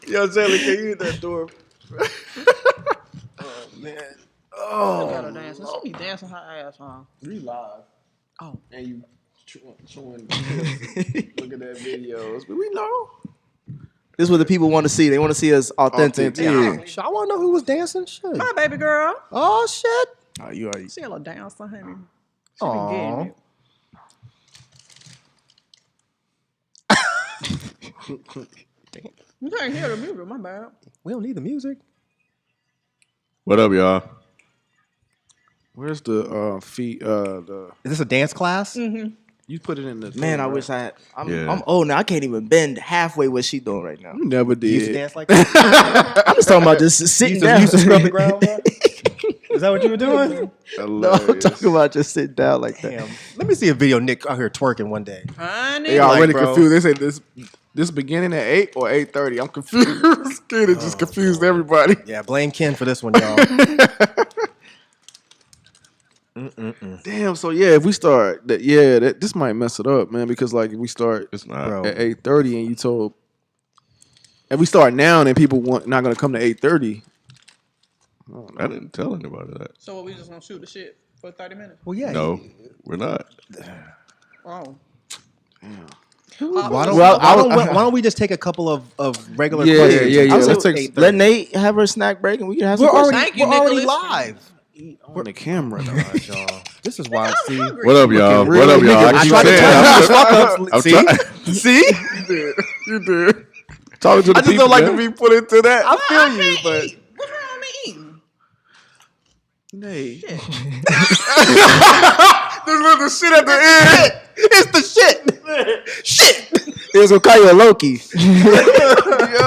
Yo, Jelly, can you hit that door? Oh man. Oh. Got her dancing. She be dancing her ass off. We live. Oh. And you showing look at that videos. But we know. This is what the people want to see. They want to see us authentic. Yeah. I want to know who was dancing. Shit. My baby girl. Oh shit. Oh, you already. She a little dancer, honey. She Aw. be getting it. You can't hear the music, my bad. We don't need the music. What up, y'all? Where's the feet? The Is this a dance class? Mm-hmm. you put it in the Man, thing, I right? wish I had. I'm Yeah. old now. I can't even bend halfway what she doing right now. You never You used to did. dance like that? I'm just talking about just sitting down. You used to scrub the ground, bro? Is that what you were doing? No, I'm talking about just sitting down like that. Damn. Let me see a video of Nick out here twerking one day. Honey. They already bro. confused. They say this beginning at 8 or 8:30. I'm confused. Kid, it just confused everybody. Yeah, blame Ken for this one, y'all. Damn. So yeah, if we start that, this might mess it up, man. Because like if we start It's not. Bro. at 8:30 and you told, if we start now and people not gonna come to 8:30. I didn't tell anybody that. So we just gonna shoot the shit for 30 minutes? Well, yeah. No, we're not. Oh. Why Well, why don't we just take a couple of regular Yeah, questions? yeah, yeah. I was Let's like, take let Nate have her snack break and we can have some We're questions. already, Thank you, we're already Nicholas. live. on the camera. Y'all. This is wild. See, What up, y'all? Looking What up, really y'all? nigga. I I keep tried to saying, I'm See? See? You did. Talking to the I just people, don't like man. to be put into that. I feel you, but What's wrong with me eating? Nate. Shit. This little shit at the end. it's the shit. Shit. It was gonna call you a Loki. Yo.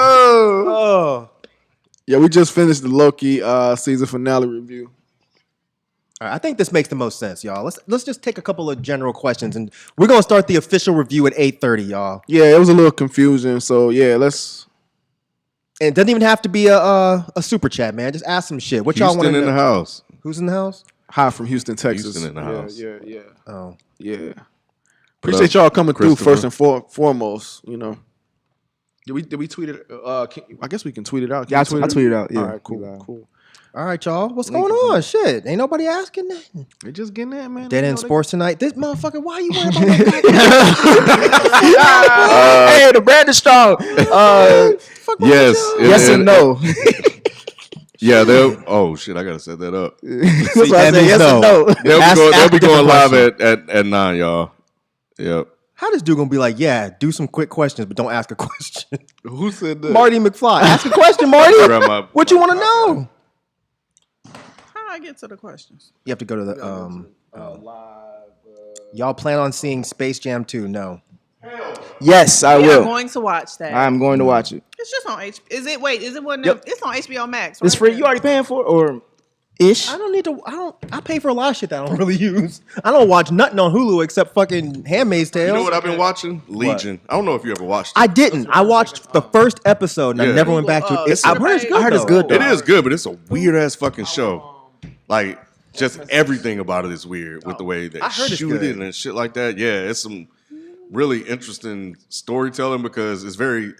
Oh. Yeah, we just finished the Loki season finale review. All right, I think this makes the most sense, y'all. Let's just take a couple of general questions, and we're gonna start the official review at 8:30, y'all. Yeah, it was a little confusing. So yeah, let's. And it doesn't even have to be a super chat, man. Just ask some shit. What y'all want Houston to in know? the house. Who's in the house? Hi from Houston, Texas. Houston in the house. Yeah. Oh, Yeah. Appreciate y'all coming through first and foremost. You know. Did we tweet it? I guess we can tweet it out. Can Yeah, I you tweeted it out. Yeah. All right, cool. all right, y'all. What's going on? Shit, ain't nobody asking nothing. They just getting that, man. Dead You end know, they- sports tonight. This motherfucker, why you worried about that? Hey, the brand is strong. Yes. Yes and no. Yeah, they'll. Oh shit, I gotta set that up. That's what I that said. means Yes and no. no. They'll Ask- be ask a going live different at 9, y'all. Yep. How this dude gonna be like, yeah, do some quick questions, but don't ask a question? Who said that? Marty McFly, ask a question, Marty. What you want to know? How I get to the questions? You have to go to the live. Y'all plan on seeing Space Jam 2? No. Yes, I We are will. going to watch that. I'm going to watch it. It's just on H. Is it? Wait, is it one? Yep. It's on HBO Max. Right? It's free. You already paying for it or ish? I don't need to. I pay for a lot of shit that I don't really use. I don't watch nothing on Hulu except fucking Handmaid's Tale. You know what I've been watching? Legion. I don't know if you ever watched it. I didn't. I watched the first episode and I Yeah. never went back to it. It's I've heard it's good. I heard it's though. good, though. It is good, but it's a weird ass fucking show. Like, just everything about it is weird with the way they I heard it's shoot good. it and shit like that. Yeah, it's some really interesting storytelling because it's very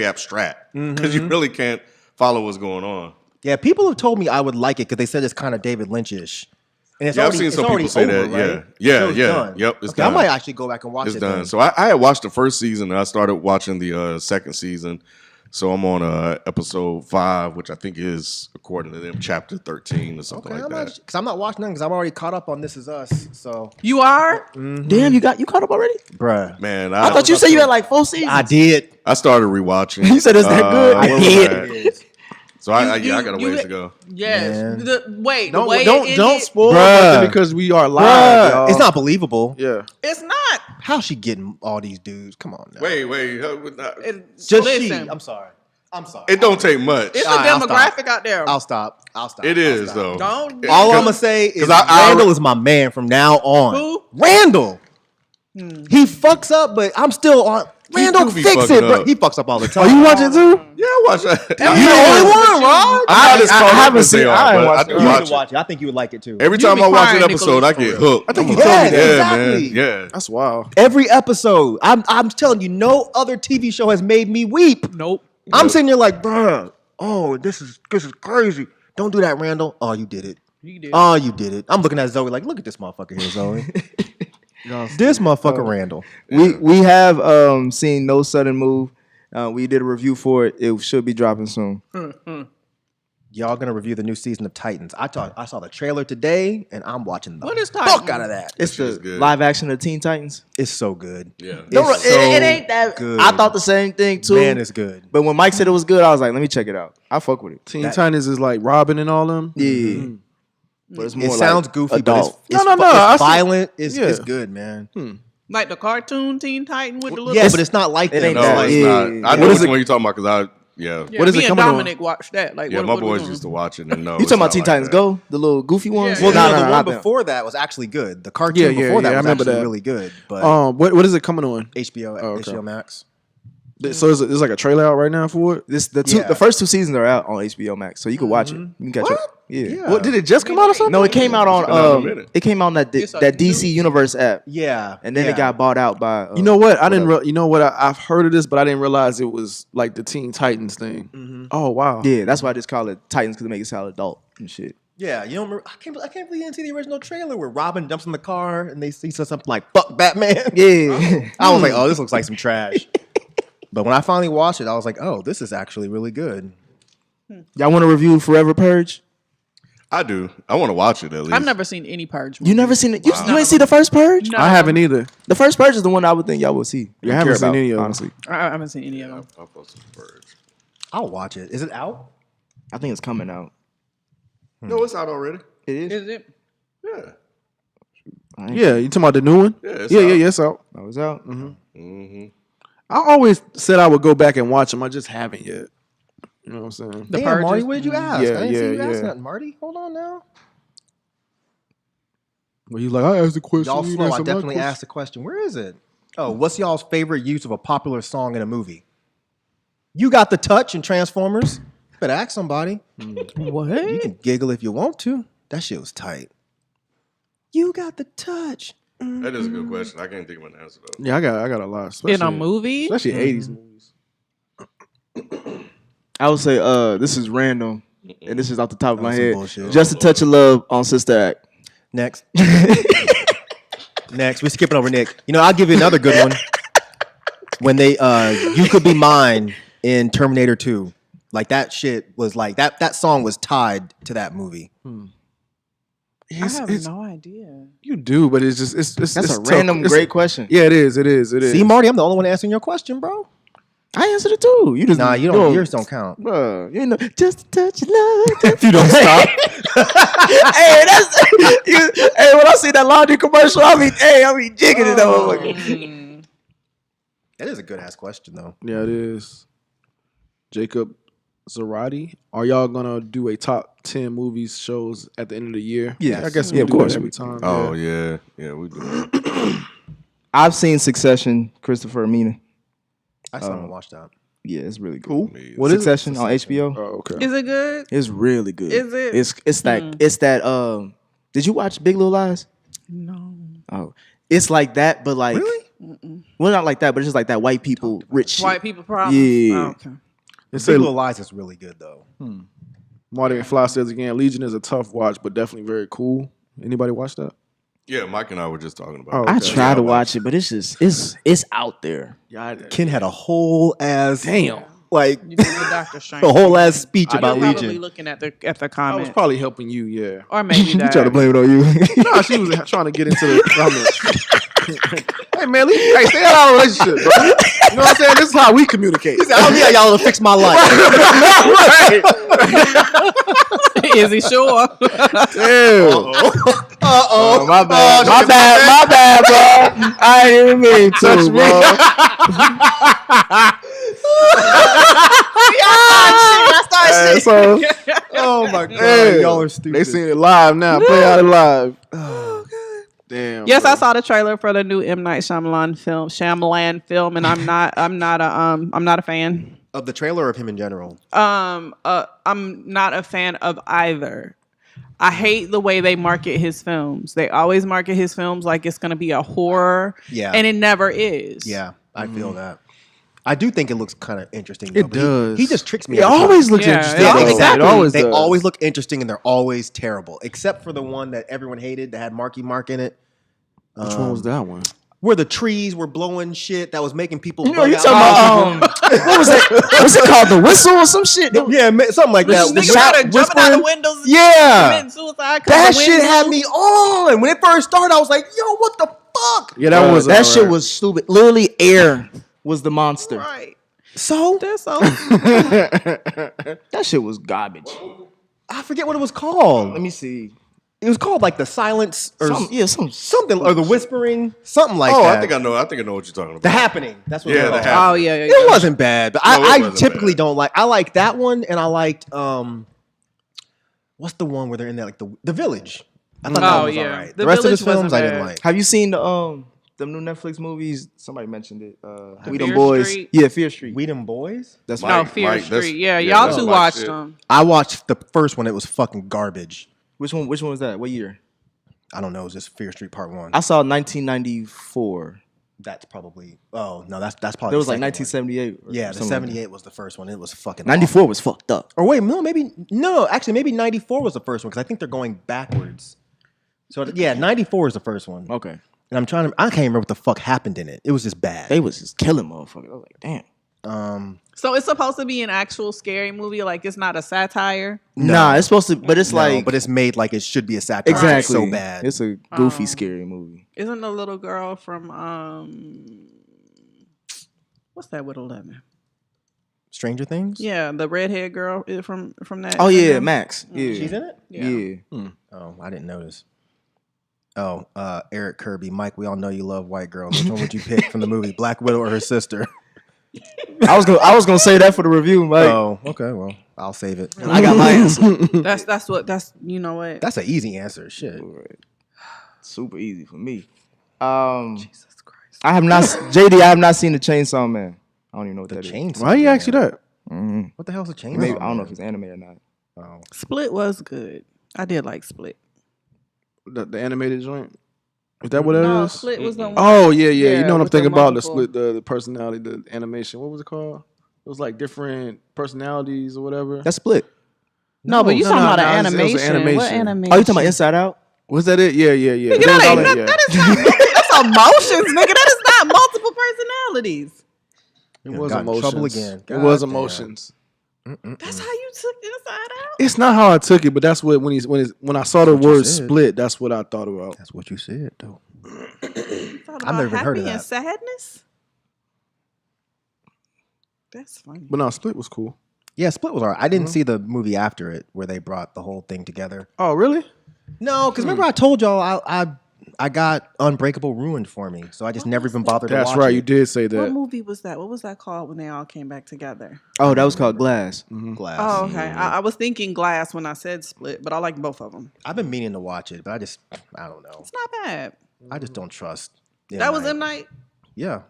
abstract because you really can't follow what's going on. Yeah, people have told me I would like it because they said it's kind of David Lynch-ish. And it's Yeah, I've already, seen it's some already people say over, that. right? Yeah, Show's yeah. done. Yep, it's Okay, I done. might actually go back and watch It's it. done. Then. So I had watched the first season and I started watching the second season. So I'm on episode 5, which I think is, according to them, chapter 13 or something Okay, like that. because I'm not watching nothing because I'm already caught up on This Is Us. So, You are. Damn, you caught up already? bruh, Man, I thought you said you had like 4 seasons. I did. I started rewatching. You said it's that good? where I was did. at? So I You- got a you- ways to go. Yes. Man. The way Don't it don't ended, spoil Bruh. nothing because we are live. Bruh, Y'all. it's not believable. Yeah. It's not. How's she getting all these dudes? Come on now. Wait. It's, Just listen, she. I'm sorry. It don't take much. It's a All right, I'll demographic out there. I'll stop. It is though. Don't. All I'm gonna say is Randall is my man from now on. Who? Randall. He fucks up, but I'm still on. Randall, do be fix fucking it, bro. up. He fucks up all the Oh, time. you watch it too? Yeah, I watch that. You the only one, Rod. I haven't seen- I ain't I watched do it. You need watch to it. watch it. I think you would like it too. Every You time be I watch an crying, episode, I Nicholas, get for real. hooked. I think I'm you told me like, that. Yeah, Exactly. man. Yeah. That's wild. Every episode, I'm telling you, no other TV show has made me weep. Nope. I'm sitting here like, bruh, oh, this is crazy. Don't do that, Randall. Oh, you did it. You did. Oh, you did it. I'm looking at Zoe like, look at this motherfucker here, Zoe. This motherfucker, Randall. We have seen No Sudden Move. We did a review for it. It should be dropping soon. Y'all gonna review the new season of Titans. I saw the trailer today, and I'm watching the What is fuck Titans? out of that. It's shit is the good. live action of Teen Titans. It's so good. Yeah. It's it ain't that good. I thought the same thing too. Man, it's good. But when Mike said it was good, I was like, let me check it out. I fuck with it. Teen Titans is like Robin and all them. Yeah. But it's more It like sounds goofy, adult. but it's, No, I it's see- violent. It's Yeah. good, man. Like the cartoon Teen Titan with the little. Yeah, but it's not like It that. ain't No, that. Like, it's Yeah. not. I What know is which it? one you're talking about because Yeah, What is it me and coming on? Dominic watched that. Like, yeah, what my we boys doing? used to watch it and know. You talking about Teen Titans Go? The little goofy ones? Yeah. well, No, no, the one not them. before that was actually good. The cartoon Yeah, before that I was remember actually that. really good. But What is it coming on? HBO, Oh, okay. HBO Max. So is there's like a trailer out right now for it? Yeah. The first two seasons are out on HBO Max, so you can watch it. You can catch up. Yeah. Yeah. What did it just come out or something? No, it came out It's been out a on minute. it came out on that It's a that DC new- Universe app, Yeah, and then yeah. it got bought out by. You know what? I didn't. You know what? I've heard of this, but I didn't realize it was like the Teen Titans thing. Oh wow. Yeah, that's why I just call it Titans because it makes it sound adult and shit. Yeah, you don't remember? I can't believe you didn't see the original trailer where Robin jumps in the car and they see something like "fuck Batman." Yeah. I was like, oh, this looks like some trash. But when I finally watched it, I was like, oh, this is actually really good. Y'all want to review Forever Purge? I do. I want to watch it at least. I've never seen any Purge. You never seen it? You ain't see the first Purge? No. I haven't either. The first Purge is the one I would think y'all would see. I haven't seen any of them. honestly. I haven't seen any of them. I'll post some birds. I'll watch it. Is it out? I think it's coming out. No, it's out already. It is. Is it? Yeah. Yeah, you talking about the new one? Yeah, it's yeah, out. yeah, it's out. Oh, it's out. Mm-hmm. I always said I would go back and watch them. I just haven't yet. You know what I'm saying? The Damn, Purge Marty, is- what did you ask? Yeah, I didn't see you yeah, ask yeah. nothing, Marty. Hold on now. Well, he's like, I asked the question. Y'all you slow. answer I my definitely question. asked the question. Where is it? Oh, what's y'all's favorite use of a popular song in a movie? You got the touch in Transformers. Better ask somebody. What? You can giggle if you want to. That shit was tight. You got the touch. That is a good question. I can't think of an answer though. Yeah, I got a lot. In a especially- movie? especially 80s movies. I would say this is random, and this is off the top of my some head. bullshit. Just a Touch of Love on Sister Act. Next. Next. We're skipping over Nick. You know, I'll give you another good one. When they You Could Be Mine in Terminator 2. Like that shit was like that song was tied to that movie. I have no idea. You do, but it's just it's That's it's a tough. random It's- great question. Yeah, it is. It is. It is. See, Marty, I'm the only one answering your question, bro. I answered it too. You just Nah, you don't. Yours don't count. Bruh, you know, just a touch of love. If you don't stop. Hey, that's hey. When I see that laundry commercial, I be jigging it over. That is a good ass question though. Yeah, it is. Jacob Zarati, are y'all gonna do a top 10 movies shows at the end of the year? Yes. I guess we Yeah, of do course. that every time. Oh yeah. yeah, we do. I've seen Succession. Christopher Amina. I still haven't watched that. Yeah, it's really good. Cool. Me. What is it? Succession on HBO. Oh, okay. Is it good? It's really good. Is it? It's that. Did you watch Big Little Lies? No. Oh, it's like that, but like Really? well, not like that, but it's just like that white people rich shit. White people problem? Yeah. Oh, okay. It Big said Little Lies is really good though. Marty and Fly says again, Legion is a tough watch, but definitely very cool. Anybody watch that? Yeah, Mike and I were just talking about. Oh, it. I okay. try to watch it, but it's just it's out there. Yeah. Ken had a whole ass Damn. like You did the Doctor Strange. a whole ass speech I about You're probably Legion. looking at the I was comments. probably helping you, yeah. Or maybe that. Try to blame it on you. No, she was trying to get into the comments. Hey man, hey, stay out of our relationship, bro. You know what I'm saying? This is how we communicate. I don't need y'all to fix my life. Is he sure? Damn. Oh, my bad. My bad, bro. I didn't even mean to, Touch me. bro. So, Oh my god, hey, y'all are stupid. they seen it live now. Play out it live. Oh, Damn. Yes, bro. I saw the trailer for the new M. Night Shyamalan film, and I'm not a fan. Of the trailer or of him in general? I'm not a fan of either. I hate the way they market his films. They always market his films like it's going to be a horror, and it never is. Yeah, I feel that. I do think it looks kind of interesting. Though, It but does. He just tricks me. It every time. always looks Yeah, interesting. it though. Exactly. It always they does. always look interesting and they're always terrible, except for the one that everyone hated that had Marky Mark in it. Which one was that one? Where the trees were blowing shit that was making people. You know, bug you out. talking about what was that? What's it called? The whistle or some shit? Yeah, something like that. Niggas started jumping out the windows and Yeah, committing suicide. 'cause that the shit wind had blew. me on. When it first started, I was like, "Yo, what the fuck?" Yeah, that was That shit was stupid. Literally, air was the monster. Right. So That's so. That shit was garbage. I forget what it was called. Let me see. It was called like the silence or something or the whispering, something like that. I think I know what you're talking about. The happening. That's what. Yeah, it was The called. Happening. Oh yeah. It wasn't bad, but No, it I wasn't typically bad. don't like. I like that one, and I liked what's the one where they're in there like the village. I thought that Oh, was yeah. alright. The The rest of his Village films wasn't I didn't bad. like. Have you seen the new Netflix movies? Somebody mentioned it. We Them Fear Boys. Street? Yeah, Fear Street. We Them Boys. That's No, right. Fear Mike, that's- Street. Yeah, yeah, y'all that's two my watched shit. them. I watched the first one. It was fucking garbage. Which one was that? What year? I don't know. It was just Fear Street Part One. I saw 1994. That's probably. Oh no, that's probably. There was the like second one. 1978. Yeah, the something like that. 78 was the first one. It was fucking. 94 was fucked up. Or wait, no, actually, maybe 94 was the first one because I think they're going backwards. So yeah, 94 is the first one. Okay. And I can't remember what the fuck happened in it. It was just bad. They was just killing motherfuckers. I was like, damn. So it's supposed to be an actual scary movie, like it's not a satire. Nah, it's supposed to, but it's No, like but it's made like it should be a satire. exactly It's so bad. It's a goofy, scary movie. Isn't the little girl from what's that with 11? Stranger Things. Yeah, the redhead girl from that. Oh yeah, from- Max. Yeah, She's in it. Yeah. Oh, I didn't notice. Oh, Eric Kirby, Mike. We all know you love white girls. Which one would you pick from the movie Black Widow or her sister? I was gonna say that for the review, Mike. Oh, okay. Well, I'll save it. I got my answer. That's you know what? That's an easy answer. Shit. Super easy for me. Jesus Christ. I have not JD. I have not seen the Chainsaw Man. I don't even know what that is. Chainsaw. Why you ask you that? What the hell's a chainsaw? Maybe I don't know Man? if it's anime or not. Oh. Split was good. I did like Split. The animated joint. Is that what it is? No, Split was the one. Oh yeah. You know what I'm with the thinking about? The multiple- split, the personality, the animation. What was it called? It was like different personalities or whatever. That's Split. No, but you no, talking about no, an it was an animation. What animation. animation? Oh, you talking about Inside Out? Was that it? Yeah. Nigga, That was that all ain't that- that is not that's emotions, nigga. That is not multiple personalities. It You was got in emotions. trouble again. It was God damn. emotions. That's how you took Inside Out. It's not how I took it, but that's what when I saw the what you word said. split, that's what I thought about. That's what you said, though. I've never even heard of and that. sadness. That's funny. But no, split was cool. Yeah, Split was alright. I didn't see the movie after it where they brought the whole thing together. Oh really? No, because remember I told y'all I got Unbreakable ruined for me, so I just never even bothered to That's watch right. it. You did say What that. movie was that? What was that called when they all came back together? Oh, that was called Glass. Glass. Oh, okay. I was thinking Glass when I said Split, but I like both of them. I've been meaning to watch it, but I don't know. It's not bad. I just don't trust. That was M. Night. Yeah,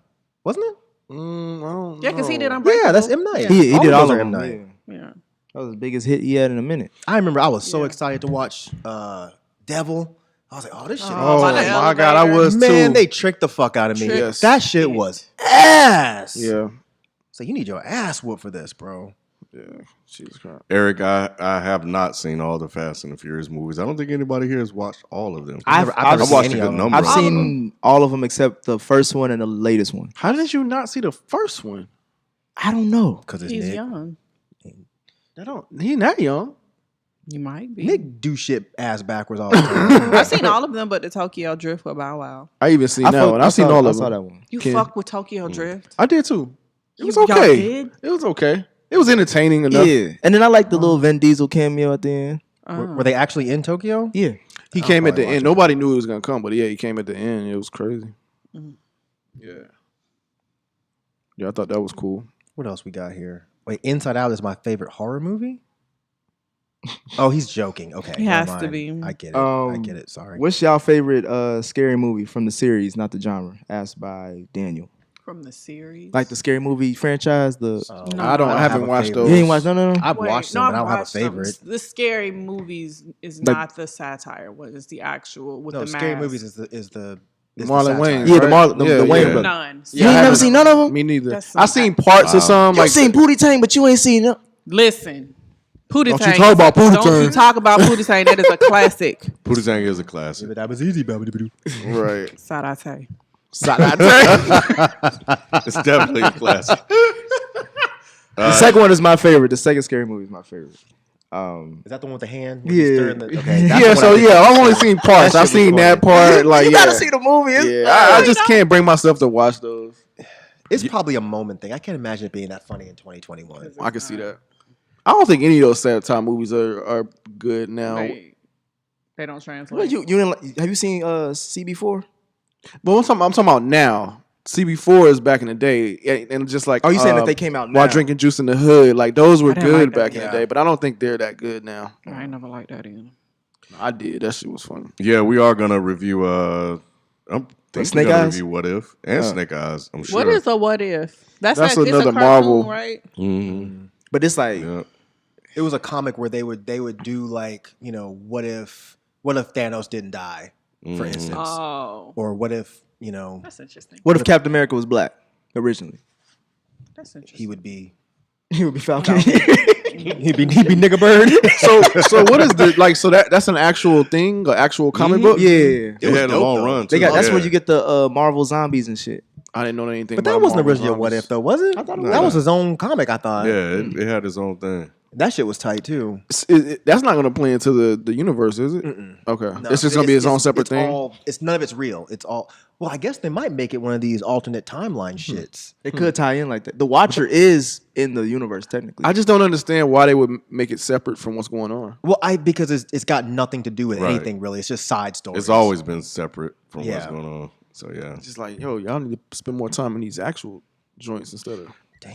wasn't it? I don't Yeah, because he know. did Unbreakable. Yeah, that's M Night. He did those all are of M them. Night. Yeah. Yeah. That was the biggest hit he had in a minute. I remember I was so excited to watch Devil. I was like, oh, this shit. Oh By the my god, I elevator. was Man, too. they tricked the fuck out of me. Yes. That shit was ass. Yeah. So you need your ass whooped for this, bro. Yeah. Jesus Christ. Eric, I have not seen all the Fast and the Furious movies. I don't think anybody here has watched all of them. I've I've watched a any good of them. number. I've of them. seen all of them except the first one and the latest one. How did you not see the first one? I don't know. Because it's He's Nick. young. He not young. You might be. Nick do shit ass backwards all the time. I've seen all of them, but the Tokyo Drift with Bow Wow. I even seen that one. I've seen all I of saw them. that one. You Ken. fuck with Tokyo Drift. I did too. It was Y'all okay. did? It was okay. It was entertaining enough. Yeah, and then I like the little Vin Diesel cameo at the end. Were they actually in Tokyo? Yeah, He came at the probably end. Nobody knew he was gonna come, but yeah, he came at the end. It was crazy. Yeah. Yeah, I thought that was cool. What else we got here? Wait, Inside Out is my favorite horror movie? Oh, he's joking. Okay, He never has to mind. be. I get it. I get it. Sorry. What's y'all favorite scary movie from the series, not the genre? Asked by Daniel. From the series, Like the scary movie franchise. No. I haven't watched favorite. those. You ain't watched none of them. I've Wait, watched them, no, but I I've don't have a watched some. favorite. The scary movies is Like- not the satire. What is the actual with No, the scary mask. movies is the Marlon Wayans. Yeah, the right? Wayne brothers. None. You ain't never seen none of them. Me neither. That's I seen parts of some. You Like seen Pootie Tang, but you ain't seen them. Listen, Pootie Don't you Tang. talk about Pootie Don't you Tang. talk about Pootie Tang. That is a classic. Pootie Tang is a classic. That was easy, baby. right. Sarate. It's definitely a classic. The second one is my favorite. The second scary movie is my favorite. Is that the one with the hand? Where Yeah. you stirring the- okay. that's Yeah, the one so I think yeah, is I've only scary. seen parts. That I've shit was seen that funny. part. Like, You yeah, gotta see the movie. yeah. I just can't bring myself to watch those. It's probably a moment thing. I can't imagine it being that funny in 2021. I can see that. I don't think any of those satire movies are good now. They don't translate. What, you didn't, have you seen CB4? But I'm talking about now. CB4 is back in the day, and just like Oh, you saying that they came out now? while drinking juice in the hood, like those were I didn't good like that. back in the day. But I don't think they're that good now. I ain't never liked that either. I did. That shit was funny. Yeah, we are gonna review. I'm thinking Snake we're gonna Eyes? review What If and Snake Eyes. I'm sure. What is a what if? That's That's like, it's another a cartoon, Marvel. right? Mhm. But it's like Yeah. It was a comic where they would do like, what if Thanos didn't die, for instance, Oh, or what if that's interesting. what if Captain America was black originally? That's interesting. he would be He would be Falcon. he'd be nigga bird. So what is the like? So that's an actual thing, an actual comic book. Yeah, It had a long run. they Too. got. That's Yeah. where you get the Marvel zombies and shit. I didn't know anything. But that about wasn't Marvel originally a What zombies. If though, was it? I thought it That was. was his own comic. I thought. Yeah, it had its own thing. That shit was tight too. That's not going to play into the universe, is it? Okay, No, it's just going to be its own separate it's thing. It's none of it's real. It's all. Well, I guess they might make it one of these alternate timeline shits. It could tie in like that. The Watcher is in the universe technically. I just don't understand why they would make it separate from what's going on. Well, because it's got nothing to do with Right. anything really. It's just side stories. It's always been separate from what's Yeah. going on. So yeah, It's just like, yo, y'all need to spend more time in these actual joints instead of.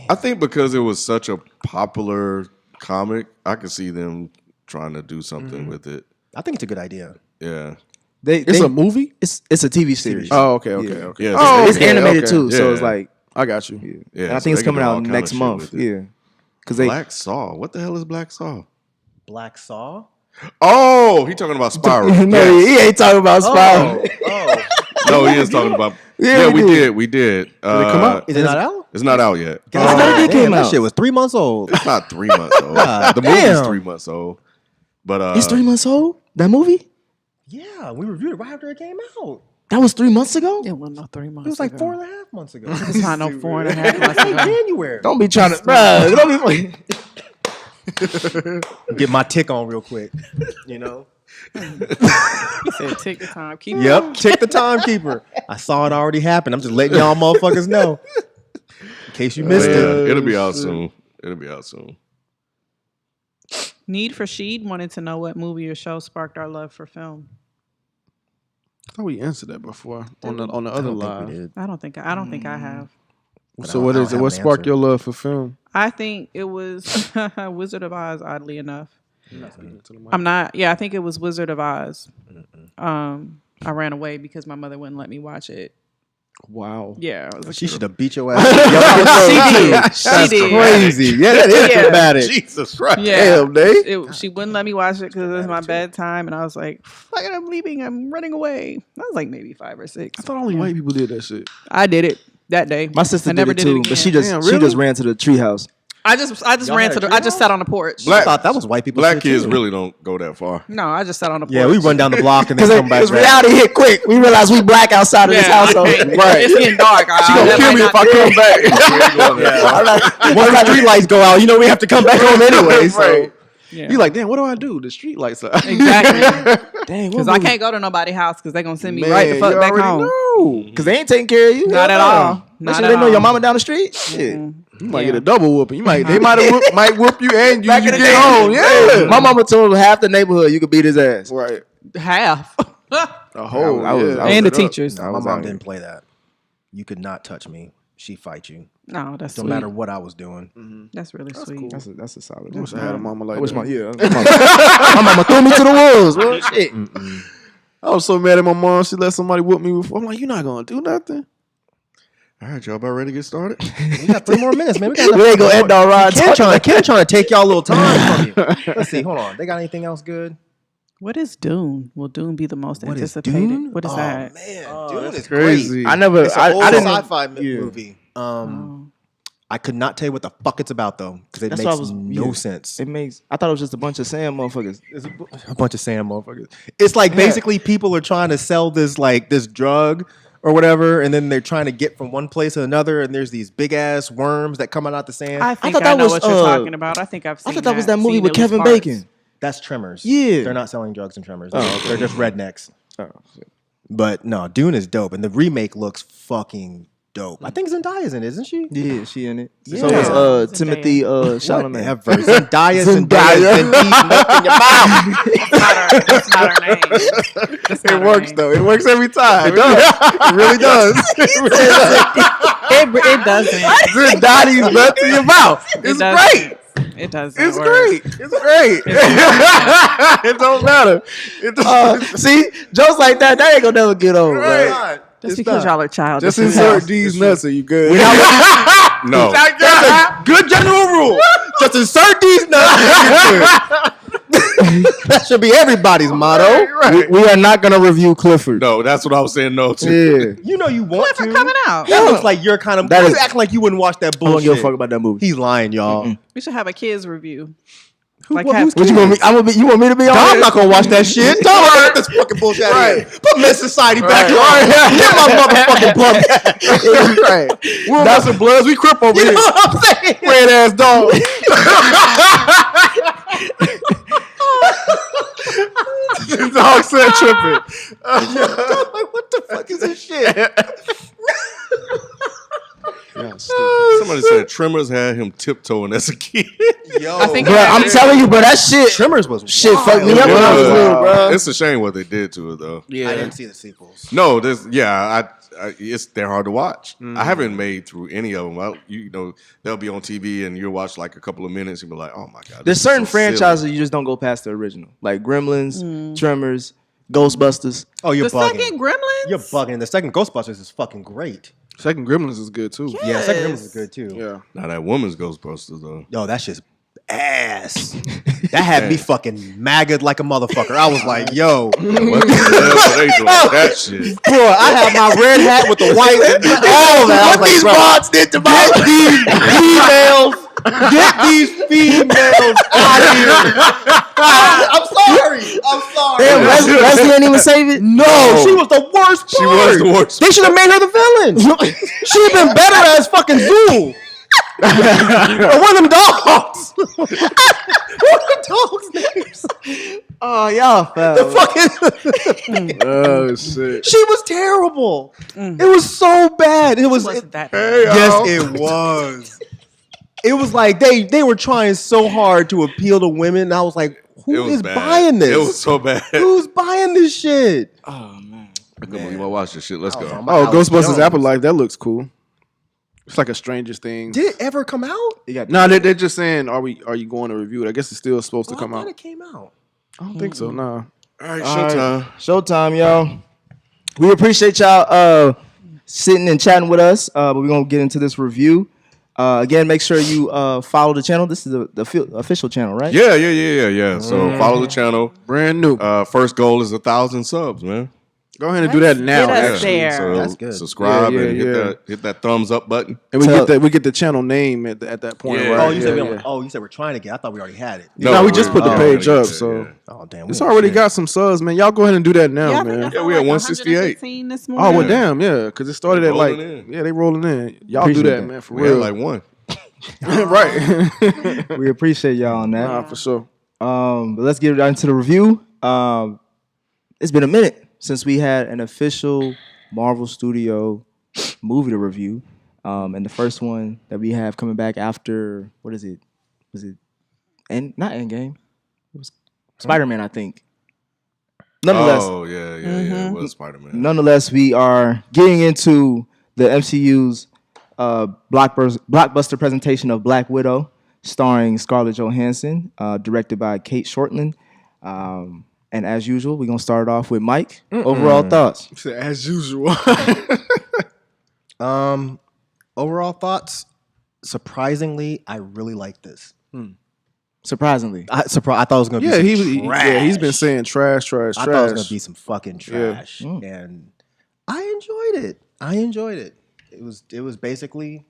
I think because it was such a popular comic, I could see them trying to do something with it. I think it's a good idea. Yeah, It's a movie. It's a TV series. Oh, okay. Yeah. Okay. yeah. Oh, It's okay, animated okay. too, so Yeah. it's like I got you. Yeah, and I so think it's they can coming do all out kind next of shit month. with it. Yeah, because they Black Saw. What the hell is Black Saw? Black Saw. Oh, he talking about Spiral. no, Yes. he ain't talking about Spiral. Oh, No, he is talking about. Yeah, Yeah, we we did. it come out? is it not out? It's not out yet. God, it came that out. shit was 3 months old. It's not 3 months old. The movie's damn. 3 months old. But It's 3 months old. That movie Yeah, we reviewed it right after it came out. that was 3 months ago. It wasn't no 3 months. It was like ago. 4.5 months ago. It's not no 4.5 months ago. January. Don't be trying to, bro. Don't be. Get my tick on real quick. You know. He said, "Take the time, keep." Yep. Tick the timekeeper. I saw it already happen. I'm just letting y'all motherfuckers know. In case you missed it. it'll be out soon. It'll be out soon. Need for Sheed wanted to know what movie or show sparked our love for film. I thought we answered that before on the other live. I don't think I have. So what is it? What sparked your love for film? I think it was Wizard of Oz. Oddly enough, I'm not. Yeah, I think it was Wizard of Oz. I ran away because my mother wouldn't let me watch it. Wow. Yeah, I was like, She should have beat your ass. She did. did. Crazy. Yeah, that is Yeah. dramatic. Jesus Christ. yeah. Damn, She wouldn't let me watch it because it was my bedtime, and I was like, "Fuck it, I'm leaving. I'm running away." I was like maybe 5 or 6. I thought only white people did that shit. I did it that day. My sister I never did it too, again. but she Damn, just really? ran to the treehouse. I just Y'all ran had to a the. I just treehouse? sat on the porch. I thought that was white people. Black shit, kids too. really don't go that far. No, I just sat on the porch. Yeah, we run down the block and then come back. Because reality hit quick. We realized we black outside of this household. It's getting dark. She gonna kill me if I come back. Once the street lights go out, you know we have to come back home anyway. So Right. Yeah. You like, damn, what do I do? The street lights are. Exactly. Dang, Because I can't go to nobody's house because they're gonna send me Man, right the fuck you back already home. know. Because they ain't taking care of you. Not at all. Not Not at they know all. your mama down the street. Shit. You might get Yeah. a double whooping. They might whoop you and you, Back you in the get day. home. Yeah. My mama told half the neighborhood you could beat his ass. Right. Half. A whole. I was yeah. was And the it up. teachers. I my was mom out didn't play that. You could not touch me. She fight you. No, that's no sweet. matter what I was doing. That's really sweet. Cool. That's a solid. I wish I had a mama like I wish that. my mama threw me to the wolves. Bro. Shit. I was so mad at my mom. She let somebody whoop me before. I'm like, you're not gonna do nothing. All right, y'all about ready to get started? We got 3 more minutes, man. We ain't gonna end all right. Ken trying to take y'all a little time from you. Let's see. Hold on. They got anything else good? What is Dune? Will Dune be the most What is anticipated? Dune? What is that? Man, Dune is Crazy. great. I never. It's an old I didn't. sci-fi movie. I could not tell you what the fuck it's about though, because it That's what I makes was- no yeah. sense. It makes. I thought it was just a bunch of sand motherfuckers. A bunch of sand motherfuckers. It's like basically people are trying to sell this drug or whatever, and then they're trying to get from one place to another, and there's these big ass worms that come out the sand. I think thought I that know was, what you're talking about. I think I've seen I thought that was that movie seen with at least Kevin parts. Bacon. That's Tremors. Yeah. They're not selling drugs in Tremors. Oh, okay. They're just rednecks. Oh, shit. But no, Dune is dope, and the remake looks fucking dope. I think Zendaya's in it, isn't she? Yeah, she in it. Yeah. So is Zendaya. Timothy Chalamet. Whatever. Zendaya, Zendaya. in your mouth. That's not her name. That's not It her works name. though. It works every time. It does. It really does. It doesn't. Zendadi's nut to your mouth. It's It great. doesn't. It doesn't. It's work. great. It's great. It don't matter. It don't, See, jokes like that ain't gonna never get old. Right. Right? Just because y'all are childish. just insert these nuts and you good. No. That's a good general rule. Just insert these nuts. That should be everybody's motto. Right. We are not gonna review Clifford. No, that's what I was saying no to. Yeah. You know you want Clifford to. coming out. That looks like you're kind of. That You is- acting like you wouldn't watch that I don't bullshit. give a fuck about that movie. He's lying, y'all. We should have a kids review. What- have- who's What you want me? I'm gonna be. You want me to be on? I'm it? not gonna watch that shit. Don't hurt this fucking bullshit out of here. Put Men's Society back on. Get my motherfucking plug back. Right. We're not some bloods. We crip over You here. know what I'm saying? Red ass dog. Dog said tripping. Like, what the fuck is this shit? Somebody said Tremors had him tiptoeing as a kid. Yo, I think Bro, I'm telling you, bro. That shit. Tremors was Shit wild. fucked me up when I was little, bro. It's a shame what they did to it, though. I didn't see the sequels. No, they're hard to watch. I haven't made through any of them. They'll be on TV and you'll watch like a couple of minutes and be like, oh my god. There's this is certain so silly. franchises you just don't go past the original, like Gremlins, Tremors, Ghostbusters. Oh, you're The bugging. second Gremlins? You're bugging. The second Ghostbusters is fucking great. Second Gremlins is good too. Yeah, second Gremlins is good too. Yeah. Now that woman's Ghostbusters though. Yo, that's just ass. That had me fucking maggot like a motherfucker. I was like, yo, What the hell are they doing that shit? bro, I had my red hat with the white, all that. I was like, bro, mods did to get these females, get these females out of here. I'm sorry. Damn, Leslie didn't even save it. No, she was the worst part. She was the worst. They should have made her the villain. She'd have been better as fucking Zool. Or one of them dogs. What are the dogs' names? Oh, y'all foul. Fucking. Oh shit. She was terrible. It was so bad. It was. Wasn't that Yes, it was. It was like they were trying so hard to appeal to women. And I was like, It who was is bad. buying this? It was so bad. Who's buying this shit? I can't believe I watched this shit. Let's go. Oh, Alex Ghostbusters Jones. Afterlife. That looks cool. It's like a Stranger Things. Did it ever come out? No, they're just saying, are you going to review it? I guess it's still supposed to come I out. thought it came out. I don't think so. Nah. All right, All right. showtime. Showtime, y'all. We appreciate y'all sitting and chatting with us. But we're gonna get into this review. Again, make sure you follow the channel. This is the official channel, right? Yeah. So follow the channel. Brand new. First goal is 1,000 subs, man. Go ahead and do that now. get us Actually. there. So That's good. subscribe Yeah, and yeah. hit that thumbs up button. And we Tell- get the channel name at that point, Yeah. right? Oh, you said Yeah. you said we're trying to get. I thought we already had it. No, we just put the we're- page up, yeah, so yeah. Oh damn, it's already got some subs, man. Y'all go ahead and do that now, Yeah, I think I man. saw we at like 168. 115 this Oh morning. well, damn, yeah, because it started at like Rolling in. they rolling in. Y'all Appreciate do that, that. man, for We had real. like one. Right. We appreciate y'all on that. Nah, for sure. But let's get right into the review. It's been a minute since we had an official Marvel Studio movie to review. And the first one that we have coming back after, what is it? Was it not Endgame? It was Spider-Man, I think. Nonetheless, Oh yeah. It was Spider-Man. nonetheless, we are getting into the MCU's blockbuster presentation of Black Widow, starring Scarlett Johansson, directed by Kate Shortland. And as usual, we're gonna start off with Mike. Overall thoughts? As usual. Overall thoughts. Surprisingly, I really like this. Surprisingly, I thought it was gonna be some trash. he's been saying trash. I thought it was gonna be some fucking trash, and I enjoyed it. It was basically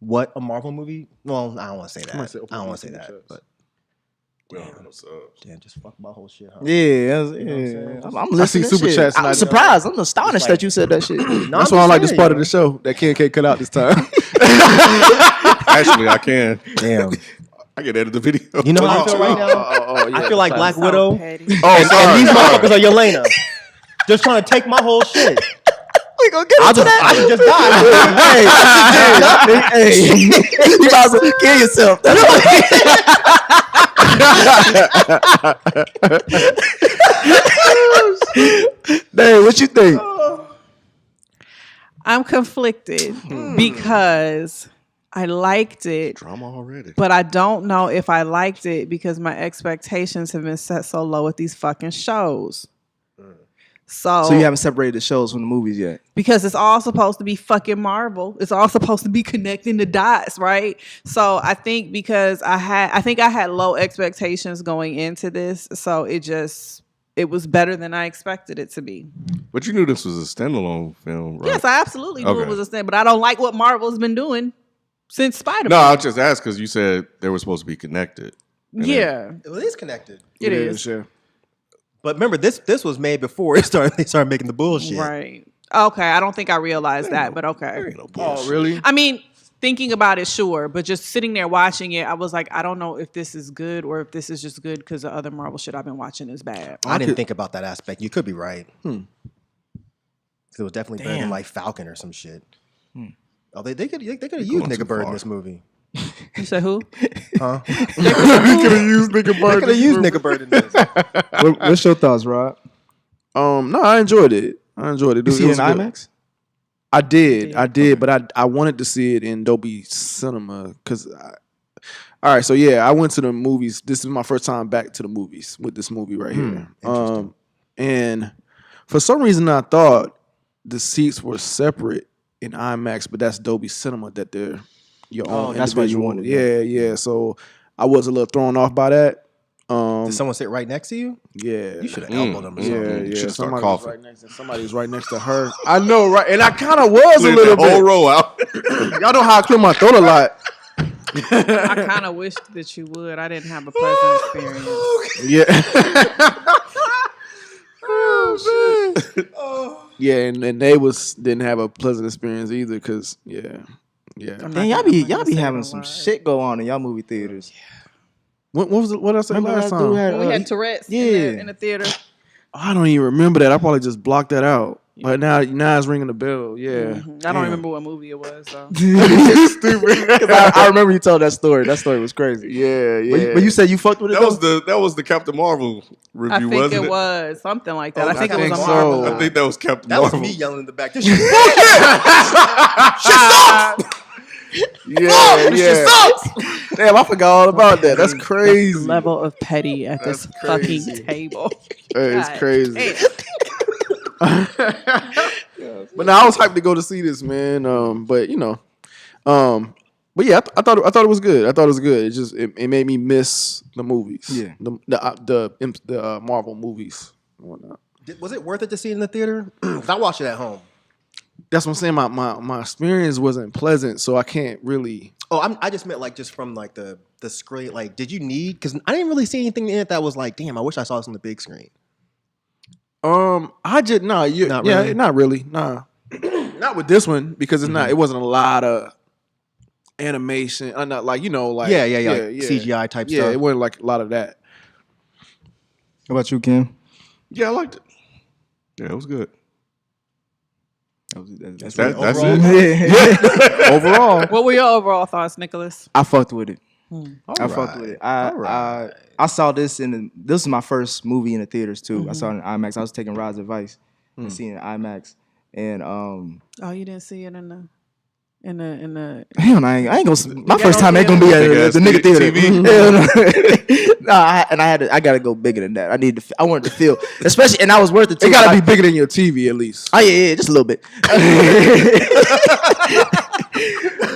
what a Marvel movie. Well, I don't want to say that. I don't want to say that, but We don't have no subs. damn, just fuck my whole shit. Huh? yeah. I'm listening. super to chats I'm tonight. surprised. I'm astonished that you said that shit. That's why I like this part of the show that Ken can't cut out this time. Actually, I can. Damn. I can edit the video. You know how I feel right now? Yeah. I feel like Black Widow. Petty. And these motherfuckers are Yelena. Just trying to take my whole shit. We gonna get into that. I should just die. Hey, you might as well kill yourself. Dang, what you think? I'm conflicted because I liked it, Drama already. but I don't know if I liked it because my expectations have been set so low with these fucking shows. So you haven't separated the shows from the movies yet? Because it's all supposed to be fucking Marvel. It's all supposed to be connecting the dots, right? So I think because I had low expectations going into this, so it was better than I expected it to be. But you knew this was a standalone film, right? Yes, I absolutely knew it Okay. was a stand, but I don't like what Marvel's been doing since Spider-Man. No, I just asked because you said they were supposed to be connected. Yeah, It is connected. it is. Yeah. But remember, this was made before they started making the bullshit. Right. Okay, I don't think I realized that, but okay. Oh, really? I mean, thinking about it, sure, but just sitting there watching it, I was like, I don't know if this is good or if this is just good because the other Marvel shit I've been watching is bad. I didn't think about that aspect. You could be right. It was definitely better than like Falcon or some shit. Oh, they could have used Nigga Bird in this movie. You said who? Huh? We could have used Nigga They Bird. could have used Nigga Bird in this. What's your thoughts, Rod? No, I enjoyed it. You see it in IMAX? I did, but I wanted to see it in Dolby Cinema because. All right, so yeah, I went to the movies. This is my first time back to the movies with this movie right here. And for some reason, I thought the seats were separate in IMAX, but that's Dolby Cinema that they're your own. That's what you individual. wanted. Yeah. So I was a little thrown off by that. Did someone sit right next to you? Yeah. You should have elbowed them or something. You should start Somebody was coughing. somebody was right next to her. I know, right? And I kind of was Cleared a little the whole bit. row out. Y'all know how I clear my throat a lot. I kind of wished that you would. I didn't have a pleasant experience. Yeah. Yeah, and they didn't have a pleasant experience either because yeah. Man, y'all be having some shit go on in y'all movie theaters. What was it? What I said Remember last that dude time? had, We had Tourette's in the theater. I don't even remember that. I probably just blocked that out. But now it's ringing the bell. Yeah. I don't remember what movie it was, though. Stupid. I remember you told that story. That story was crazy. Yeah. But you said you fucked with it. That was the Captain Marvel review, I think wasn't it was something like that. Oh, I think I it was think a so. Marvel. I think that was Captain That was Marvel. me yelling in the back. This shit Yeah. Damn, I forgot all about that. That's crazy. Level of petty at this crazy. fucking table. It's God crazy. damn. But now I was hyped to go to see this, man. But yeah, I thought it was good. It just it made me miss the movies. Yeah. The Marvel movies and whatnot. Was it worth it to see it in the theater? 'Cause I watched it at home. That's what I'm saying. My experience wasn't pleasant, so I can't really. Oh, I just meant like just from like the screen. Like, did you need? Because I didn't really see anything in it that was like, damn, I wish I saw this on the big screen. I just Not really? not really, nah, not with this one because it's not. It wasn't a lot of animation. Not like Like yeah. CGI type Yeah, stuff. it wasn't like a lot of that. How about you, Kim? Yeah, I liked it. Yeah, it was good. That's That's overall? it. Overall, What were your overall thoughts, Nicholas? I fucked with it. I All fucked right. with it. All right. I saw this this is my first movie in the theaters too. I saw it in IMAX. I was taking Rod's advice and seeing it in IMAX. And Oh, you didn't see it in the. In the Hell, no, I ain't gonna. My first time ain't yeah. gonna be at Big ass the nigga theater. TV. Hell no. I gotta go bigger than that. I wanted to feel, especially, and I was worth it too. It gotta be bigger than your TV at least. Oh yeah, just a little bit. But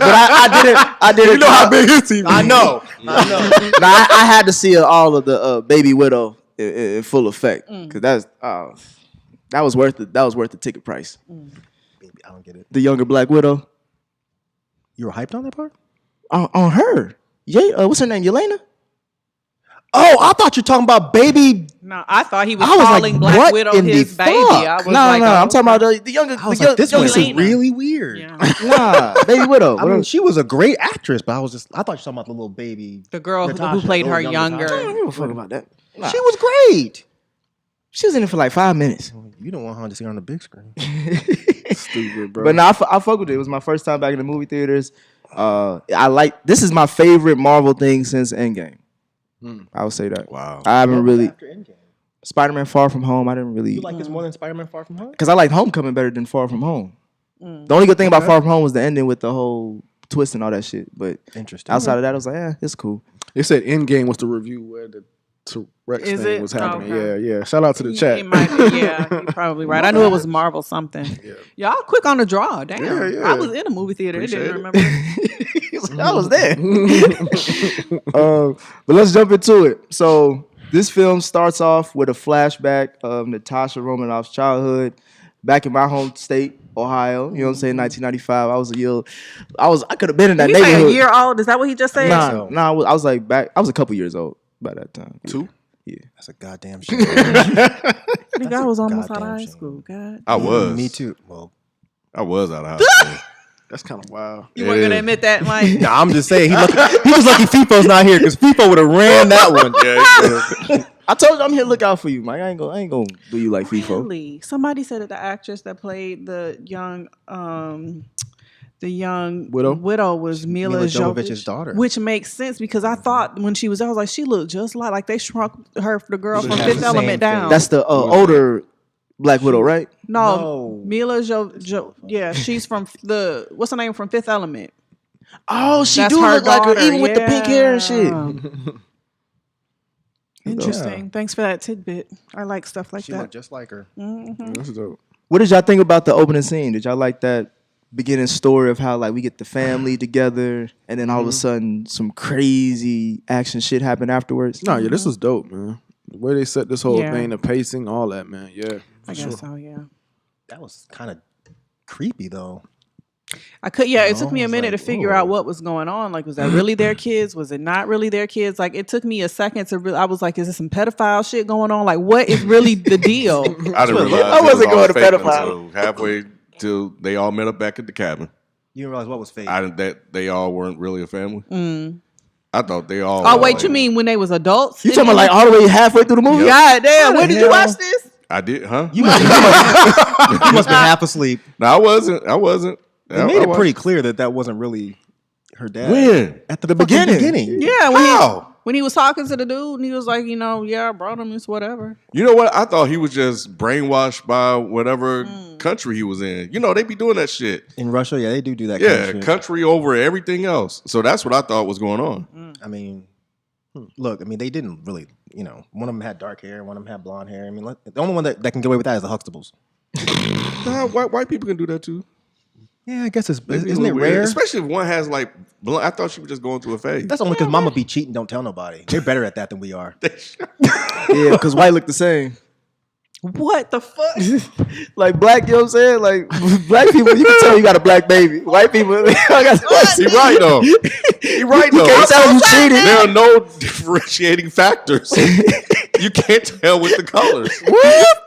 I didn't. You know how big his TV? I know. I had to see all of the Baby Widow in full effect because that was worth it. That was worth the ticket price. Baby, I don't get it. The younger Black Widow. You were hyped on that part? On her. Yeah, what's her name? Yelena? Oh, I thought you were talking about Baby. No, I thought he was I was calling like, Black what Widow in the his baby. fuck? I was No, like, I'm talking about the younger. I was the like, this young, was Yelena. really weird. Yeah. Nah, Baby Widow. I mean, she was a great actress, but I thought you were talking about the little baby. The girl who Natasha, played the her little younger. I don't give a fuck about that. Nah. She was great. She was in it for like 5 minutes. You don't want her to see her on the big screen. Stupid, bro. But no, I fuck with it. It was my first time back in the movie theaters. This is my favorite Marvel thing since Endgame. I would say that. Wow. I haven't really After Endgame. Spider-Man Far From Home. I didn't really You like this more than Spider-Man Far From Home? because I like Homecoming better than Far From Home. The only good thing about Far From Home was the ending with the whole twist and all that shit. But Interesting. outside of that, I was like, it's cool. They said Endgame was the review where the T-Rex Is thing it? was happening. Okay. Yeah. Shout out to the chat. It might be, yeah, you're probably right. I knew it was Marvel something. Y'all quick on the draw. Damn. Yeah. I was in a movie theater. Appreciate Didn't it. remember. I was there. But let's jump into it. So this film starts off with a flashback of Natasha Romanoff's childhood back in my home state, Ohio. You know what I'm saying? 1995. I could have been in that Did he say neighborhood. a year old? Is that what he just said? Nah, I was like back. I was a couple years old by that time. 2? Yeah. That's a goddamn shame. Nigga, I was almost out of goddamn high shame. school. God. I was. Me too. Well, I was out of high school. That's kind of wild. You weren't gonna Yeah. admit that, Mike? nah, I'm just saying he was lucky FIFO's not here because FIFO would have ran that one. Yeah. I told you I'm here to look out for you, Mike. I ain't gonna do you like FIFO. Really? Somebody said that the actress that played the young widow was Mila Mila Jovovich's Jovovich's daughter. which makes sense because I thought when she was there, I was like, she looked just like they shrunk her, the girl She from has Fifth the same Element down. That's the older Black Widow, right? no, Mila yeah, she's from what's her name from Fifth Element. Oh, she That's do her look like her, daughter, even with the pink hair and shit. Interesting. Thanks for that tidbit. I like stuff like She that. looked just like her. That's dope. What did y'all think about the opening scene? Did y'all like that beginning story of how like we get the family together and then all of a sudden some crazy action shit happen afterwards? No, yeah, this was dope, man. The way they set this whole Yeah. thing, the pacing, all that, man. Yeah. I guess so. Yeah. That was kind of creepy though. It took me a I was minute like, to figure whoa. out what was going on. Like, was that really their kids? Was it not really their kids? Like, it took me a second to I was like, is this some pedophile shit going on? Like, what is really the deal? I didn't realize I it was wasn't all going to fake pedophile. until halfway till they all met up back at the cabin. You didn't realize what was fake. That they all weren't really a family. I thought they all. Oh, were wait, like- you mean when they was adults? You talking about like all the way halfway through the movie? Yep. God damn, How when the did you hell? watch this? I did, huh? You must have been half asleep. No, I wasn't. They made it pretty clear that wasn't really her dad. When? At the beginning. beginning. Yeah, How? when he was talking to the dude and he was like, I brought him this whatever. You know what? I thought he was just brainwashed by whatever country he was in. You know, they be doing that shit. In Russia, yeah, they do that kind of Yeah, shit. country over everything else. So that's what I thought was going on. I mean, look, they didn't really, one of them had dark hair, one of them had blonde hair. I mean, the only one that can get away with that is the Huxtables. Nah, white people can do that too. Yeah, I guess It'd be a isn't little it weird. rare? Especially if one has like I thought she was just going through a phase. That's only because mama be cheating, don't tell nobody. They're better at that than we are. Yeah, because white look the same. What the fuck? Like black, you know what I'm saying? Like black people, you can tell you got a black baby. White people, He right though. He right though. can't tell you cheated. There are no differentiating factors. You can't tell with the colors. What?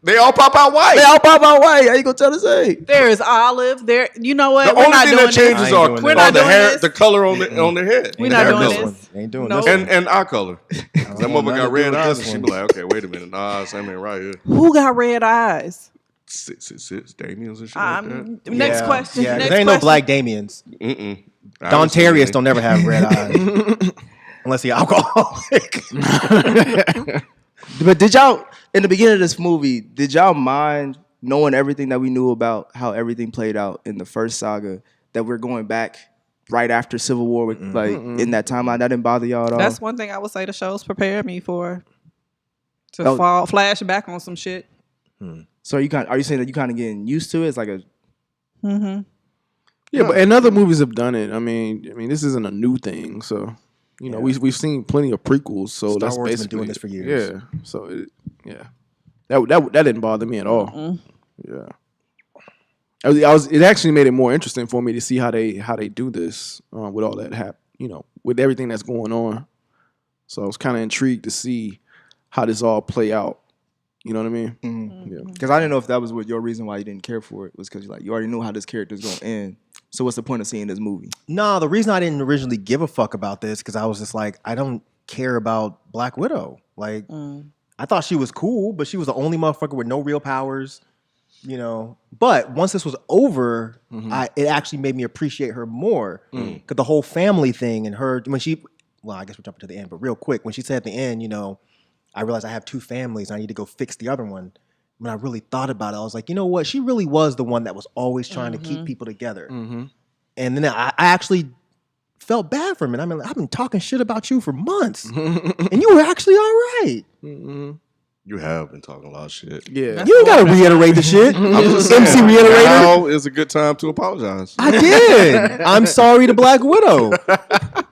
They all pop out white. They all pop out white. How you gonna tell the same? There is olive. There, you know what? The We're only not thing doing that changes I ain't are doing We're that. not the doing hair, this. the color on their head. We're The not hair doing color. this. Ain't doing No. this. And eye color. That mother nothing got to red do with eyes, this and she one. be like, okay, wait a minute, nah, same ain't right here. Who got red eyes? Sits, Damien's and shit like that. Next question. Yeah, Next there ain't no question. black Damians. Mm-mm. I Don haven't seen Terrius any. don't never have red eyes. Unless he alcoholic. But did y'all in the beginning of this movie? Did y'all mind knowing everything that we knew about how everything played out in the first saga? that we're going back right after Civil War, with, like in that timeline? That didn't bother y'all at all? That's one thing I would say the show's prepared me for. To flash back on some shit. So are you saying that you kind of getting used to it? It's like a yeah, but and other movies have done it. I mean, this isn't a new thing. So you know, we've seen plenty of prequels. So Star that's Wars basically been doing this for years. Yeah. So that didn't bother me at all. Yeah. It actually made it more interesting for me to see how they do this with all that with everything that's going on. So I was kind of intrigued to see how this all play out. You know what I mean? Yeah. Because I didn't know if that was what your reason why you didn't care for it was because you already knew how this character's going to end. So what's the point of seeing this movie? No, the reason I didn't originally give a fuck about this because I was just like, I don't care about Black Widow. Like, I thought she was cool, but she was the only motherfucker with no real powers. You know, but once this was over, it actually made me appreciate her more because the whole family thing and her I guess we're jumping to the end, but real quick, when she said at the end, you know, I realized I have two families. I need to go fix the other one. When I really thought about it, I was like, you know what? She really was the one that was always trying to keep people together. And then I actually felt bad for him. I mean, I've been talking shit about you for months, and you were actually all right. You have been talking a lot of shit. Yeah. You ain't got to reiterate the shit. MC reiterator. Now is a good time to apologize. I did. I'm sorry to Black Widow.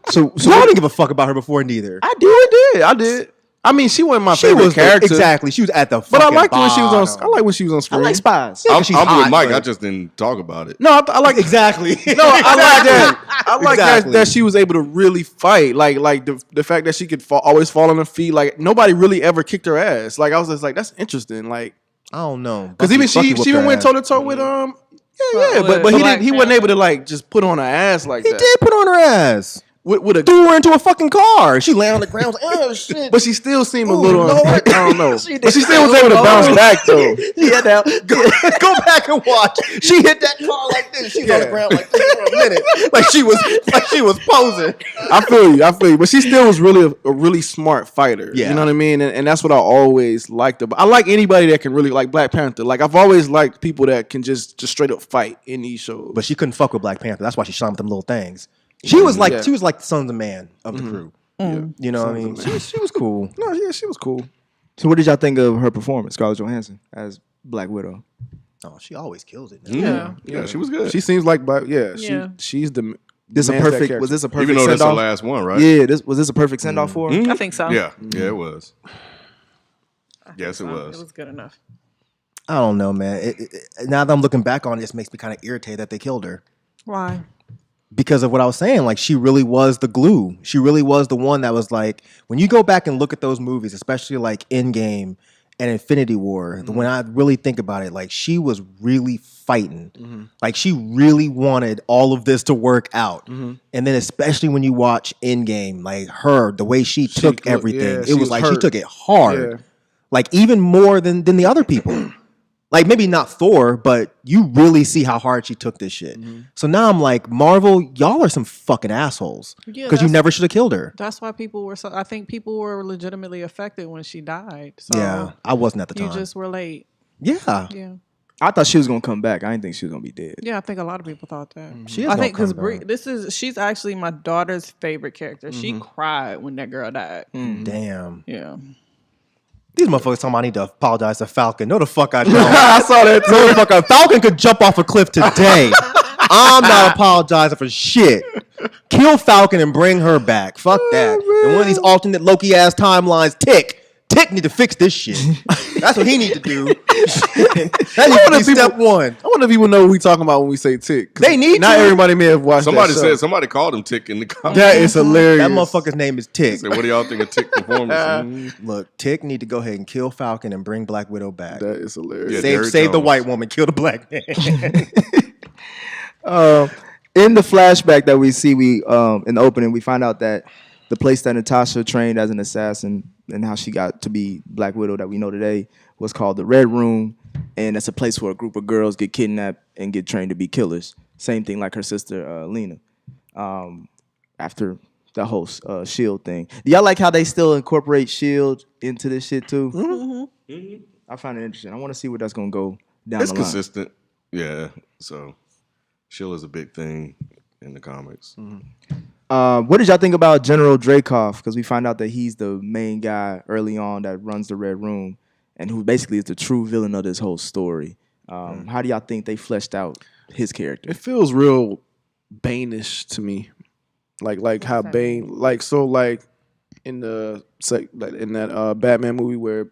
So I didn't give a fuck about her before neither. I did. I mean, she wasn't my favorite character. Exactly. She was at the But I fucking liked when she was on. bottom. I like when she was on screen. I like spies. Yeah, I'm she's with hot, Mike. but- I just didn't talk about it. No, I like Exactly. No, I like that. I like Exactly. that she was able to really fight. Like the fact that she could always fall on her feet. Like nobody really ever kicked her ass. Like I was just like, that's interesting. Like I don't know. because even she even went toe to toe with but he wasn't able to like just put on her ass like He that. did put on her ass. With a Threw her into a fucking car. She landed on the ground. Was like, oh shit. but she still seemed a Ooh, little. Lord. I don't know. She did. But she still was able to bounce back though. Yeah, now go back and watch. She hit that car like this. She was on the ground like this for a minute, like she was posing. I feel you. But she still was really a really smart fighter. Yeah. You know what I mean? And that's what I always liked about. I like anybody that can really like Black Panther. Like I've always liked people that can just straight up fight in these shows. But she couldn't fuck with Black Panther. That's why she shot him with them little things. She was like Yeah. she was like the son of the man of the crew. You know what I mean? She was cool. No, yeah, she was cool. So what did y'all think of her performance, Scarlett Johansson, as Black Widow? Oh, she always kills it. Man. Yeah, she was good. She seems like, Yeah. she's the. Was this a perfect Even though send that's the off? last one, right? Yeah, was this a perfect send off for her? I think so. Yeah, it was. Yes, it was. It was good enough. I don't know, man. Now that I'm looking back on it, it makes me kind of irritated that they killed her. Why? Because of what I was saying, like she really was the glue. She really was the one that was like, when you go back and look at those movies, especially like Endgame and Infinity War, when I really think about it, like she was really fighting. Like she really wanted all of this to work out. And then especially when you watch Endgame, like her, the way she took everything, she it was was like she hurt. took it hard. Yeah. Like even more than the other people. Like maybe not Thor, but you really see how hard she took this shit. So now I'm like, Marvel, y'all are some fucking assholes Yeah, because you that's- never should have killed her. That's why people were I think people were legitimately affected when she died. So Yeah, I wasn't at the you time. just were late. Yeah, Yeah. I thought she was gonna come back. I didn't think she was gonna be dead. Yeah, I think a lot of people thought that. She is I think gonna because come back. she's actually my daughter's favorite character. She cried when that girl died. Damn. Yeah. These motherfuckers talking about I need to apologize to Falcon. No, the fuck I don't. I saw that too. No, the fuck Falcon could jump off a cliff today. I'm not apologizing for shit. Kill Falcon and bring her back. Fuck that. And one of these alternate Loki ass timelines, Tick need to fix this shit. That's what he need to do. That needs to be step one. I wonder if people know what we talking about when we say Tick. 'Cause They need not to. everybody may have watched. Somebody that show. somebody called him Tick in the comments. That is hilarious. That motherfucker's name is Tick. Said, what do y'all think of Tick performance? Look, Tick need to go ahead and kill Falcon and bring Black Widow back. That is hilarious. Yeah. Save Derek the Jones. white woman, kill the black man. In the flashback that we see, in the opening, we find out that the place that Natasha trained as an assassin and how she got to be Black Widow that we know today was called the Red Room, and it's a place where a group of girls get kidnapped and get trained to be killers. Same thing like her sister Lena. After the whole Shield thing, do y'all like how they still incorporate Shield into this shit too? I find it interesting. I want to see where that's gonna go down It's the line. consistent. Yeah. So Sheila's a big thing in the comics. What did y'all think about General Dreykov? Because we find out that he's the main guy early on that runs the Red Room, and who basically is the true villain of this whole story. How do y'all think they fleshed out his character? It feels real Bane-ish to me, like how Bane, like in that Batman movie where,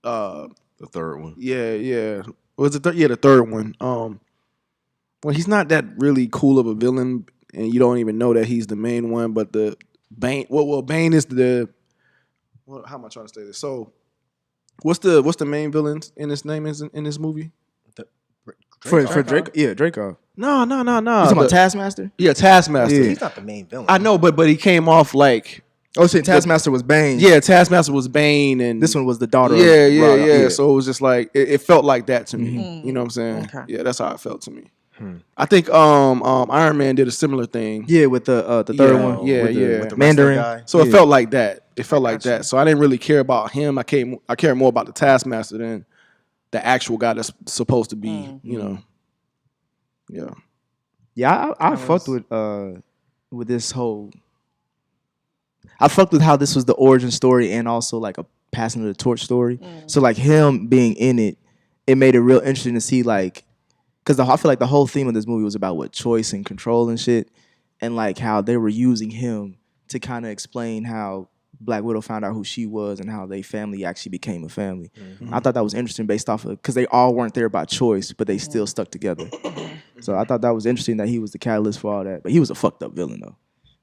The third one. yeah, was it? The third one. Well, he's not that really cool of a villain, and you don't even know that he's the main one. But the Bane, well, Bane is the. How am I trying to say this? So, what's the main villain in this in this movie? For Drake? Yeah, Dreykov. No. You talking about Taskmaster? Yeah, Taskmaster. Yeah. He's not the main villain. I know, but he came off like. Oh, shit, Taskmaster was Bane. Yeah, Taskmaster was Bane, and This one was the daughter of yeah. So it was just like it felt like that to me. You know what I'm saying? Okay. Yeah, that's how it felt to me. I think Iron Man did a similar thing. Yeah, with the third one. Yeah, with the, yeah. with the wrestler Mandarin. guy. So it felt like that. It felt like that. So I didn't really care about him. I cared more about the Taskmaster than the actual guy that's supposed to be. You know. Yeah. Yeah, I fucked with this whole. I fucked with how this was the origin story and also like a passing of the torch story. So like him being in it, it made it real interesting to see like, because I feel like the whole theme of this movie was about what choice and control and shit, and like how they were using him to kind of explain how Black Widow found out who she was and how they family actually became a family. I thought that was interesting based off of, because they all weren't there by choice, but they still stuck together. So I thought that was interesting that he was the catalyst for all that. But he was a fucked up villain though.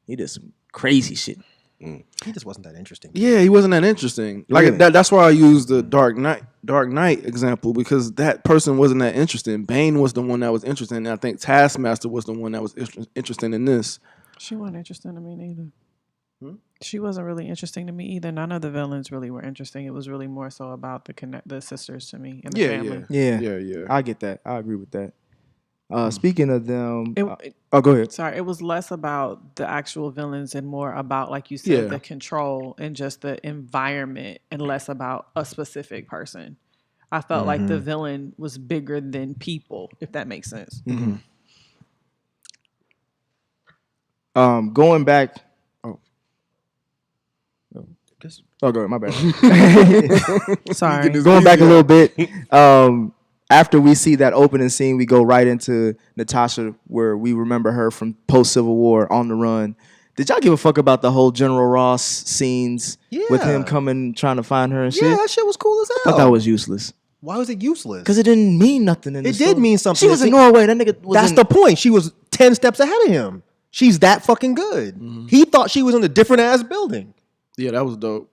He did some crazy shit. He just wasn't that interesting. Yeah, he wasn't that interesting. Like Yeah. that's why I used the Dark Knight example, because that person wasn't that interesting. Bane was the one that was interesting, and I think Taskmaster was the one that was interesting in this. She wasn't interesting to me neither. She wasn't really interesting to me either. None of the villains really were interesting. It was really more so about the sisters to me and the family. Yeah. I get that. I agree with that. Speaking of them, go ahead. Sorry, it was less about the actual villains and more about, like you said, Yeah. the control and just the environment, and less about a specific person. I felt like the villain was bigger than people, if that makes sense. Going back. Just Oh, go ahead. My bad. Sorry. Going back a little bit. After we see that opening scene, we go right into Natasha, where we remember her from post Civil War on the run. Did y'all give a fuck about the whole General Ross scenes with him coming trying to find her and shit? yeah, that shit was cool as hell. I thought that was useless Why was it useless? because it didn't mean nothing. In the It did story. mean something. She was in Norway. That nigga was. That's in, the point. She was 10 steps ahead of him. She's that fucking good. He thought she was in a different ass building. Yeah, that was dope.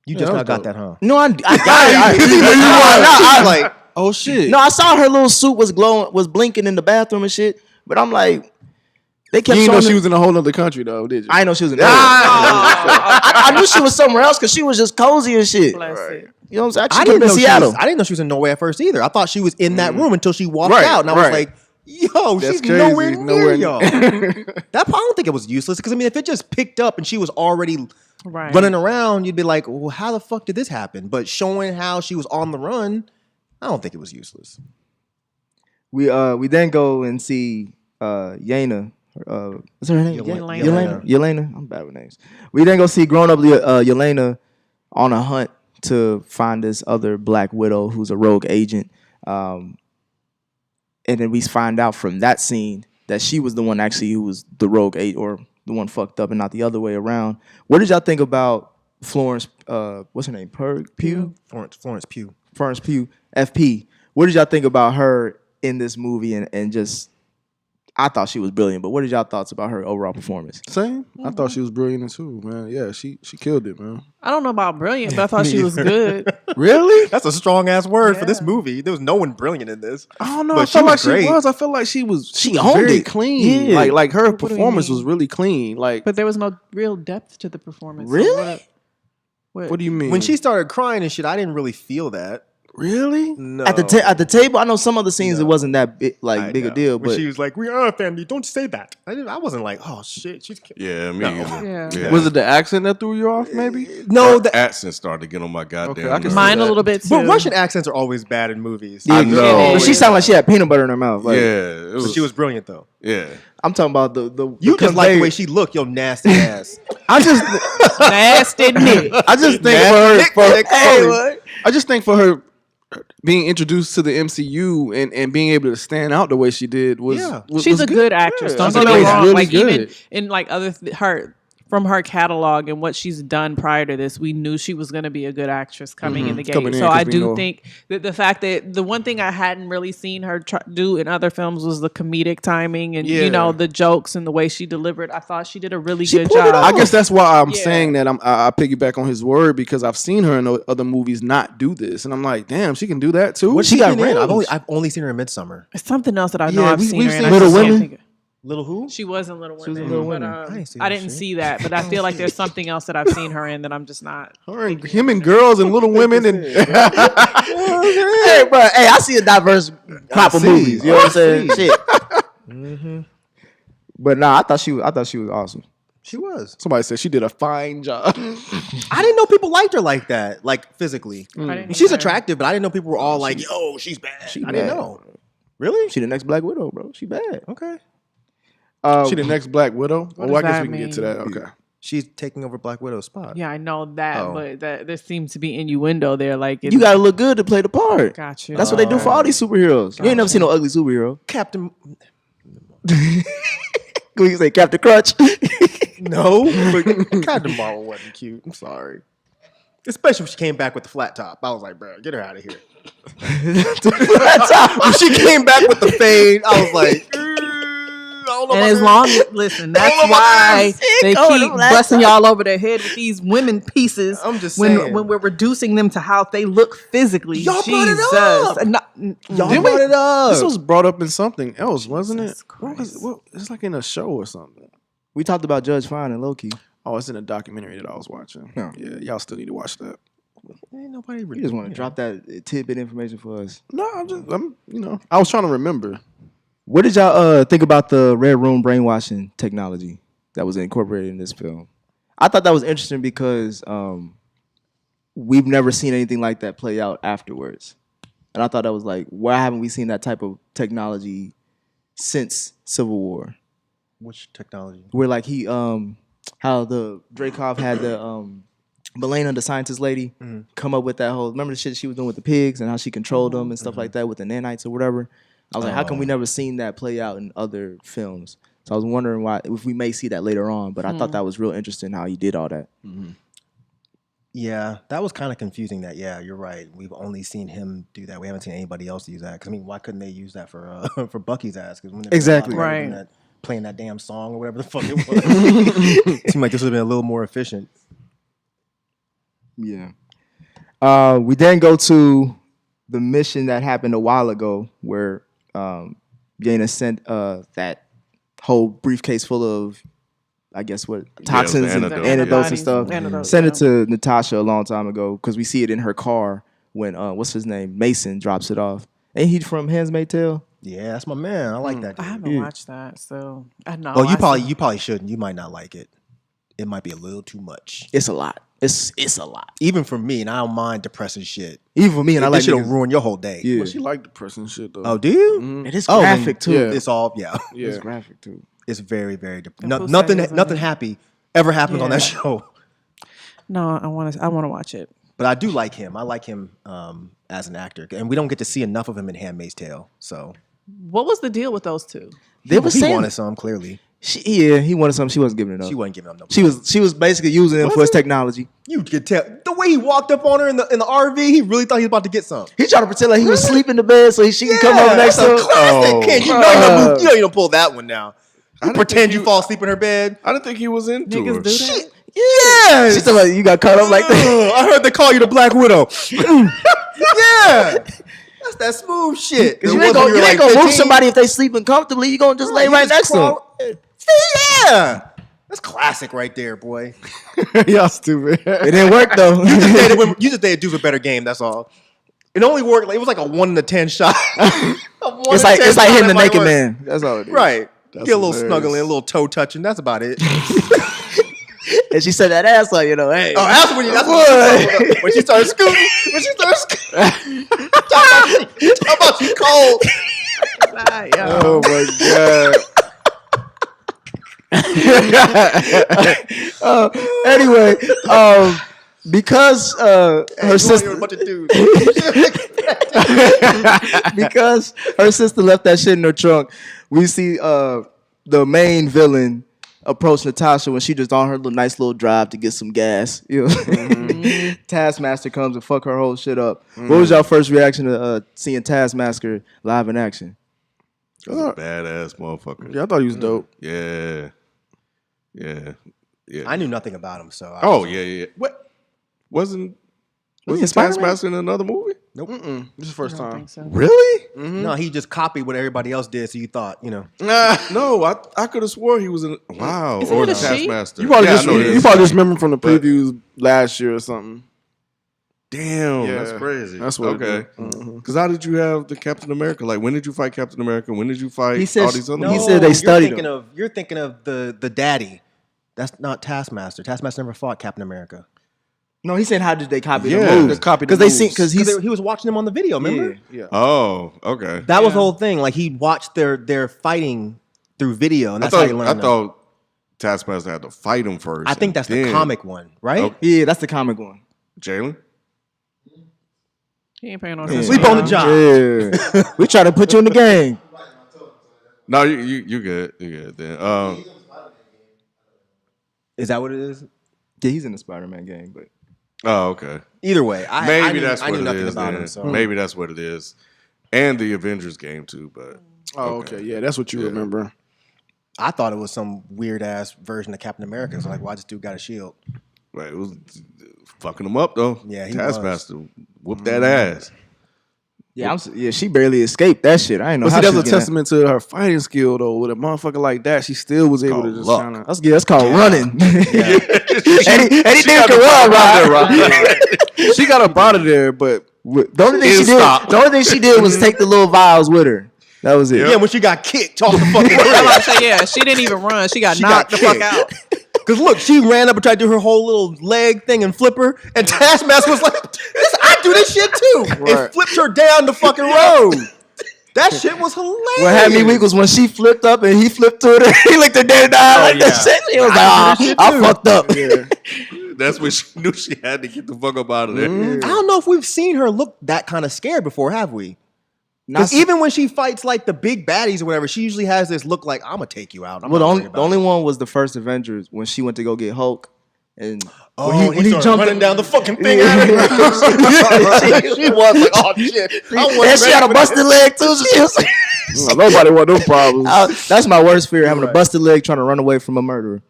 You Yeah, just that now was got dope. that, huh? No, I got it. I like, Oh shit. No, I saw her little suit was glowing, was blinking in the bathroom and shit. But I'm like, they kept You didn't know showing she her- was in a whole other country though, did you? I didn't know she was in Norway. I knew she was somewhere else because she was just cozy and shit. Bless it. You know what I'm saying? I She didn't could know have been she Seattle. was, I didn't know she was in Norway at first either. I thought she was in that room until she walked Right, out, and I was right. like, "Yo, That's she's crazy. nowhere near Nowhere y'all." That part, I don't think it was useless because I mean, if it just picked up and she was already Right. running around, you'd be like, "Well, how the fuck did this happen?" But showing how she was on the run, I don't think it was useless. We then go and see Yelena. What's her name? Yelena. Yelena. I'm bad with names. We then go see grown up Yelena on a hunt to find this other Black Widow who's a rogue agent. And then we find out from that scene that she was the one actually who was the rogue agent, or the one fucked up and not the other way around. What did y'all think about Florence? What's her name? Pugh? Florence Pugh. Florence Pugh. FP. What did y'all think about her in this movie? And just, I thought she was brilliant. But what did y'all thoughts about her overall performance? Same. I thought she was brilliant too, man. Yeah, she killed it, man. I don't know about brilliant, but I thought she was good. Really? That's a strong ass word for this Yeah. movie. There was no one brilliant in this. I don't know. But I felt like great. she was. I felt like she was. She was owned very it. clean. Yeah. Like her What do you performance mean? was really clean. Like, But there was no real depth to the performance. So Really? what what do you mean? When she started crying and shit, I didn't really feel that. Really? No. At the table, I know some other scenes it wasn't that big a deal, When but she was like, "We are a family. Don't say that." I wasn't like, "Oh shit, she's." Yeah, me either. Yeah. Was it the accent that threw you off? Maybe. No, The accent started to get on my goddamn Okay, I can nerves. see Mine a that. little bit too. but Russian accents are always bad in movies. I know. But she sounded like she had peanut butter in her mouth. Like, Yeah, it But was. she was brilliant though. Yeah, I'm talking about the You just like the convey- way she looked, yo nasty ass. I just Nasty Nick. I just think I just think for her being introduced to the MCU and being able to stand out the way she did was, Yeah. She's was a good actress. Yeah, Don't I get thought me that was wrong. really Like even good. in like other her from her catalog and what she's done prior to this, we knew she was going to be a good actress coming in the game. Coming in, So 'cause I we do know- think that the fact that the one thing I hadn't really seen her do in other films was the comedic timing and Yeah. the jokes and the way she delivered. I thought she did a really She good pulled it job. off. I guess that's why I'm Yeah. saying that I piggyback on his word because I've seen her in other movies not do this, and I'm like, damn, she can do that too. What She got been in? range. I've only seen her in Midsummer. It's something else that I know Yeah, I've seen we've her in. seen I Little just can't Women. think of- Little who? She was in Little Women. was in Little but, Women. I ain't seen I that didn't shit. see that, but I feel like there's something else that I've seen her in that I'm just not. Her and him and girls and Little Women and hey, bro. Hey, I see a diverse crop of see. movies. You know what I'm saying? I see. Shit. But nah, I thought she was awesome. She was. somebody said she did a fine job. I didn't know people liked her like that, like physically. I didn't She's either. attractive, but I didn't know people were all like, "Yo, she's bad." I didn't bad. know. Really? She the next Black Widow, bro. She bad. Okay. She the next Black Widow. What Oh, I does guess that we can get to mean? that. Okay. She's taking over Black Widow's spot. Yeah, I know that, Oh. but that there seems to be innuendo there. Like You gotta look good to play the part. got you. That's what they do for all these superheroes. You ain't never seen no ugly superhero. Captain. We can say Captain Crutch. No, but Captain Marvel wasn't cute. I'm sorry. Especially when she came back with the flat top. I was like, bro, get her out of here. When she came back with the fade, I was like, I don't know And about as her. long listen, that's know about why that. they Oh, keep the black busting y'all over their head with these women pieces. I'm just when saying. when we're reducing them to how they look physically. Y'all brought it Jesus. up. Y'all Didn't brought we- it up. This was brought up in something else, wasn't it? Jesus Christ. It's like in a show or something. We talked about Judge Fine and Loki. Oh, it's in a documentary that I was watching. Oh. Yeah, y'all still need to watch that. Ain't nobody You really. just want to drop that tidbit information for us. No, I was trying to remember. What did y'all think about the Red Room brainwashing technology that was incorporated in this film? I thought that was interesting because we've never seen anything like that play out afterwards. And I thought that was like, why haven't we seen that type of technology since Civil War? Which technology? Where like he how the Dreykov had the Belena, the scientist lady, come up with that whole, remember the shit she was doing with the pigs and how she controlled them and stuff like that with the nanites or whatever. I was like, how come we never seen that play out in other films? So I was wondering why, if we may see that later on, but I thought that was real interesting how he did all that. Yeah, that was kind of confusing. That you're right. We've only seen him do that. We haven't seen anybody else use that. Because I mean, why couldn't they use that for for Bucky's ass? Because Exactly. Right. Playing that damn song or whatever the fuck it was. Seemed like this would have been a little more efficient. Yeah. We then go to the mission that happened a while ago where Yena sent that whole briefcase full of, I guess, what toxins and antidote. antidotes and stuff. Antidotes, Sent it yeah. to Natasha a long time ago because we see it in her car when what's his name, Mason, drops it off. Ain't he from Handmaid's Tale? Yeah, that's my man. I like that. I Dude. haven't watched that, so I know. Oh, you I probably shouldn't. You might not like it. It might be a little too much, It's a lot. It's a lot. even for me. And I don't mind depressing shit. Even for me, and I like This shit'll niggas- ruin your whole day. Yeah. But she liked the person shit though. Oh, do you? It is Oh, then- graphic too. yeah. It's all yeah. It's graphic too. It's very very. who Nothing said it nothing wasn't? happy ever happens on that Yeah. show. No, I want to watch it. But I do like him. I like him as an actor, and we don't get to see enough of him in *Handmaid's Tale*. So What was the deal with those two? They were he saying wanted some clearly. he wanted something. She wasn't giving it up. She wasn't giving him no. She was basically using him for his technology. You could tell the way he walked up on her in the RV. He really thought he was about to get some. He tried to pretend like he was sleeping in the bed so she can come over next to him. Classic kid. You know you don't pull that one now. You pretend you fall asleep in her bed. I didn't think he was into Niggas her. do that. Yes. She talking about you got caught up like that. I heard they call you the Black Widow. Yeah. That's that smooth shit. You ain't gonna move somebody if they sleeping comfortably. You gonna just lay right next to them. Yeah. That's classic right there, boy. Y'all stupid. It didn't work though. You just dated dudes with better game, that's all. It only worked. It was like a 1 in a 10 shot. It's like hitting the naked man. That's all it is. Right. That's Get a little hilarious. snuggling, a little toe touching. That's about it. And she said that ass like, hey. Oh, that's when when she started scooting. When she started scooting. Talk about she cold. Oh my god. Anyway, because her sister, A bunch of dudes. because her sister left that shit in her trunk, we see the main villain approach Natasha when she just on her nice little drive to get some gas. You know? Taskmaster comes and fuck her whole shit up. What was your first reaction to seeing Taskmaster live in action? That's a badass motherfucker. Yeah, I thought he was dope. Yeah. I knew nothing about him, so. Yeah. What? Wasn't Spider-Man? Taskmaster in another movie? Nope. This is the first time. Really? No, he just copied what everybody else did, so you thought, No, I could have swore he was in. Wow. Isn't Or it the a she? Taskmaster. You probably Yeah, I just know it is. you probably just remember him from the previews last year or something. Damn, Yeah. that's crazy. That's what. Okay. Mm-hmm. Because how did you have the Captain America? Like, when did you fight Captain America? When did you fight He said- all these other No. He movies? said they studied You're thinking of the daddy. That's not Taskmaster. Taskmaster never fought Captain America. No, he's saying how did they copy Yeah. the moves? They copied the Because moves. he's He was watching them on the video, remember? Yeah. Oh, okay. That was the whole thing. Like, he watched their fighting through video, and that's how you learned I them. thought Taskmaster had to fight him first. I think that's the then- comic one, right? Okay. yeah, that's the comic one. Jalen? He ain't paying no Yeah. attention. Sleep on the job. Yeah, we try to put you in the game. No, you good. You good then. Is that what it is? Yeah, he's in the Spider-Man game, but Oh, okay. Either way, I Maybe knew, that's I what knew it nothing is. about Then. him. So Maybe that's what it is. And the Avengers game too, but Oh, okay. Yeah, that's what you remember. I thought it was some weird ass version of Captain America. So like, why this dude got a shield? right, it was fucking him up though. Yeah, he Taskmaster whooped that ass. yeah, she barely escaped that shit. I ain't know But how see, that's she a was getting testament to her fighting skill, though. With a motherfucker like that, she still was able to Called just luck. kind of. That's called running. Anything can run, She got up out of there, but The only thing It she stopped. did, the only thing she did was take the little vials with her. That was it. Yeah, when she got kicked off the fucking I'm bridge. about to say, yeah, she didn't even run. She got knocked the fuck out. Because look, she ran up and tried to do her whole little leg thing and flip her, and Taskmaster was like, I do this shit too. And Right. flipped her down the fucking road. That shit was hilarious. What had me weak was when she flipped up and he flipped to her. He looked her dead in the eye like that shit. She was like, I fucked up. That's when she knew she had to get the fuck up out of there. I don't know if we've seen her look that kind of scared before, have we? Not Because even when she fights like the big baddies or whatever, she usually has this look like, I'm going to take you out. I'm Well, not the worried about only it." one was the first Avengers when she went to go get Hulk. And when he started running down the fucking thing at her. She was like, oh shit. and she had a busted leg too. So she was nobody want no problems. that's my worst fear, having a busted leg trying to run away from a murderer.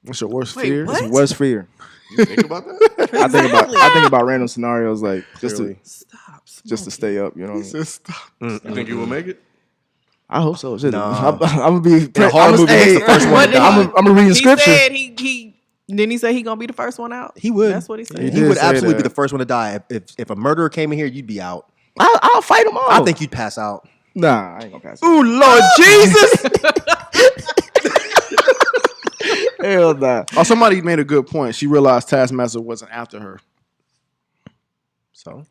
What's your worst Wait, fear? what? It's worst fear. You think about that? I think about random scenarios like just Stop. to stay up. You know what I mean? You think you will make it? I hope so. Shit. Nah. I'm gonna be In a horror movie, he's the first one What to did die. I'm reading He scripture. said he didn't he say he gonna be the first one out? He would. That's what he said. He He did would say absolutely that. be the first one to die. If a murderer came in here, you'd be out. I'll fight them all. I think you'd pass out. Nah, I ain't gonna pass. It. Ooh, Lord Jesus! Hell nah. Oh, somebody made a good point. She realized Taskmaster wasn't after her. So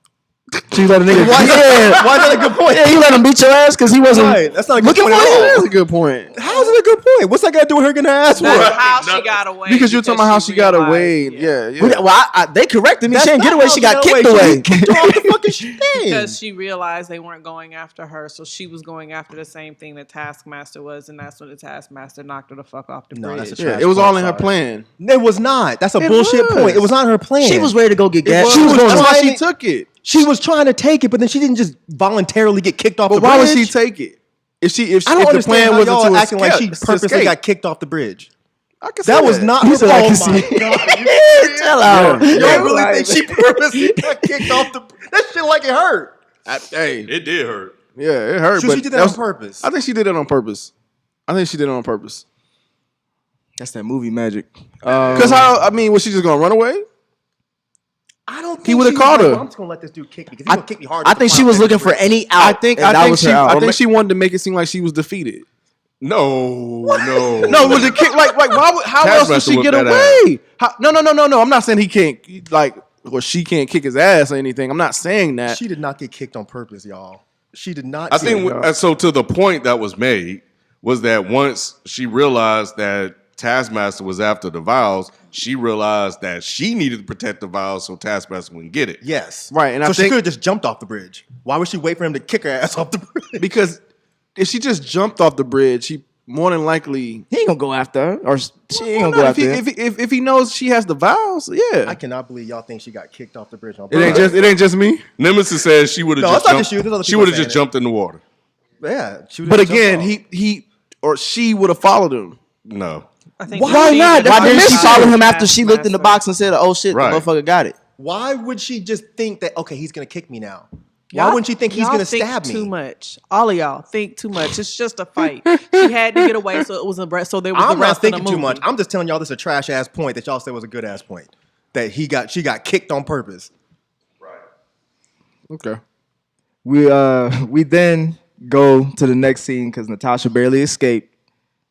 She let a nigga. why, Yeah, why is that a good point? yeah. You let him beat your ass because he wasn't Right, that's not a good looking point for at all. you. That's a good point. How is it a good point? What's that got to do with her getting her ass That's whooped? how she got away. Because you're talking about how she got realized- away. Yeah, yeah. Well, they corrected me. That's She didn't get not away. how She got she kicked got away. away. She kicked her off the fucking thing. Because she realized they weren't going after her, so she was going after the same thing the Taskmaster was, and that's when the Taskmaster knocked her the fuck off the No, bridge. that's a Yeah, trash it was point, all in her sorry. plan. It was not. That's a It bullshit was. point. It was not her plan. She was ready to go get gas. She was going that's why trying she to- took it. She was trying to take it, but then she didn't just voluntarily get kicked off But the why bridge. would she take it? If I don't if the understand plan how wasn't y'all to acting like she escape- purposely got kicked off the bridge. I can say That was not He her said, I can fault. see. My Tell out. You Yeah. really think she purposely got kicked off the? That shit like it hurt. Hey, It did hurt. yeah, it hurt. So but she did that on purpose. I think she did it on purpose. I think she did it on purpose. That's that movie magic. Because how? I mean, was she just gonna run away? I don't he would have caught her. I'm just gonna let this dude kick me because he's gonna kick me hard. I think she was looking for any out. I think she wanted to make it seem like she was defeated. No. No, with the kick, like why would, how else would she get away? No. I'm not saying he can't, like, or she can't kick his ass or anything. I'm not saying that. She did not get kicked on purpose, y'all. She did not. I think so. To the point that was made was that once she realized that Taskmaster was after the vials, she realized that she needed to protect the vials so Taskmaster wouldn't get it. Yes, right. And so I she think could have just jumped off the bridge. Why would she wait for him to kick her ass off the bridge? because if she just jumped off the bridge, he more than likely he ain't gonna go after her, or she ain't gonna go after him. If he knows she has the vials, yeah. I cannot believe y'all think she got kicked off the bridge. It ain't just me. Nemesis says she would have she would have just jumped in the water. Yeah, but again, he or she would have followed him. No. I think why not? Why didn't she follow him after she looked in the Taskmaster. box and said, "Oh shit, Right. the motherfucker got it"? Why would she just think that he's gonna kick me now? Why wouldn't she think he's gonna stab me? Too much. All of y'all think too much. It's just a fight. She had to get away, so it was a so there was. I'm the rest not thinking of the too movie. much. I'm just telling y'all this is a trash ass point that y'all said was a good ass point. That she got kicked on purpose. Okay. We then go to the next scene because Natasha barely escaped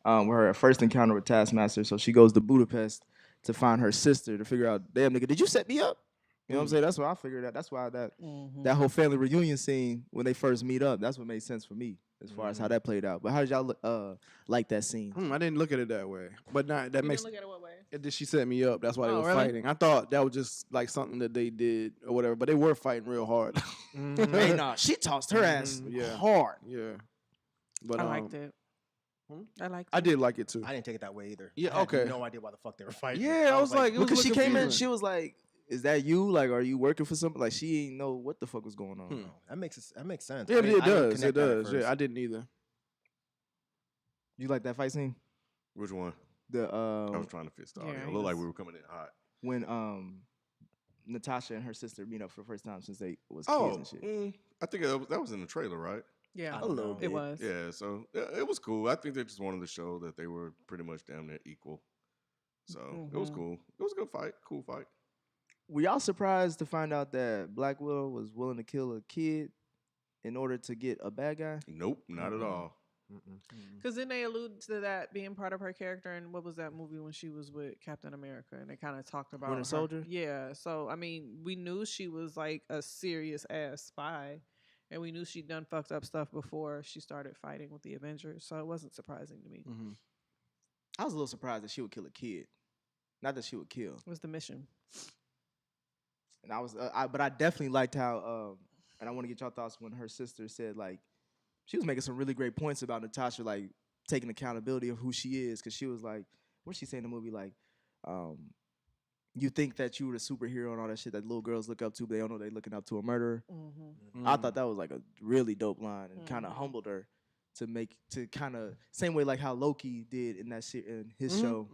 with her first encounter with Taskmaster. So she goes to Budapest to find her sister to figure out, damn nigga, did you set me up? You know what I'm saying? That's what I figured out. That's why that whole family reunion scene when they first meet up, that's what made sense for me as far as how that played out. But how did y'all like that scene? I didn't look at it that way, but that makes. Look at it what way? Did she set me up? That's why they were really? fighting. I thought that was just like something that they did or whatever, but they were fighting real hard. Hey, nah, she tossed her ass yeah. hard. Yeah, but I liked it. I liked it. I did like it too. I didn't take it that way either. Yeah, I had okay. no idea why the fuck they were fighting. Yeah, I was like, it was Because she came in, confusing. she was like, "Is that you? Like, are you working for something?" Like, she ain't know what the fuck was going on. That makes sense. Yeah, I didn't it does. connect It that at does. first. Yeah, I didn't either. You like that fight scene? Which one? The I was trying to fix the audio. Yeah, It looked like we were coming in hot. when Natasha and her sister meet up for the first time since they was kids and shit. I think that was in the trailer, right? Yeah, A little it bit. was. Yeah, so it was cool. I think they just wanted to show that they were pretty much damn near equal. So it was cool. It was a good fight. Cool fight. Were y'all surprised to find out that Black Widow was willing to kill a kid in order to get a bad guy? Nope, not at all. Because then they allude to that being part of her character, and what was that movie when she was with Captain America, and they kind of talked about Winter her. Soldier? Yeah, so I mean, we knew she was like a serious ass spy, and we knew she'd done fucked up stuff before she started fighting with the Avengers, so it wasn't surprising to me. I was a little surprised that she would kill a kid. Not that she would kill. It was the mission. And I was, but I definitely liked how, and I want to get y'all thoughts when her sister said, like, she was making some really great points about Natasha, like, taking accountability of who she is. Because she was like, what did she say in the movie? Like, you think that you were the superhero and all that shit that little girls look up to, but they don't know they're looking up to a murderer. I thought that was like a really dope line and kind of humbled her to kind of, same way like how Loki did in that shit in his show,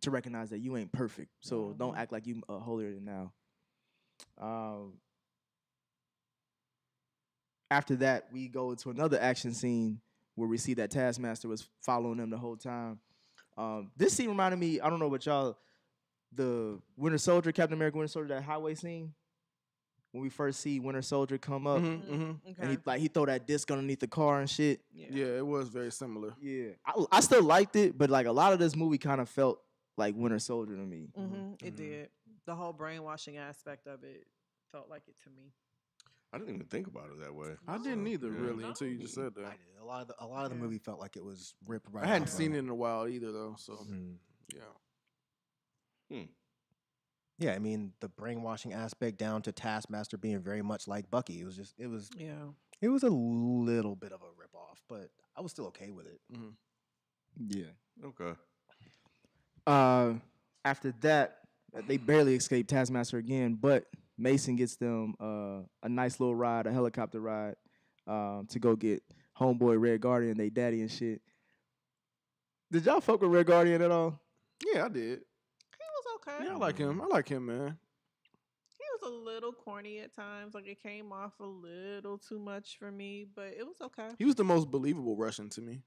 to recognize that you ain't perfect. So don't act like you holier than now. After that, we go into another action scene where we see that Taskmaster was following them the whole time. This scene reminded me, I don't know what y'all, the Winter Soldier, Captain America Winter Soldier, that highway scene. When we first see Winter Soldier come up, Okay. and he throw that disc underneath the car and shit. Yeah, it was very similar. Yeah, I still liked it, but like a lot of this movie kind of felt like Winter Soldier to me. It did. The whole brainwashing aspect of it felt like it to me. I didn't even think about it that way. I didn't either, really, until you just said I that. did. A lot of the movie felt like it was ripped right. I hadn't out of seen them. it in a while either, though. So, yeah. Yeah, I mean the brainwashing aspect down to Taskmaster being very much like Bucky. It was a little bit of a ripoff, but I was still okay with it. Yeah. Okay. After that, they barely escape Taskmaster again, but Mason gets them a nice little ride, a helicopter ride, to go get homeboy Red Guardian, they daddy and shit. Did y'all fuck with Red Guardian at all? Yeah, I did. He was okay. Yeah, I like him. I like him, man. He was a little corny at times. Like it came off a little too much for me, but it was okay. He was the most believable Russian to me.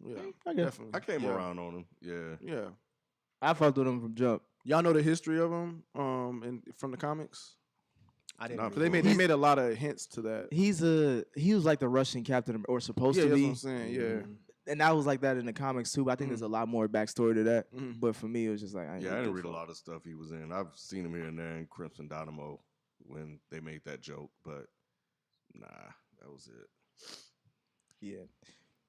Yeah, I guess. definitely. I came around on him. Yeah. Yeah. I fucked with him from jump. Y'all know the history of him and from the comics? I didn't. Nah, They made a lot of hints to that. He was like the Russian captain or supposed Yeah, to that's be. what I'm saying. Yeah. And that was like that in the comics too. But I think there's a lot more backstory to that. But for me, it was just like I didn't read a lot of stuff he was in. I've seen him here and there in Crimson Dynamo when they made that joke, but nah, that was it. Yeah.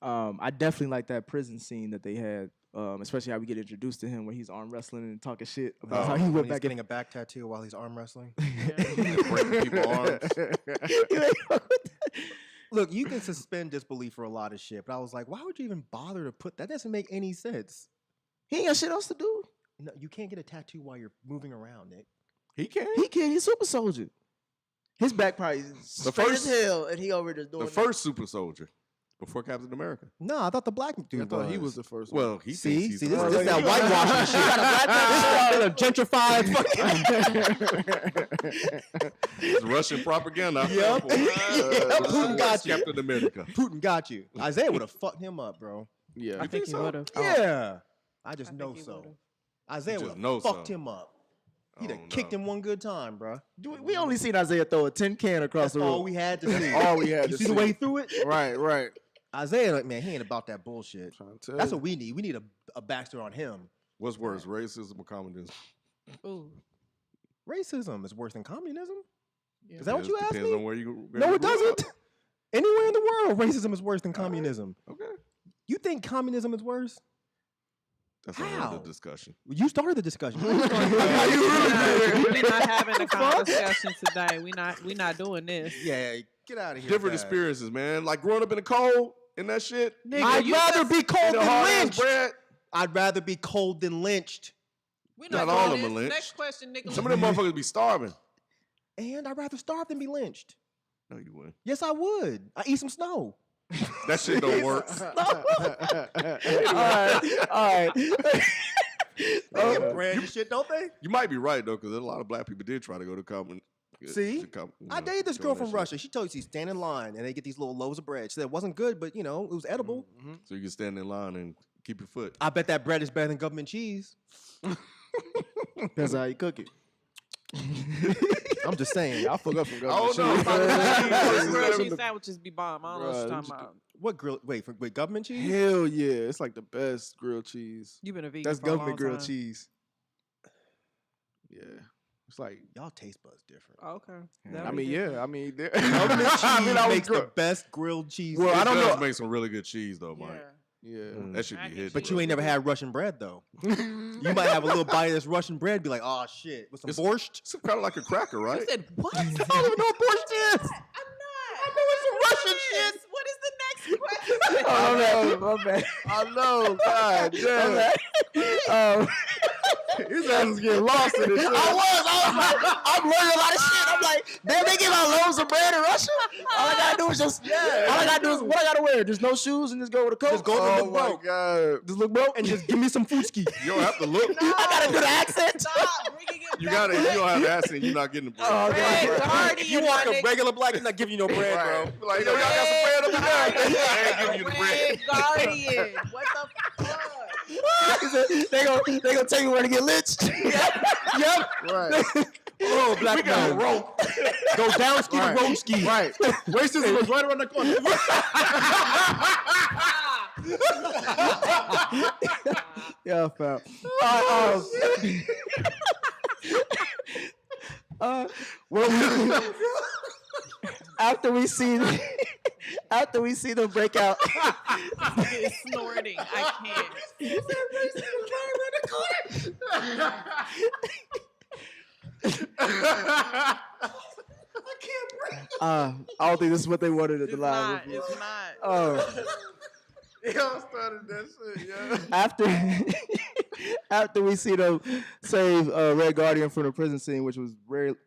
I definitely like that prison scene that they had, especially how we get introduced to him when he's arm wrestling and talking shit about how he When went he's back getting a back tattoo while he's arm wrestling. Breaking people's arms. Look, you can suspend disbelief for a lot of shit, but I was like, why would you even bother to put that? That doesn't make any sense. He ain't got shit else to do. No, you can't get a tattoo while you're moving around, Nick. He can. He can. He's a super soldier. His back probably is straight first- as hell, and he over there doing The first super soldier before Captain America. No, I thought the black dude I thought he was the first one. Well, he See, thinks this he's the is first. that white gentrified. It's Russian propaganda. Yep. Putin got you. Captain America. Putin got you. Isaiah would have fucked him up, bro. Yeah. I think he would have. Yeah, I just know he so. would've. Isaiah You would just have know fucked so. him up. He'd have Oh, kicked no. him one good time, bro. We only seen Isaiah throw a tin can across That's the all room. we had to see. all we had You to see the see. way he threw it? Right. Isaiah, like, man, he ain't about that bullshit. Trying to tell That's you. what we need. We need a backstory on him. What's worse, racism or communism? Ooh. Racism is worse than communism. Yeah. Is that what you asked Depends me? on where you. No, it doesn't. Anywhere in the world, racism is worse than communism. Okay, You think communism is worse? that's How? another discussion. You started the discussion. We're not having a conversation today. We not doing this. Yeah, get out of here. Different with that. experiences, man. Like growing up in the cold and that shit. I'd rather be cold The than hard ass lynched. bread. I'd rather be cold than lynched. We Not doing all of them this. are lynched. Next question, Nicholas. Some of them motherfuckers be starving. And I'd rather starve than be lynched. No, you wouldn't. Yes, I would. I eat some snow. That shit don't work. All right. They get bread and shit, don't they? You might be right though, because a lot of black people did try to go to common. See? I dated this girl from Russia. Russia. She told you she'd stand in line and they get these little loaves of bread. She said it wasn't good, but it was edible. So you can stand in line and keep your foot. I bet that bread is better than government cheese. That's how you cook it. I'm just saying. I fuck up some Oh government no! shit. Grilled cheese sandwiches be bomb. I don't know what you're Bruh, talking about. What grill? Wait, government cheese? Hell yeah. It's like the best grilled cheese. You've been a vegan. That's for a long government grilled time. cheese. Yeah. It's like, Y'all taste buds different. Oh, okay. I mean, yeah. I mean, Government cheese I was makes the gr- best grilled cheese. Well, It I don't does know. make some really good cheese though, Mike. Yeah. Yeah. That should be Mac and hidden. But you ain't never had Russian bread though. You might have a little bite of this Russian bread, be like, oh shit, with some borscht. It's kind of like a cracker, right? You said what? I don't even know what borscht is. I'm not. I know it's some Russian shit. What is the next question? My bad. I know. God damn. His ass is getting lost in this shit. I'm learning a lot of shit. I'm like, damn, they give out loaves of bread in Russia. All I gotta do is just, all I gotta do is, what I gotta wear? Just no shoes and just go with a coat. Just go to Oh the my broke. God. Just look broke. And just give me some foodski. You don't have to look. I gotta do the accent. Stop bringing it You back. gotta. You don't have to ask, and you're not getting the bread. Red Guardian, If you want my a nigga. regular black, he's not giving you no bread, Right. bro. Like, yo, y'all got some bread up in there? I ain't giving you the bread. Red Guardian. What the fuck? they gonna tell you where to get lynched. Yep. Right. Oh, black man. rope. Go down ski to road ski. Right. Racism is right around the corner. Yeah, fam. After we see them break out, It's snorting. I can't. I don't think this is what they wanted at the It's live not. review. It's not. Y'all started that shit, yeah. After we see them save Red Guardian from the prison scene, which was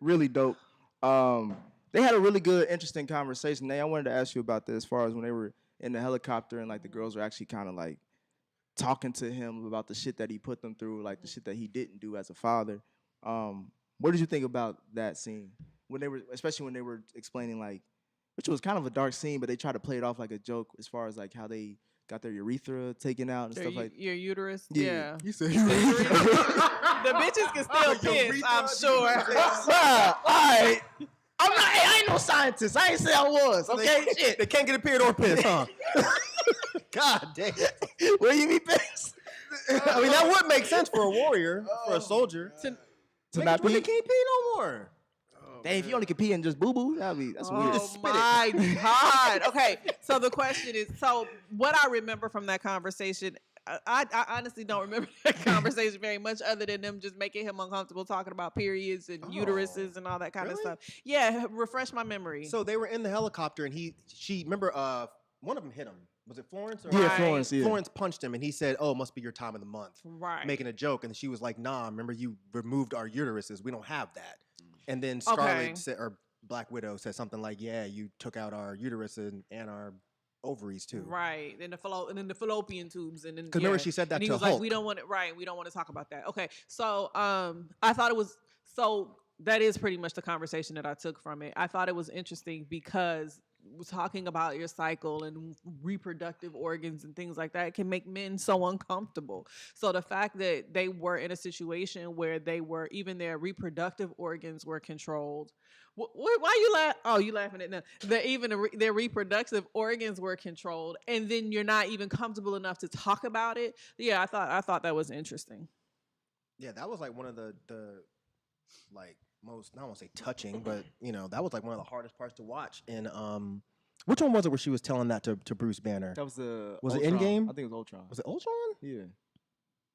really dope. They had a really good, interesting conversation. Nay, I wanted to ask you about this as far as when they were in the helicopter and like the girls were actually kind of like talking to him about the shit that he put them through, like the shit that he didn't do as a father. What did you think about that scene? When they were, especially when they were explaining like, which was kind of a dark scene, but they tried to play it off like a joke as far as like how they got their urethra taken out and stuff like. Your uterus. Yeah. Yeah. You said The bitches can still piss, I'm sure. All right. I ain't no scientist. I ain't say I was. Okay, shit. They can't get a period or piss, huh? God damn. Where you be pissed? I mean, that would make sense for a warrior, for a soldier. To Niggas not really pee? can't pee no more. Dang, if you only can pee and just boo boo, that's weird. Oh my God. Okay. So the question is, so what I remember from that conversation, I honestly don't remember that conversation very much other than them just making him uncomfortable talking about periods and uteruses and all that kind of really? stuff. Yeah. Refresh my memory. So they were in the helicopter, and she remember one of them hit him. Was it Florence? Or Yeah, Right. Florence. Yeah. Florence punched him, and he said, "Oh, it must be your time of the month." Right. Making a joke, and she was like, "Nah, remember you removed our uteruses. We don't have that." And then Scarlet said, or Black Widow said something like, "Yeah, you took out our uterus and our ovaries too." Right, and then the fallopian tubes, and then Because remember she said that and he to was Hulk. like, "We don't want it." Right, we don't want to talk about that. Okay, so I thought it was so that is pretty much the conversation that I took from it. I thought it was interesting because talking about your cycle and reproductive organs and things like that can make men so uncomfortable. So the fact that they were in a situation where they were even their reproductive organs were controlled. Why you laugh? Oh, you laughing at them? That even their reproductive organs were controlled, and then you're not even comfortable enough to talk about it. Yeah, I thought that was interesting. Yeah, that was like one of the like most, I don't want to say touching, but that was like one of the hardest parts to watch. And which one was it where she was telling that to Bruce Banner? That was the. Was it Ultron. Endgame? I think it was Ultron. Was it Ultron? Yeah.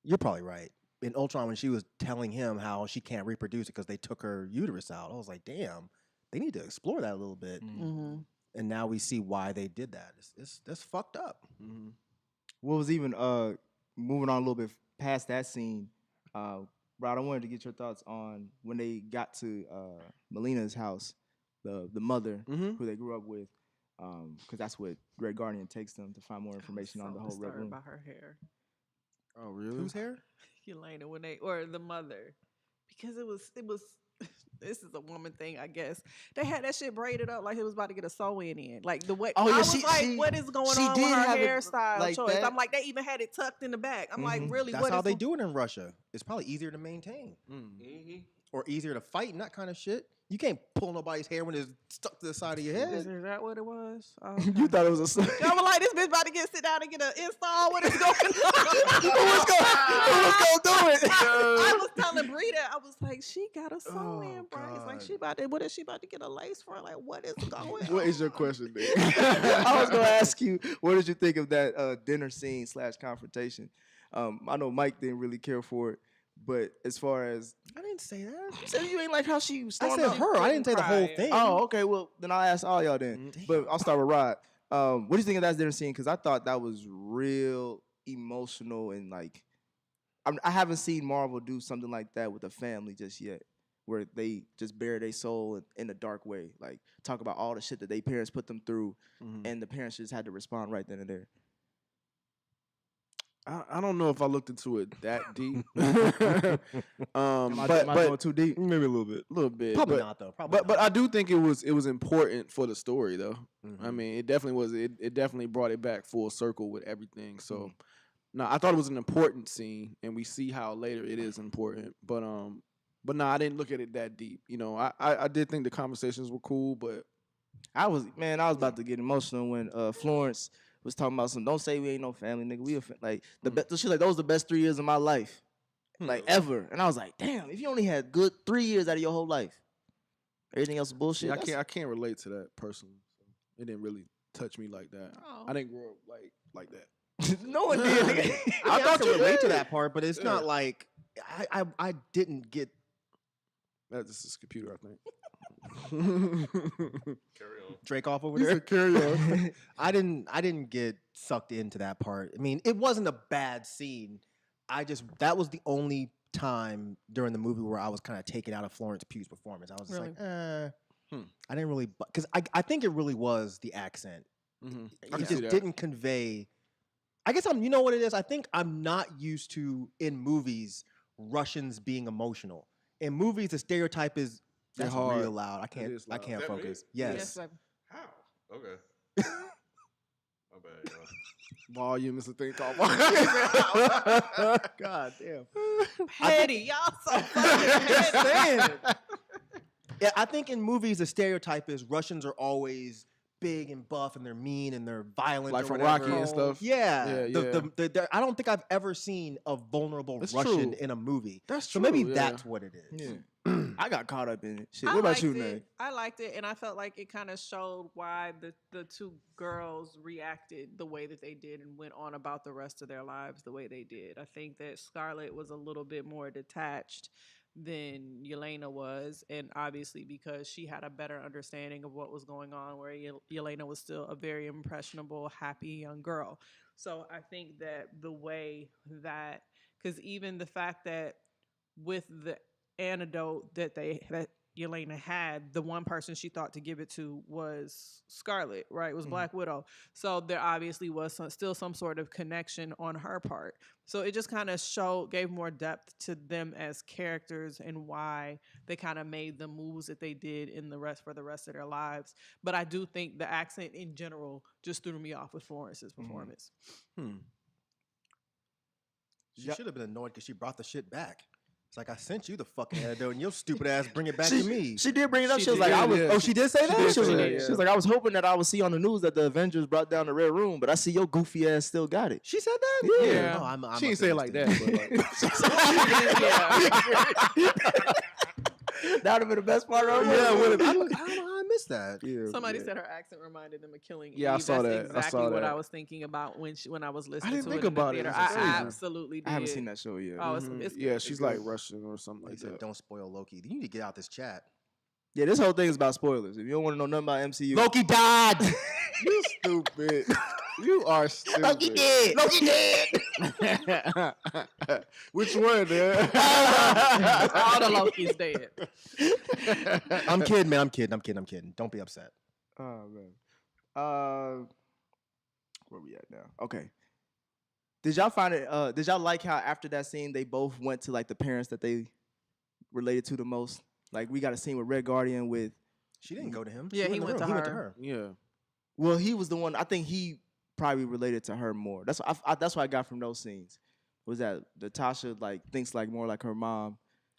You're probably right. In Ultron, when she was telling him how she can't reproduce it because they took her uterus out, I was like, damn, they need to explore that a little bit. Mm-hmm. And now we see why they did that. That's fucked up. Mm-hmm. What was even moving on a little bit past that scene, Rod, I wanted to get your thoughts on when they got to Melina's house, the mother who they grew up with, because that's what Red Guardian takes them to find more information on the whole Red Room. By her hair. Oh, really? Whose hair? Yelena, when they or the mother, because it was this is a woman thing, I guess. They had that shit braided up like it was about to get a sew-in in. Like the way Oh, yeah, I was like, what is going on with her hairstyle like choice? that. I'm like, they even had it tucked in the back. I'm like, really? That's what how is they do it in Russia. It's probably easier to maintain. Or easier to fight and that kind of shit. You can't pull nobody's hair when it's stuck to the side of your Is head. that what it was? Oh, You thought it was a. I was like, this bitch about to sit down and get an install. What is going on? Who was gonna do it? I was telling Brita, I was like, she got a sew-in, bro. It's like she about to. What is she about to get a lace front? Like, what is going on? What is your question, then? I was gonna ask you, what did you think of that dinner scene / confrontation? I know Mike didn't really care for it, but as far as I didn't say that. you said, you ain't like how she I stormed said up. her. I didn't say the whole Cry. thing. Oh, okay. Well, then I'll ask all y'all then. But I'll start with Rod. What do you think of that dinner scene? Because I thought that was real emotional and like I haven't seen Marvel do something like that with a family just yet, where they just bare their soul in a dark way. Like talk about all the shit that their parents put them through, and the parents just had to respond right then and there. I don't know if I looked into it that deep. Am I but going too deep? Maybe a little bit. a little bit. Probably but, not though. Probably But I do think it was important for the story though. I mean, it definitely was. It definitely brought it back full circle with everything. So, no, I thought it was an important scene, and we see how later it is important. But no, I didn't look at it that deep. I did think the conversations were cool, but I was about to get emotional when Florence was talking about some. Don't say we ain't no family, nigga. We like she's like, those the best 3 years of my life, like ever. And I was like, damn, if you only had good 3 years out of your whole life, everything else is bullshit. I can't relate to that personally. So it didn't really touch me like that. Oh. I didn't grow up like that. No one did. Nigga. I thought can you relate to did. that part, but it's not like I didn't get. That's his computer, I think. Carry on. Drake off over there. Carry on. I didn't get sucked into that part. I mean, it wasn't a bad scene. That was the only time during the movie where I was kind of taken out of Florence Pugh's performance. I was just Really? like, I didn't really, because I think it really was the accent. I It can see just that. didn't convey. I guess you know what it is? I think I'm not used to in movies Russians being emotional. In movies, the stereotype is that's hard. real loud. I can't is loud. I can't Is that focus. me? Yes. baby. How? Okay. My bad, y'all. Volume is a thing called God damn. Petty, y'all so fucking petty. Yeah, I think in movies the stereotype is Russians are always big and buff and they're mean and they're violent, like or from whatever. Rocky and stuff. Yeah, yeah. I don't think I've ever seen a vulnerable That's Russian true. in a movie. That's so true, maybe yeah. that's what it is. Yeah. I got caught up in it. Shit. I What about liked you, it. Nate? I liked it, and I felt like it kind of showed why the two girls reacted the way that they did and went on about the rest of their lives the way they did. I think that Scarlett was a little bit more detached than Yelena was, and obviously because she had a better understanding of what was going on, where Yelena was still a very impressionable, happy young girl. So I think that the way that, because even the fact that with the antidote that Yelena had, the one person she thought to give it to was Scarlet, right? Was Black Widow. So there obviously was still some sort of connection on her part. So it just kind of gave more depth to them as characters and why they kind of made the moves that they did for the rest of their lives. But I do think the accent in general just threw me off with Florence's performance. She should have been annoyed because she brought the shit back. It's like, I sent you the fucking antidote and your stupid ass bring it back to me. She did bring it up. She was did, like, I was. yeah. Oh, she did say that. did She was say like, that, she was like, I was hoping that I would see on the news that the Avengers brought down the Red Room, but I see your goofy ass still got it. She said that? Yeah. No, I'm She didn't say it like that. But like, That would have been the best part of it. Yeah, I don't know how I missed that. Yeah, Somebody yeah. said her accent reminded them of Killing Eve. Yeah, I saw That's that. I exactly saw what that. I was thinking about when I was listening didn't to think it in the about it. theater. It's I crazy. absolutely did. I haven't seen that show yet. Oh, it's yeah, good. she's like Russian or something He like said, that. don't spoil Loki. You need to get out this chat. Yeah, this whole thing is about spoilers. If you don't want to know nothing about MCU, Loki died! You stupid. You are stupid. Loki did. Which one, man? All the Loki's dead. I'm kidding, man. I'm kidding. Don't be upset. Oh man. Where we at now? Okay. Did y'all find it? Did y'all like how after that scene they both went to like the parents that they related to the most? Like we got a scene with Red Guardian with. She didn't go to him. Yeah, She he went the to room. her. Yeah. Well, he was the one. I think he probably related to her more. That's what I got from those scenes. Was that Natasha like thinks like more like her mom?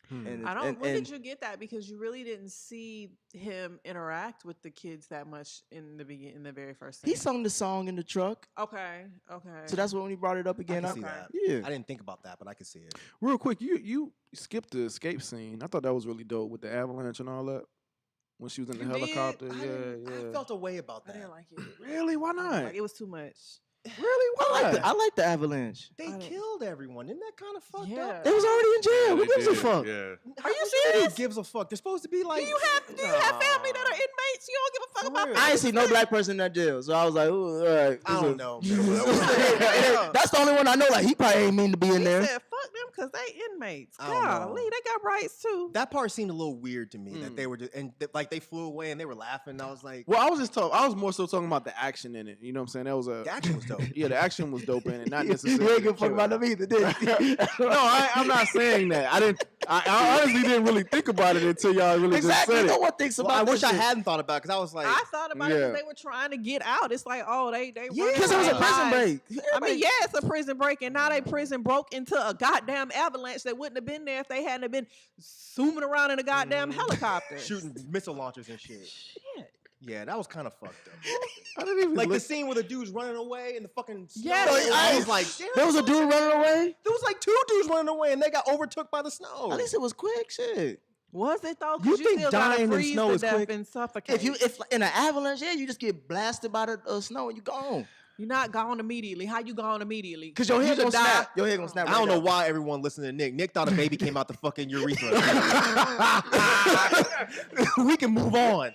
And, I don't. and- When and- did you get that? Because you really didn't see him interact with the kids that much in the very first scene. He sung the song in the truck, Okay. so that's when he brought it up I again. can see that. Yeah. I didn't think about that, but I can see it. Real quick, you skipped the escape scene. I thought that was really dope with the avalanche and all that. When she was in the You helicopter. did? Yeah. I felt a way about I that. didn't like it. Really? Why not? Like it was too much. Really? Why? I like the avalanche. They killed everyone. Isn't that kind of fucked Yeah. up? They was already in jail. Who They gives a did, fuck? Yeah. Are you Who serious? gives a fuck? They're supposed to be like. Do you have family that are inmates? You don't give a fuck about real. family? I ain't see no black person in that jail, so I was like, ooh, all right. I don't know. That's the only one I know. Like he probably ain't mean to be in He there. said, "Fuck them," because they inmates. I don't know. Golly, they got rights too. That part seemed a little weird to me. That they were just like they flew away and they were laughing. And I was like, Well, I was more so talking about the action in it. You know what I'm saying? That was the action was dope. Yeah, the action was dope in it, not You necessarily. ain't give a fuck the about killing. them either, did you? No, I'm not saying that. I honestly didn't really think about it until y'all really Exactly. just No said it. one thinks Well, about I that wish I shit. hadn't thought about it because I was like, I thought about it Yeah. because they were trying to get out. It's like, oh, they Yeah, Because it was a prison break. I mean, yeah, it's a prison break, and now they prison broke into a goddamn avalanche that wouldn't have been there if they hadn't have been zooming around in a goddamn helicopter. shooting missile launchers and shit. Shit. Yeah, that was kind of fucked up. I didn't even Like the listen. scene where the dude's running away and the fucking snow. Yes. I was like, damn, There was a dude running away. there was like two dudes running away and they got overtook by the snow. At least it was quick. Shit. Was it though? You Because you, think still dying gotta in freeze snow to is death quick? and suffocate. If in an avalanche, yeah, you just get blasted by the snow and you gone. You're not gone immediately. How you gone immediately? Cause your head You gonna could die. snap. Your head gonna snap. I don't right know now. why everyone listening to Nick. Nick thought a baby came out the fucking urethra. We can move on.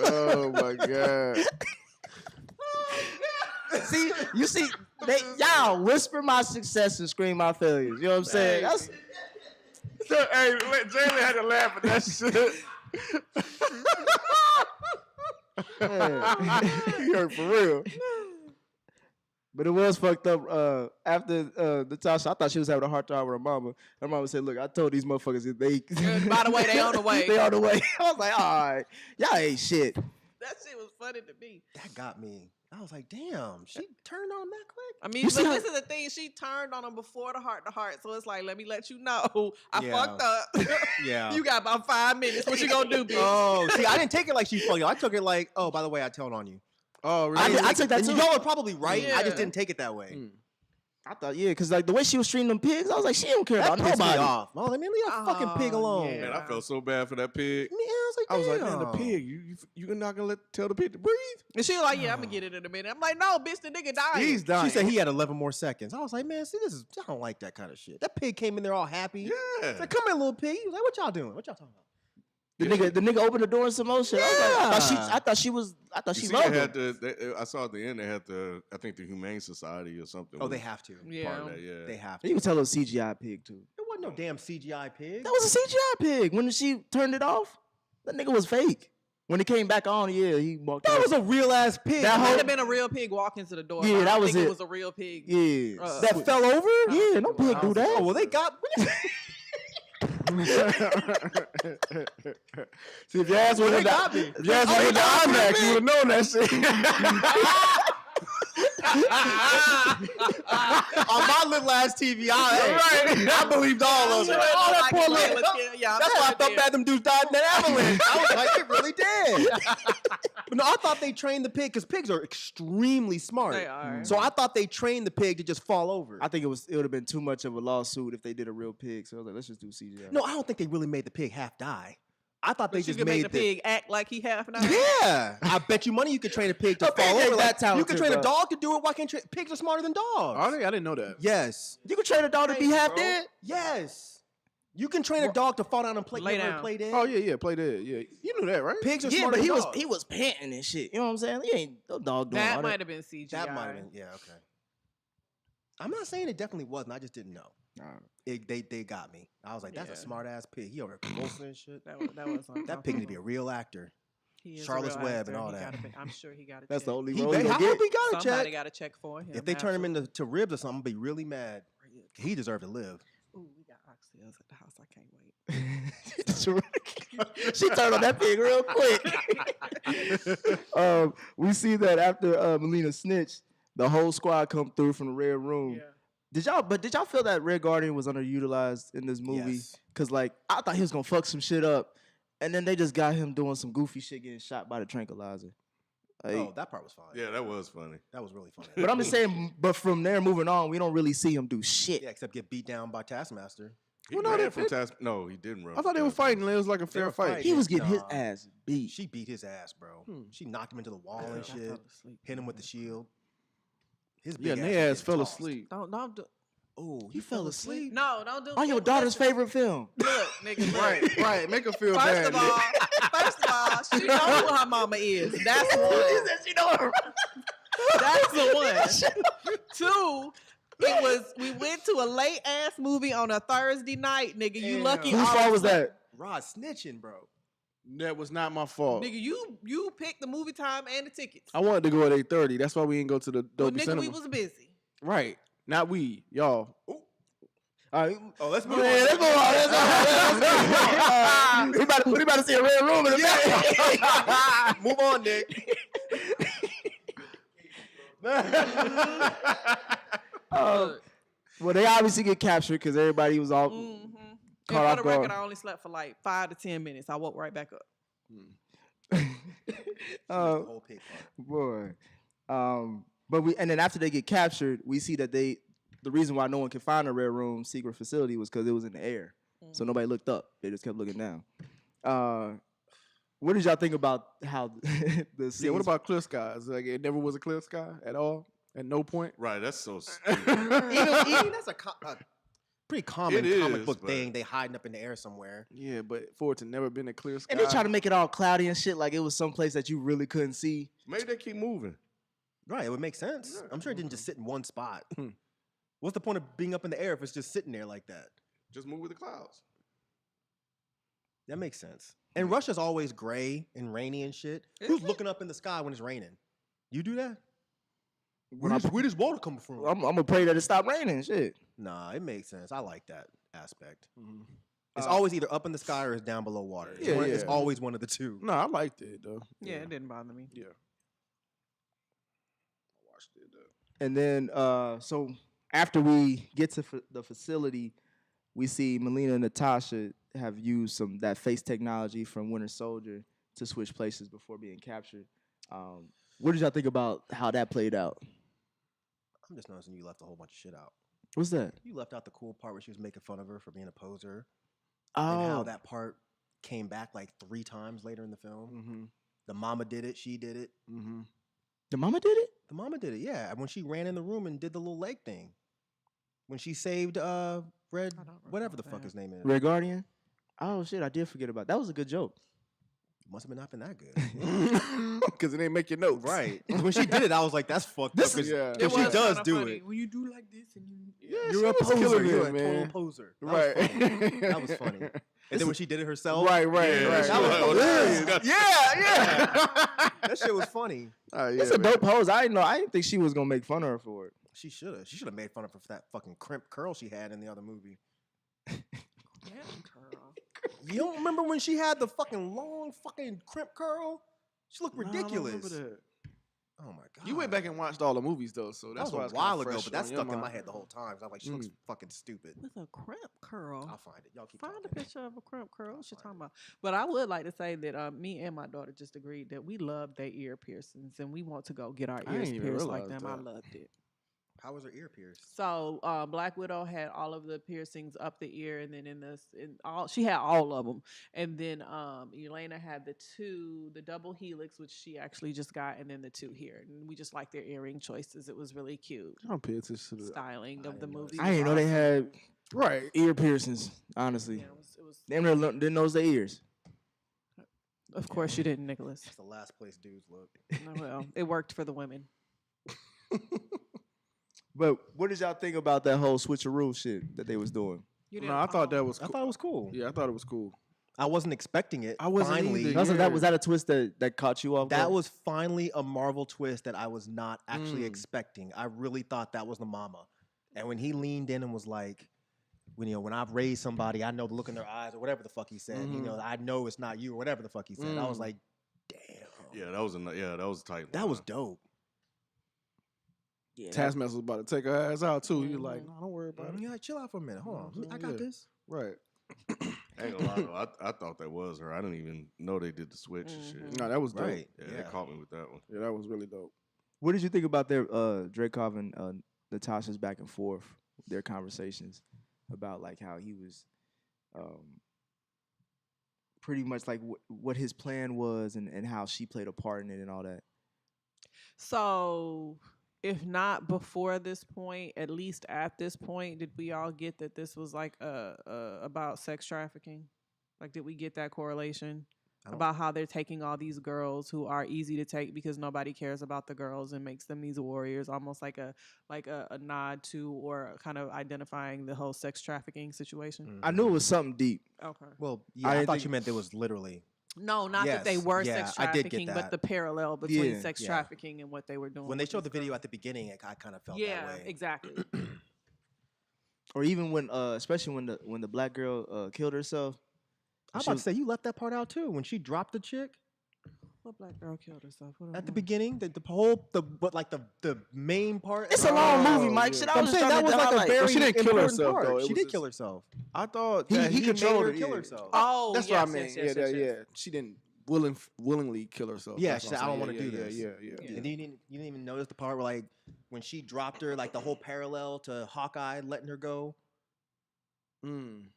Oh my god. See, y'all whisper my success and scream my failures. You know what I'm saying? That's, Hey, Jalen had to laugh at that shit. He hurt for real. but it was fucked up. After Natasha, I thought she was having a hard time with her mama. Her mama said, "Look, I told these motherfuckers that they By the way, they on the way. they on the way." I was like, "All right, y'all ain't shit." That shit was funny to me. That got me. I was like, damn, she turned on him that quick. I mean, but this is the thing. She turned on him before the heart to heart. So it's like, let me let you know. I fucked up. Yeah. You got about 5 minutes. What you gonna do, bitch? Oh, see, I didn't take it like she fucked you. I took it like, oh, by the way, I told on you. Oh, really? I took that And too. y'all are probably right. Yeah. I just didn't take it that way. I thought, yeah, because like the way she was treating them pigs, I was like, she don't care That about pissed me nobody. off. I was like, man, leave a fucking pig alone. yeah. Man, I felt so bad for that pig. Man, I I was like, damn. man, the pig, you're not gonna tell the pig to breathe? And she was like, yeah, I'm gonna get it in a minute. I'm like, no, bitch, the nigga died. He's dying. She said he had 11 more seconds. I was like, man, see, I don't like that kind of shit. That pig came in there all happy. Yeah. Like, come here, little pig. He was like, what y'all doing? What y'all talking about? The nigga opened the door and some more shit. I thought she You see, loved they him. had I saw at the end they had I think the Humane Society or something. Oh, was they have to. Yeah. part of that, yeah. They have to. You can tell it was CGI pig too. It wasn't no damn CGI pig. That was a CGI pig. When she turned it off, that nigga was fake. When it came back on, yeah, he walked That out. was a real ass pig. That Might whole- have been a real pig walking to the door. Yeah, I don't that was think it. It was a real pig. Yeah. that fell over? Yeah, no pig do that. Oh, well, they got. See, if your ass went in got me. if your ass went in the IMAX, you would have known that shit. On my little ass TV, I believed all of it. Oh, that poor little. Yeah, That's why I felt bad them dudes died in that avalanche. I was like, it really did. But no, I thought they trained the pig because pigs are extremely smart. They are. So I thought they trained the pig to just fall over. I think it would have been too much of a lawsuit if they did a real pig. So I was like, let's just do CGI. No, I don't think they really made the pig half die. I thought they You just could made make the pig act like he half an hour. Yeah, I bet you money you could train a pig to A pig fall ain't over. that Like, you talented, could train a bro. dog to do it. Why can't pigs are smarter than dogs? Are they? I didn't know that. Yes, You could train a dog to be half dead. yes. You can train a dog to fall down and Lay down. play dead. Oh yeah, play dead. Yeah, you knew that, right? Pigs are Yeah, smarter but than dogs. he was panting and shit. You know what I'm saying? He ain't no dog doing That all might that. have been CGI. That might have been. Yeah, okay. I'm not saying it definitely wasn't. I just didn't know. They got me. I was like, that's a Yeah. smart ass pig. He over there convulsing and shit. That was That pig need to be a real actor. He is a Charlotte's real Web actor. and all He that. gotta be- I'm sure he got a That's check. the only He, role I he gonna hope get. he got a Somebody check. got a check for him. If they turn him into ribs or something, I'll be really mad. He deserved to live. Ooh, we got oxtails at the house. I can't wait. She turned on that pig real quick. We see that after Melina snitched, the whole squad come through from the red room. Yeah. Did y'all feel that Red Guardian was underutilized in this movie? Yes. Cause like I thought he was gonna fuck some shit up, and then they just got him doing some goofy shit, getting shot by the tranquilizer. Like, Oh, that part was fine. Yeah, that was funny. That was really funny. but I'm just saying. But from there moving on, we don't really see him do shit. Yeah, except get beat down by Taskmaster. He Well, no, ran they- from Task. No, he didn't run. I thought they were fighting. It was like a fair were fight. fighting. He was getting his Nah. ass beat. She beat his ass, bro. She knocked him into the wall and I shit. fell asleep. Hit him with the shield. His Yeah, big and their ass was fell getting tossed. asleep. Don't do. Oh, You fell asleep No, don't do. on your daughter's favorite film. Look, nigga. Look. Right. Make her feel First bad. of all, she knows who her mama is. That's one. You know her. That's the one. Two, we went to a late ass movie on a Thursday night, nigga. You lucky. Whose all fault was the- that? Rod snitching, bro. That was not my fault. Nigga, you picked the movie time and the tickets. I wanted to go at 8:30. That's why we didn't go to the Well, Dolby nigga, Cinema. we was busy. Right. Not we. Y'all. All right. Oh, let's move Yeah, on. let's move on. Let's go. We about to see a red room in a minute. Move on, Nick. Well, they obviously get captured because everybody was all And caught off for the record, guard. I only slept for like 5 to 10 minutes. I woke right back up. The whole pig part. Boy. But and then after they get captured, we see that the reason why no one could find the red room secret facility was because it was in the air. So nobody looked up. They just kept looking down. What did y'all think about how the Yeah, scene? what about clear skies? Like it never was a clear sky at all? At no point? Right, that's so stupid. Even that's a pretty common It comic is, book but- thing. They hiding up in the air somewhere. Yeah, but for it to never been a clear sky. And they try to make it all cloudy and shit, like it was someplace that you really couldn't see. Maybe they keep moving. Right, it would make sense. I'm sure it didn't just sit in one spot. What's the point of being up in the air if it's just sitting there like that? Just move with the clouds. That makes sense. And Russia's always gray and rainy and shit. Who's looking up in the sky when it's raining? You do that? Where does water come from? I'm gonna pray that it stop raining. Shit. Nah, it makes sense. I like that aspect. It's always either up in the sky or it's down below water. It's, Yeah, it's yeah. always one of the two. No, I liked it though. Yeah, it didn't bother me. Yeah. And then, so after we get to the facility, we see Melina and Natasha have used that face technology from Winter Soldier to switch places before being captured. What did y'all think about how that played out? I'm just noticing you left a whole bunch of shit out. What's that? You left out the cool part where she was making fun of her for being a poser. Oh, And how that part came back like 3 times later in the film. Mm-hmm. The mama did it. She did it. Mm-hmm. the mama did it? The mama did it, yeah. When she ran in the room and did the little leg thing. When she saved Red, whatever the fuck his name is. Red Guardian? Oh, shit, I did forget about that. Was a good joke. Must have been not been that good. Because it ain't make your notes. Right. When she did it, I was like, that's fucked up. Yeah. Because she does do funny. it. When you do like this and you... You're a was poser. killing You're it, a man. total poser. Right. That was funny. And then when she did it herself. Right. That was hilarious. Yeah. That shit was funny. It's a dope pose. I didn't think she was gonna make fun of her for it. She should have. She should have made fun of her for that fucking crimp curl she had in the other movie. Yeah, girl. You don't remember when she had the fucking long fucking crimp curl? She looked ridiculous. Oh my god! You went back and watched all the movies though, so that's that why was it's a while kinda ago, fresh but that's on your stuck in my mind. head the whole time. So I was like, she looks fucking stupid. With a crimp curl. I'll find it. Y'all keep Find a talking. picture of a crimp curl. What you talking about? But I would like to say that me and my daughter just agreed that we love their ear piercings and we want to go get our I ears didn't even pierced like realize them. I that. loved it. How was her ear pierced? So Black Widow had all of the piercings up the ear, and then she had all of them. And then Elena had the double helix, which she actually just got, and then the 2 here. And we just like their earring choices. It was really cute. I'm paying attention to the Styling of the movie. I didn't know they had right. ear piercings. Honestly, Yeah, it was. damn near didn't know their ears. Of course, you didn't, Nicholas. It's the last place dudes look. Oh, well, it worked for the women. But what did y'all think about that whole switcheroo shit that they was doing? No, I thought that was I cool. thought it was cool. Yeah, I thought it was cool. I wasn't expecting it. I wasn't finally. either. That was that a twist that caught you off? That guard? was finally a Marvel twist that I was not actually expecting. I really thought that was the mama. And when he leaned in and was like, when I've raised somebody, I know the look in their eyes or whatever the fuck he said. I know it's not you or whatever the fuck he said. I was like, damn. Yeah, that was tight. That was dope. Yeah, Taskmaster was about to take her ass out too. He was like, "No, don't worry about it." Yeah, chill out for a minute. Hold on. I got this. Right. I ain't gonna lie though. I thought that was her. I didn't even know they did the switch and shit. No, that was dope. Right. Yeah, they caught me with that one. Yeah, that was really dope. What did you think about their Dreykov and Natasha's back and forth, their conversations about like how he was pretty much like what his plan was and how she played a part in it and all that? So, if not before this point, at least at this point, did we all get that this was like about sex trafficking? Like, did we get that correlation about how they're taking all these girls who are easy to take because nobody cares about the girls and makes them these warriors, almost like a nod to or kind of identifying the whole sex trafficking situation? I knew it was something deep. Okay. Well, yeah, I I didn't thought think- you meant there was literally. No, not that they Yes, were yeah, sex I did get trafficking, that. but the parallel between Yeah, sex yeah. trafficking and what they were doing. When they with showed the these video girls. at the beginning, I kind of felt Yeah, that way. exactly. Or even when especially when the black girl killed herself. I was about to say, you left that part out too. When she dropped the chick What black girl killed herself? What at the beginning, the main part. It's a long movie, Mike. Shit, I I'm was just saying that trying was to like a highlight. very Well, she didn't kill important herself, part. though. It She was did just- kill herself. I thought He that controlled her it, kill yeah. herself. Oh, That's yes, what I mean. yes, yes, yes. She didn't willingly kill herself. Yeah, That's she what said, I'm "I don't saying. want to do this." Yeah. And you didn't even notice the part where like when she dropped her, like the whole parallel to Hawkeye letting her go.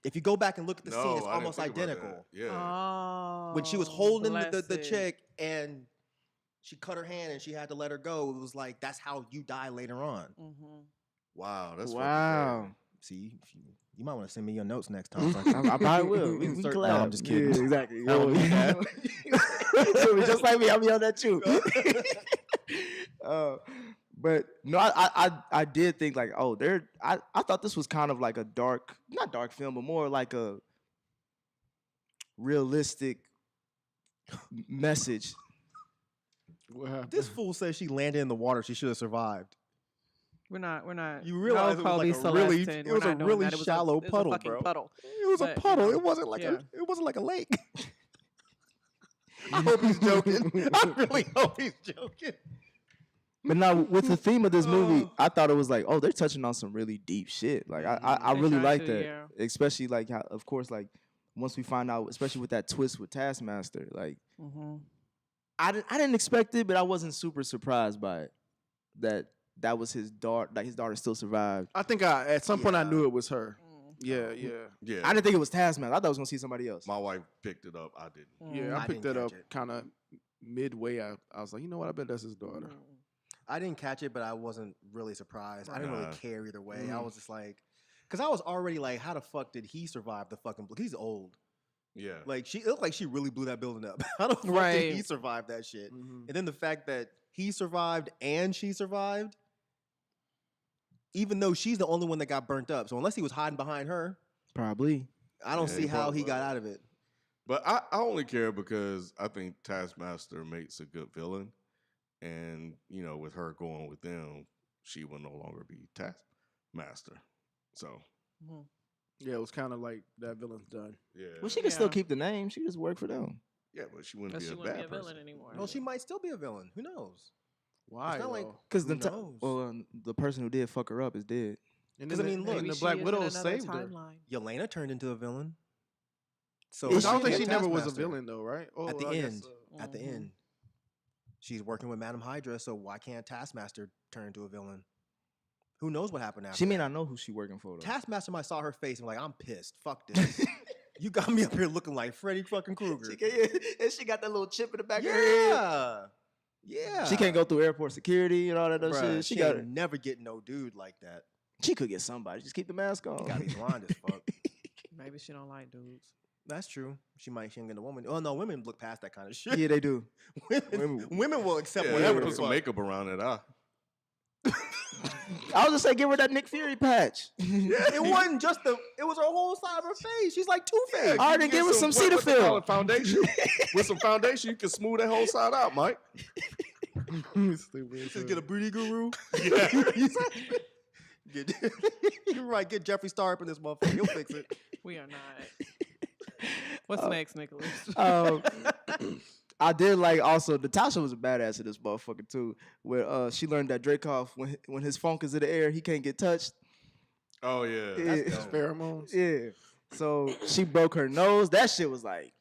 If you go back and look at the scene, it's I didn't almost think about identical. that. Yeah. Oh, When she was holding the blessed. chick and she cut her hand and she had to let her go, it was like that's how you die later on. Wow, that's Wow. See, you might want to send me your notes next time. So I probably will. We can Insert- collab. No, I'm just kidding. Yeah, exactly. That would be bad. Just like me, I'll be on that too. But no, I did think like, oh, I thought this was kind of like a not dark film, but more like a realistic message. What happened? This fool says she landed in the water. She should have survived. We're not. You realize it was Kobe like a really, Celestin. it was We're a not doing really that. It was shallow it was puddle, a fucking bro. puddle. It was But, a puddle. you know, It wasn't like yeah. it wasn't like a lake. I hope he's joking. I really hope he's joking. But now with the theme of this movie, I thought it was like, oh, they're touching on some really deep shit. Like I They really tried like to, that, yeah. especially like how, of course, like once we find out, especially with that twist with Taskmaster, like I didn't expect it, but I wasn't super surprised by it. That was his daughter. Like his daughter still survived. I think at some point I knew it was her. Yeah. Yeah. I didn't think it was Taskmaster. I thought I was gonna see somebody else. My wife picked it up. I didn't. Yeah, I I picked didn't that up catch it. kind of midway. I was like, you know what? I bet that's his daughter. I didn't catch it, but I wasn't really surprised. I didn't really care either way. I was just like, because I was already like, how the fuck did he survive the fucking? He's old. Yeah. Like it looked like she really blew that building up. How the fuck Right. did he survive that shit? And then the fact that he survived and she survived, even though she's the only one that got burnt up. So unless he was hiding behind her, Probably. I don't see how he got out of it. But I only care because I think Taskmaster makes a good villain. And, you know, with her going with them, she will no longer be Taskmaster. So, Yeah, it was kind of like that villain's done. yeah. Well, she can still keep the name. She just work for them. Yeah, but she wouldn't Because be she a wouldn't be bad a villain person. anymore. Well, she might still be a villain. Who knows? Why? It's not like- though? Because Who knows? the person who did fuck her up is dead. And 'Cause, then I mean, look, and Maybe the she Black is in Widow another saved her. timeline. Yelena turned into a villain. So Is I don't she think a she never was a Taskmaster. villain though, right? Oh, At the I guess end, so. at the end, she's working with Madam Hydra. So why can't Taskmaster turn into a villain? Who knows what happened after? She may not know who she working for though. Taskmaster might saw her face and be like, I'm pissed. Fuck this. You got me up here looking like Freddy fucking Krueger. And she got that little chip in the back of her head. Yeah. Yeah. She can't go through airport security and all that other Bruh, shit. she She got ain't never get no dude like that. She could get somebody. Just keep the mask on. Gotta be blind as fuck. Maybe she don't like dudes. That's true. She ain't get a woman. Oh no, women look past that kind of shit. Yeah, they do. women will accept Yeah, whatever the put some fuck. makeup around it. I was just saying, give her that Nick Fury patch. It wasn't just it was her whole side of her face. She's like Two-Face. All right, then give her some what they call Cetaphil. it, foundation. With some foundation, you can smooth that whole side out, Mike. Just get a booty guru. You right, get Jeffree Star up in this motherfucker. He'll fix it. We are not. What's next, Nicholas? I did like also Natasha was a badass in this motherfucker too. Where she learned that Dreykov when his funk is in the air, he can't get touched. Oh yeah. Pheromones. Yeah. So she broke her nose. That shit was like,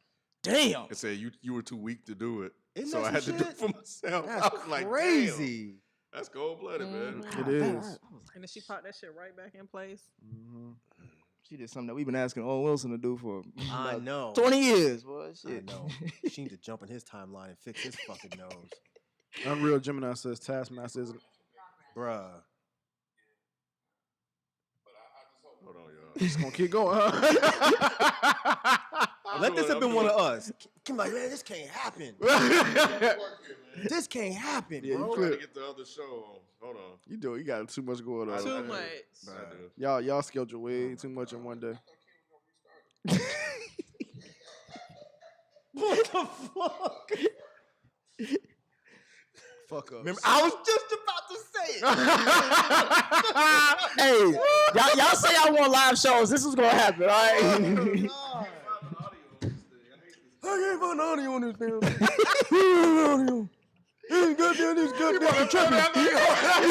damn. It said you were too weak to do it, Isn't so that I had some to do it shit? for myself. I That's was like, crazy. damn, that's cold blooded, man. It is. And then she popped that shit right back in place. She did something that we've been asking Owen Wilson to do for I about know. 20 years, boy. I Shit. know. She need to jump in his timeline and fix his fucking nose. Unreal Gemini says Taskmaster isn't. Bruh. Hold on, y'all. It's gonna keep going. Let this have been one of us. Kim like, man, this can't happen. This can't happen, Yeah, bro. you I'm trying to clear. get the other show on. Hold on. You do. You got too much going on. Too much. I do. Y'all schedule way too much in one day. What the fuck? Fuck up. Remember, I was just about to say it. Hey, y'all say y'all want live shows. This is gonna happen, all right? I can't find audio on this damn.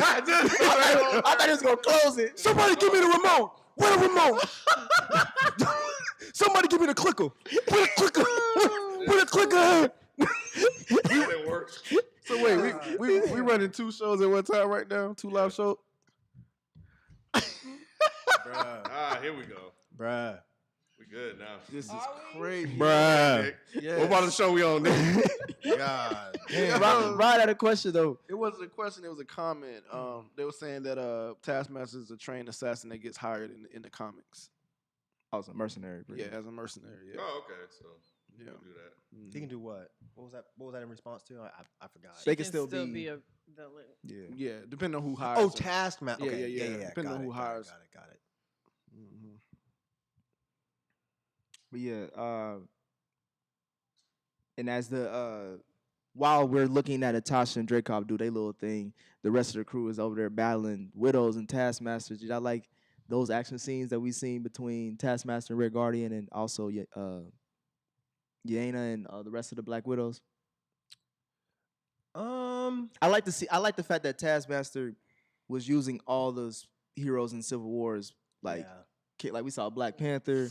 I thought he was gonna close it. Somebody give me the remote. Where the remote? Somebody give me the clicker. Where the clicker? Where the clicker? It works. So wait, we running two shows at one time right now? Two live shows? Here we go. Bruh. We good now. This is crazy. Bruh. What about the show we on? Nick? God. Ryan had a question though. It wasn't a question, it was a comment. They were saying that Taskmaster is a trained assassin that gets hired in the comics. I was a mercenary. Bro. Yeah, as a mercenary. Yeah. Oh, okay. So Yeah. we'll do that. He can do what? What was that in response to? I forgot. They can still be. a villain. Yeah. Yeah, depending on who hires. Oh, him. Taskmaster. Yeah, Okay, yeah, yeah. yeah. Depending on who hires. Got it. But yeah, and as the while we're looking at Natasha and Dreykov do their little thing, the rest of the crew is over there battling widows and taskmasters. Did I like those action scenes that we seen between Taskmaster and Red Guardian and also Yelena and the rest of the Black Widows? I like the fact that Taskmaster was using all those heroes in Civil Wars, like we saw Black Panther.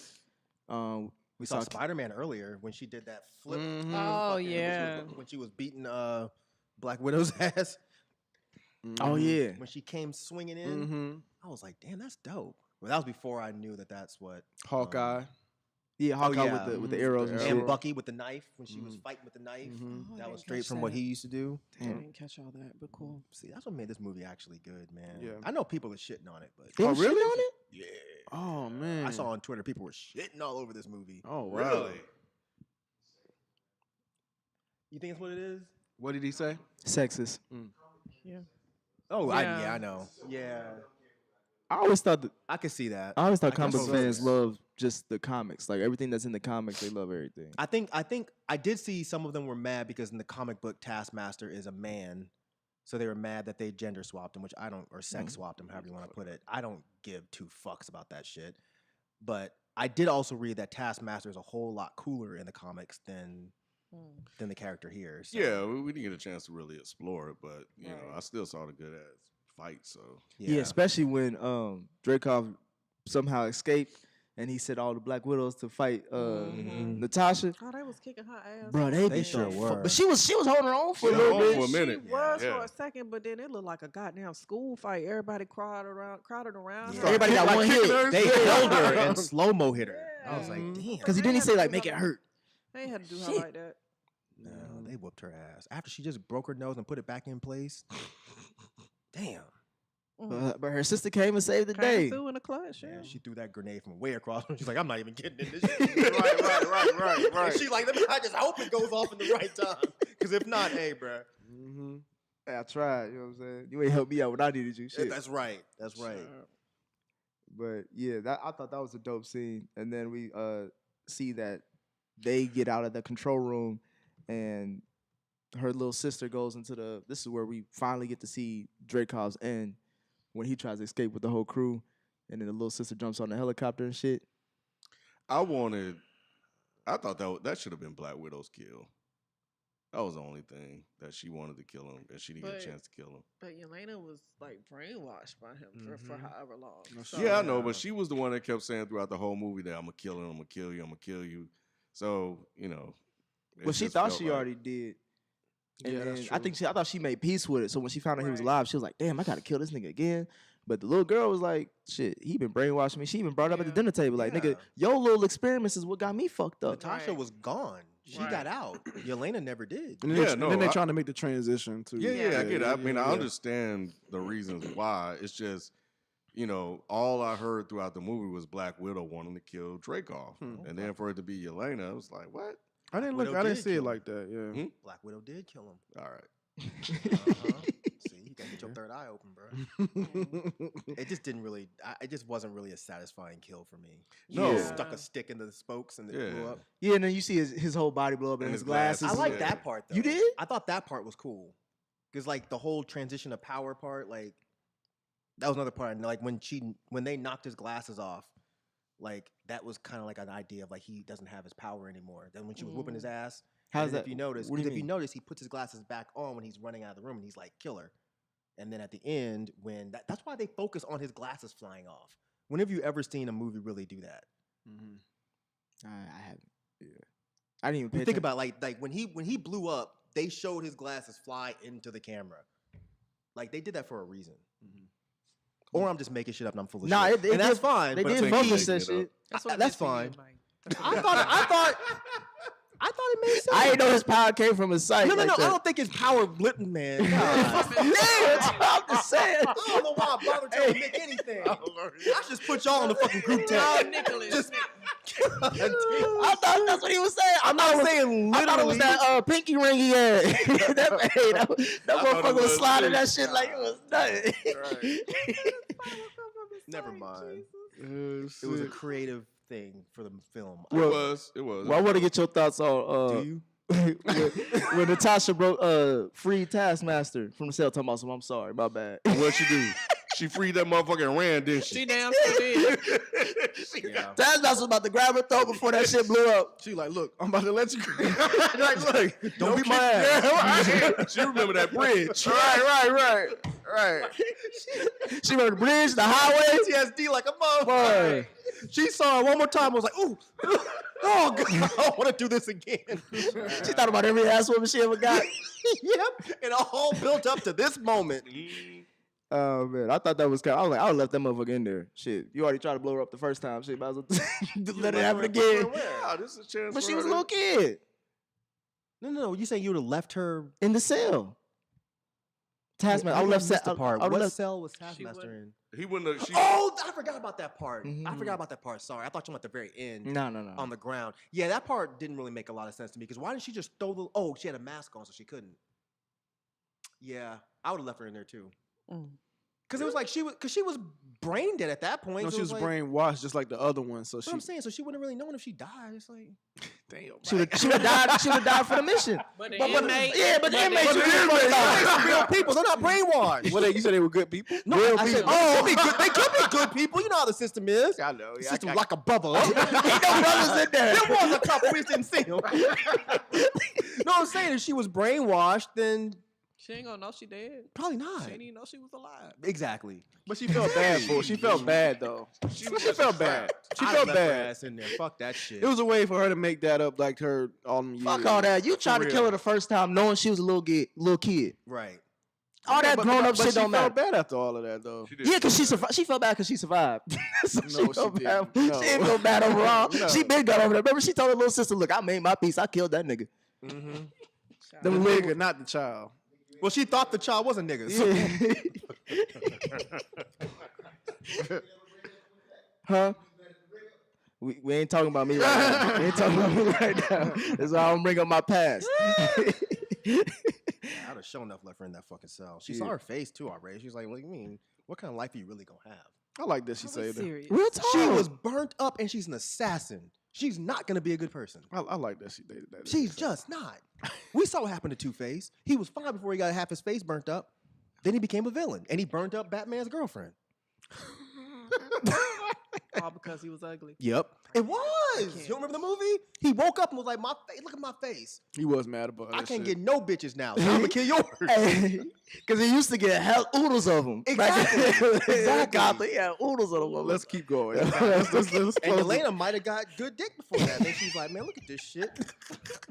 We saw Spider-Man earlier when she did that flip. Oh yeah, when she was beating Black Widow's ass. Oh yeah, When she came swinging in, I was like, "Damn, that's dope." Well, that was before I knew that that's what Hawkeye. Hawkeye with the arrows and shit. And Bucky with the knife when she was fighting with the knife. That was straight from what he used to do. I didn't catch all that, but cool. See, that's what made this movie actually good, man. Yeah. I know people are shitting on it, but They were shitting on it? yeah. Oh man, I saw on Twitter people were shitting all over this movie. Oh wow. Really? You think it's what it is? What did he say? Sexist. Yeah. Oh, Yeah. I know. Yeah, I always thought comic book fans love just the comics, like everything that's in the comics. They love everything. I think I did see some of them were mad because in the comic book Taskmaster is a man, so they were mad that they gender swapped him, which I don't, or sex swapped him, however you want to put it. I don't give two fucks about that shit. But I did also read that Taskmaster is a whole lot cooler in the comics than the character here. So. Yeah, we didn't get a chance to really explore it, but you know, I still saw the good ass fight. So Yeah, especially when Dreykov somehow escaped and he sent all the Black Widows to fight Natasha. Oh, they was kicking her ass. Bro, they sure were. But she was holding on for a little bit. for a minute. She was Yeah. for a second, but then it looked like a goddamn school fight. Everybody crowded around her. Everybody got one hit. They held her and slow mo hit her. I was like, damn. Because he didn't say like make it hurt. They had to do her like that. No, they whooped her ass after she just broke her nose and put it back in place. Damn. But her sister came and saved the Came day. through in the clutch. Yeah. Man, she threw that grenade from way across. She's like, I'm not even getting in this shit. right. And she's like, I just hope it goes off in the right time. Because if not, hey, bro. Hey, I tried. You know what I'm saying? You ain't helped me out when I needed you. Shit. That's right. That's right. But yeah, I thought that was a dope scene. And then we see that they get out of the control room and her little sister goes into this is where we finally get to see Dreykov's end when he tries to escape with the whole crew. And then the little sister jumps on the helicopter and shit. I thought that should have been Black Widow's kill. That was the only thing that she wanted to kill him, and she didn't get a chance to kill him. But Yelena was like brainwashed by him for however long. Yeah, I know, but she was the one that kept saying throughout the whole movie that I'm gonna kill him, I'm gonna kill you, I'm gonna kill you. So, you know. Well, she thought she already did. And Yeah, that's then true. I thought she made peace with it. So when she found out he was alive, she was like, damn, I gotta kill this nigga again. But the little girl was like, shit, he been brainwashing me. She even brought it up at the dinner table. Like, nigga, your little experiments is what got me fucked up. Natasha was gone. She got out. Yelena never did. And then, then they're trying to make the transition to. Yeah, I get it. I mean, I understand the reasons why. It's just, you know, all I heard throughout the movie was Black Widow wanting to kill Dreykov. And then for it to be Yelena, I was like, what? I didn't Widow I didn't did see it kill like that. Yeah. Black Widow did kill him. All right. See, you gotta get your third eye open, bro. It just didn't really. It just wasn't really a satisfying kill for me. She No. just stuck a stick into the spokes and it blew up. Yeah, and then you see his whole body blow up and And his his glasses. glasses. I like Yeah. that part though. You did? I thought that part was cool because like the whole transition of power part, like that was another part. And like when they knocked his glasses off, like that was kind of like an idea of like he doesn't have his power anymore. Then when she was whooping his ass. How's And that? If you notice, What do you if you mean? notice, he puts his glasses back on when he's running out of the room, and he's like, "Killer." And then at the end, when that's why they focus on his glasses flying off. Whenever you ever seen a movie really do that, I haven't. Yeah. I didn't even pay you think attention. about like when he blew up, they showed his glasses fly into the camera. Like they did that for a reason. Or I'm just making shit up and I'm full of Nah, shit. it and that's did- fine. They but did to me, focus that you know. shit. That's what That's it meant to you, fine. Mike. I thought it made sense. I didn't know his power came from his sight. No, like I that. don't think his power blipped, man. God. I'm just saying. I don't know why I bothered telling Nick anything. I should just put y'all on the fucking group text. Nicholas. I thought that's what he was saying. I'm not saying I thought it was literally. that pinky ring he had. that thought motherfucker it was was sliding too. that shit like it was nothing. Never mind. It It was a creative thing for the film. It was. Well, I want to get your thoughts on. Do you? when Natasha freed Taskmaster from the cell, talking about some. I'm sorry, my bad. What you do? She freed that motherfucker and ran, didn't she? She damn sure did. Taskmaster was about to grab her throat before that shit blew up. She like, look, I'm about to let you. Like, look, don't beat my ass. She remember that bridge. right. She remember the bridge, the highway. PTSD like a motherfucker. She saw it one more time. Was like, ooh, oh god, I don't want to do this again. She thought about every ass woman she ever got. Yep, and all built up to this moment. Oh man, I thought that was kind. I was like, I would left that motherfucker in there. Shit, you already tried to blow her up the first time. Shit, might as well let it happen again. Wow, this is a chance. But for she her was a to- little kid No. You saying you would have left her? in the cell. Taskmaster, I would left the part. I would What left. cell was Taskmaster in? He wouldn't have. Oh, I forgot about that part. I forgot about that part. Sorry, I thought you meant at the very end. No. On the ground. Yeah, that part didn't really make a lot of sense to me because why didn't she just throw the? Oh, she had a mask on, so she couldn't. Yeah, I would have left her in there too. Because it was like she was brain dead at that point. No, so she it was like, brainwashed just like the other one. So That's what I'm saying. So she wouldn't really known if she died. It's like, damn. She would have died. She would have died for the mission. But the inmate, But the inmates, they're real people. They're not brainwashed. What you said they were good people? No, I said, they could be good people. You know how the system is. I know. The Yeah, system like a bubble. Ain't no brothers in there. There was a couple. We just didn't see them. No, I'm saying if she was brainwashed, then she ain't gonna know she dead. probably not. She didn't even know she was alive. Exactly. But she felt bad for. She felt bad though. She felt bad. She I felt left her bad. ass in there. Fuck that shit. It was a way for her to make that up, like her all them years. Fuck all that. You tried to kill her the first time knowing she was a little kid. right. All that grown up shit she don't felt matter. bad after all of that though. She did. Yeah, because she survived. She felt bad because she survived. So No, she she felt bad. didn't. No. She didn't feel bad overall. No. She been got over there. Remember, she told her little sister, "Look, I made my peace. I killed that nigga." The nigga, not the child. Well, she thought the child was a nigga. So. Huh? We ain't talking about me right now. We ain't talking about me right now. That's why I don't bring up my past. I'd have shown enough left her in that fucking cell. She saw her face too already. She's like, "What do you mean? What kind of life are you really gonna have?" I like that she said that. Serious. Real talk. She was burnt up and she's an assassin. She's not gonna be a good person. I like that she did that. She's just not. We saw what happened to Two-Face. He was fine before he got half his face burnt up. Then he became a villain and he burnt up Batman's girlfriend. All because he was ugly. Yep. It was. You don't remember the movie? He woke up and was like, "My face, look at my face. He was mad about that I can't shit. get no bitches now. So I'm gonna kill yours." Because he used to get hell oodles of them. Exactly. Godly, yeah, oodles of them. Let's keep going. let's And close it. Elena might have got good dick before that. Then she's like, "Man, look at this shit.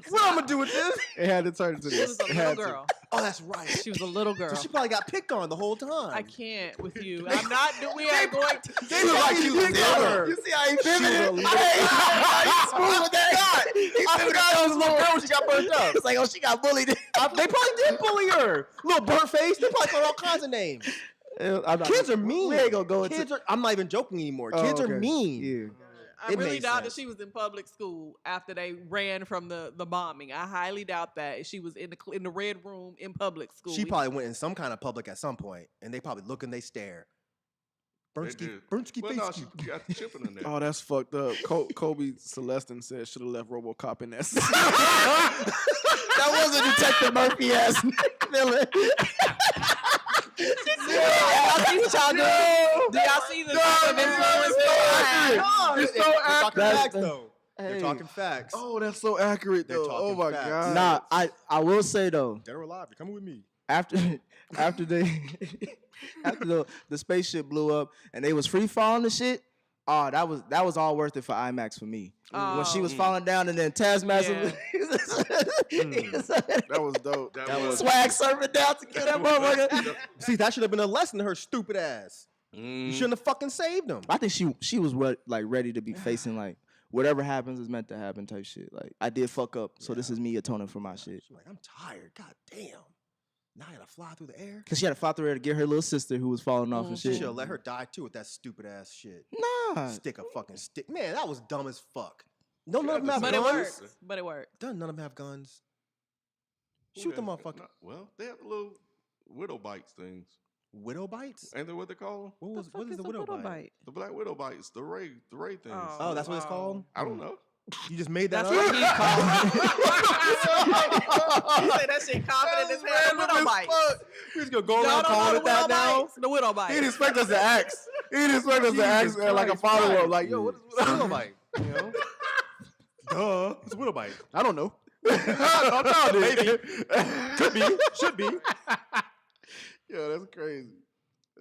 What I'm gonna do with this?" It had to turn into She this. was a It little had to. girl. Oh, that's right. She was a little girl. So she probably got picked on the whole time. I can't with you. I'm not. We are going to. They look like she was little. You see how he pivoted? She was a I ain't smooth with that. He pivoted She was a little girl when she got burnt up. It's like, oh, she got bullied. They probably did bully her. Little burnt face. They probably called all kinds of names. Kids are mean. We ain't gonna go into. Kids are. I'm not even joking anymore. Kids are mean. Yeah. I It really made doubt that sense. she was in public school after they ran from the bombing. I highly doubt that she was in the red room in public school. She probably went in some kind of public at some point, and they probably look and they stare. They Burnsky, did. Burnsky, Well, no, face. she got the chipping in there. Oh, that's fucked up. Kobe Celestin said should have left RoboCop in that. That was a Detective Murphy ass villain. Do y'all see the type of influence? It's so accurate. That's- Facts, though. They're talking facts. Oh, that's so accurate They're though. Oh talking my facts. god. Nah, I will say though, They're alive. You're coming with me. after after the spaceship blew up and they was free falling and shit. Oh, that was all worth it for IMAX for me. When she was falling down and then Taskmaster That was dope. That was swag surfing down to kill that motherfucker. See, that should have been a lesson to her stupid ass. You shouldn't have fucking saved him. I think she was like ready to be facing like whatever happens is meant to happen type shit. Like I did fuck up, so this is me atoning for my shit. She's like, I'm tired. God damn. Now I gotta fly through the air. Cause she had to fly through there to get her little sister who was falling off and She shit. should have let her die too with that stupid ass shit. Nah, Stick a fucking stick. Man, that was dumb as fuck. No, none of them have But it guns. worked. But it worked. Doesn't none of them have guns? Shoot the motherfucker. Well, they have the little widow bites things. Widow bites? Ain't that what they call them? What is the widow bite? The black widow bites. The ray things. Oh, that's what it's called? I don't know. You just made that That's up? what he called. He said that shit confident as hell. The widow bites. We just gonna go Y'all around don't know calling the it that widow now? bites. The widow He bites. didn't expect us to ask. He didn't expect us to ask like a follow up. Like, yo, what is Widow bite? You know? Duh. It's a widow bite. I don't know. Maybe. Could be. Should be. Yeah, that's crazy.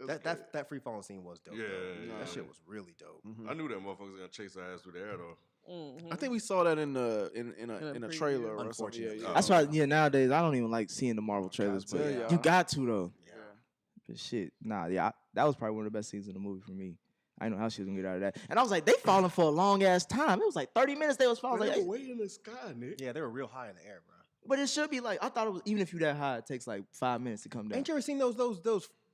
That free falling scene was dope. Yeah, though. yeah. That shit was really dope. I knew that motherfucker was gonna chase her ass through the air though. I think we saw that in a trailer or something. Unfortunately. Yeah. That's why. Yeah, nowadays I don't even like seeing the Marvel trailers, tell but y'all. you got to though. Yeah. But shit, that was probably one of the best scenes in the movie for me. I didn't know how she was gonna get out of that, and I was like, they falling for a long ass time. It was like 30 minutes they was falling. I was They like, were way in the sky, Nick. Yeah, they were real high in the air, bro. but it should be like I thought it was. Even if you that high, it takes like 5 minutes to come down. Ain't you ever seen those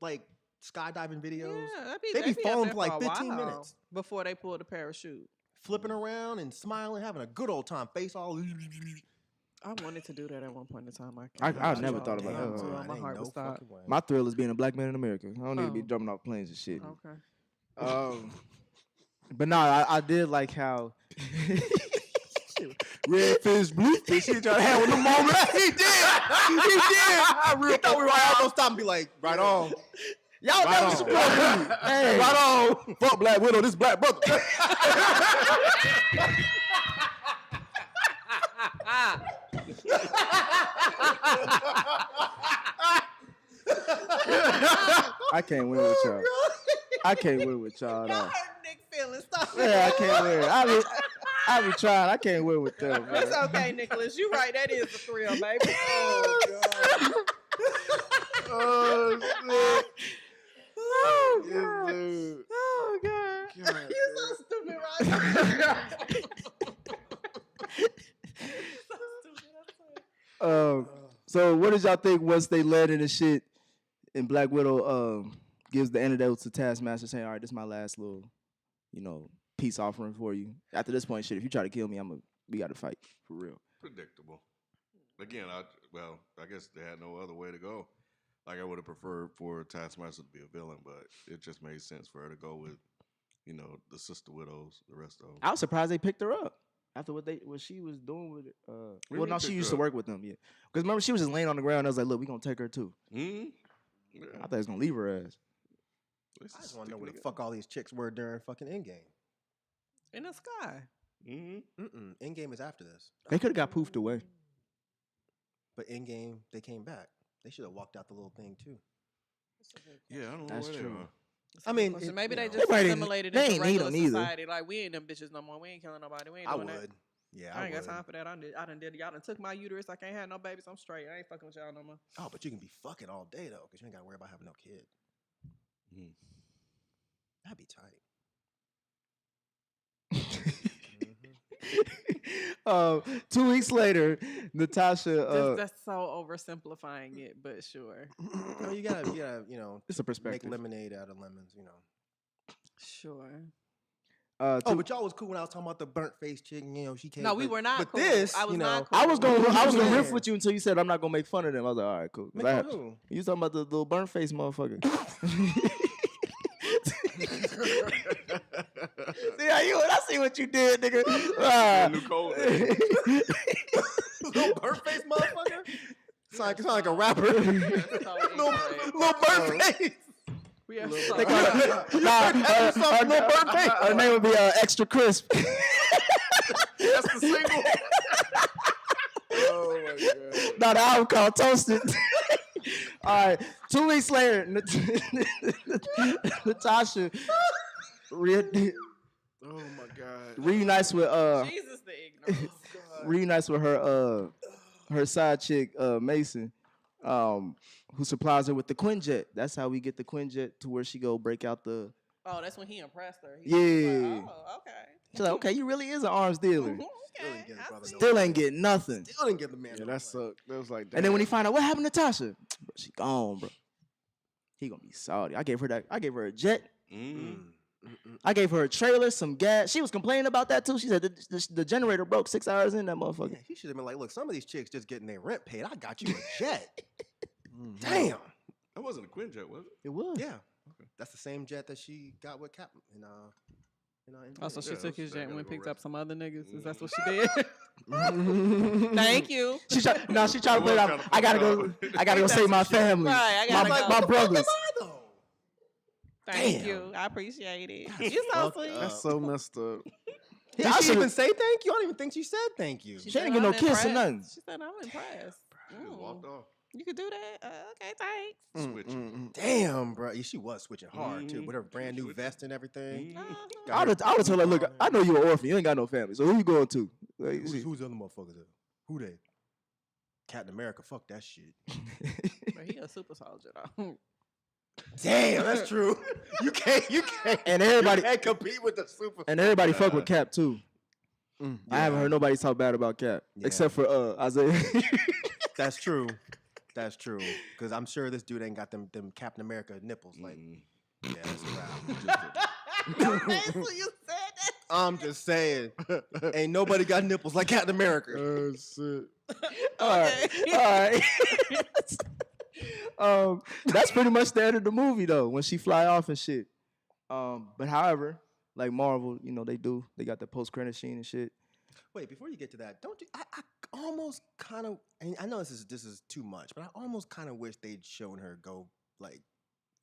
like skydiving videos? Yeah, they be up falling there for like a 15 while minutes. before they pull the parachute. Flipping around and smiling, having a good old time. Face all. I wanted to do that at one point in time. I never thought about Damn, that. too. It My ain't heart no was stopped. fucking way. My thrill is being a black man in America. I don't need to be Oh. jumping off planes and shit. Okay. But no, I did like how red fish, blue fish. He tried to have in the moment. He did. He thought we were all gonna stop and be like, right on. Y'all never support me. Hey, Right on. Fuck Black Widow. This Black brother. I can't win with y'all. I can't win with y'all. Y'all Though. hurt Nick feelings. Stop Yeah, I can't win. I be trying. I can't win with them. It's Man. okay, Nicholas. You right. That is a thrill, baby. Oh, yes, dude. Oh, God. God. You so stupid, right? So stupid. I'm sorry. So what did y'all think once they led in the shit and Black Widow gives the antidote to Taskmaster saying, all right, this is my last little, peace offering for you. After this point, shit, if you try to kill me, we gotta fight. For real. Predictable. Again, I guess they had no other way to go. Like I would have preferred for Taskmaster to be a villain, but it just made sense for her to go with, the sister widows, the rest of them. I was surprised they picked her up after what she was doing with it. Well, no, she used to work with them, yeah. Because remember, she was just laying on the ground. I was like, look, we gonna take her too. Mm-hmm. Yeah. I thought he was gonna leave her ass. I just want to know where the fuck all these chicks were during fucking Endgame. In the sky. Mm-hmm. Endgame is after this. They could have got poofed away. But Endgame, they came back. They should have walked out the little thing too. Yeah, I don't know That's where true. they are. I mean, So maybe you they know, just Everybody didn't- assimilated they into ain't need regular them either. society. Like, we ain't them bitches no more. We ain't killing nobody. We ain't I doing would. that. Yeah, I ain't would. got time for that. I done did. Y'all done took my uterus. I can't have no babies. I'm straight. I ain't fucking with y'all no more. Oh, but you can be fucking all day though, because you ain't got to worry about having no kid. Mm. That'd be tight. 2 weeks later, Natasha. That's so oversimplifying it, but sure. No, you gotta, It's a make perspective. lemonade out of lemons, Sure. Oh, but y'all was cool when I was talking about the burnt face chick. She came. No, we were not But cool. this, I was not cool. I was gonna Yeah. riff with you until you said I'm not gonna make fun of them. I was like, all right, cool. 'Cause Make I fun had- of who? You talking about the little burnt face motherfucker? See how I see what you did, nigga. New code. Little burnt face motherfucker. Sound like a rapper. That's so incorrect. Little burnt face. We are so Her name would be Extra Crisp. That's the single. Oh my god. No, the album called Toasted. All right, 2 weeks later, Natasha Oh my god. reunites with Jesus the ignorance. reunites with her side chick Mason, who supplies her with the Quinjet. That's how we get the Quinjet to where she go break out the. Oh, that's when he impressed her. Yeah. Like, oh, okay. She's like, okay, you really is an arms dealer. Okay. get it, I brother. see. Still ain't getting nothing. Still didn't get the man. Yeah, that sucked. That was like. And then when he find out what happened to Tasha, bro, she gone, bro. He gonna be salty. I gave her a jet. I gave her a trailer, some gas. She was complaining about that too. She said the generator broke 6 hours in that motherfucker. Yeah, he should have been like, look, some of these chicks just getting their rent paid. I got you a jet. Damn. That wasn't a Quinjet, was it? It was. Yeah. That's the same jet that she got with Cap in Also, she Yeah, took his I jet and gotta went go picked up rest. some other niggas. Is that what she did? Thank you. She tried to play it out. I gotta go save my family. Right, I gotta go. my brothers. though? Thank Damn. you. I appreciate it. You're so sweet. That's so messed up. Did she even say thank you? I don't even think she said thank you. She didn't get no kiss or nothing. She said, I'm impressed. Just walked off. You could do that? Okay, thanks. Switching. Damn, bro. Yeah, she was switching hard too with her brand new vest and everything. I would have told her, look, I know you're an orphan. You ain't got no family. So who you going to? Like, Who's the other motherfuckers? There? Who they? Captain America. Fuck that shit. But he a super soldier though. Damn, that's true. You can't. And everybody You can't compete with the super. and everybody fuck with Cap too. I haven't heard nobody talk bad about Cap except for Isaiah. That's true. That's true. Because I'm sure this dude ain't got them Captain America nipples. Like, yeah, that's a wrap. So you said that. I'm just saying, ain't nobody got nipples like Captain America. Oh shit. All right. That's pretty much the end of the movie though, when she fly off and shit. But however, like Marvel, they got the post credit scene and shit. Wait, before you get to that, don't you? I almost kind of. I know this is too much, but I almost kind of wish they'd shown her go like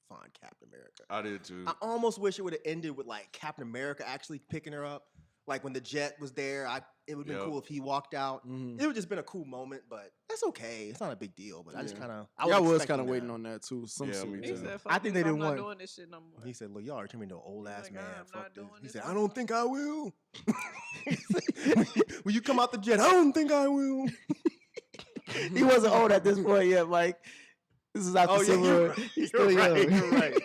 find Captain America. I did too. I almost wish it would have ended with like Captain America actually picking her up. Like when the jet was there, it would have been cool if he walked out. It would just been a cool moment, but that's okay. It's not a big deal. But I just kind of, I was kind of waiting on that too. Yeah, me soon. too. He said, I think they didn't I'm want- not doing this shit no more. He said, "Look, y'all are turning me into an old ass like, man. I'm Fuck not this." doing He this said, no "I don't think I will." Will you come out the jet? I don't think I will. He wasn't old at this point yet. Like this is after Civil War. He's still young. You're right.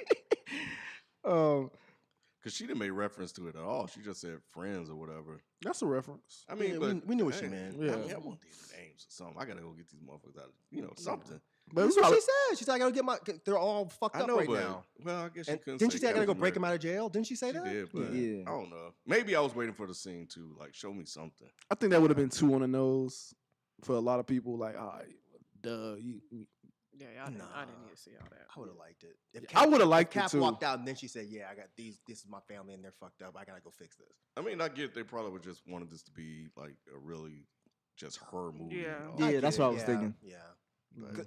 Because she didn't make reference to it at all. She just said friends or whatever. That's a reference. I mean, Yeah, but we knew what she meant. Yeah. I want these names or something. I gotta go get these motherfuckers out of, something. But That's what she said. She said, "I gotta get my." They're all fucked I up know, right but now. well, I guess she And couldn't. didn't she say I gotta go Captain break him America. out of jail? Didn't she say She that? did, but Yeah. I don't know. Maybe I was waiting for the scene to like show me something. I think that would have been too on the nose for a lot of people. Like, duh. Yeah, I didn't need to see all that. I would have liked it. If I would have liked Cap it too. walked out and then she said, "Yeah, I got these. This is my family and they're fucked up. I gotta go fix this." I mean, I get they probably would just wanted this to be like a really just her movie. Yeah. and all. Yeah, get that's it. what I was thinking. Yeah,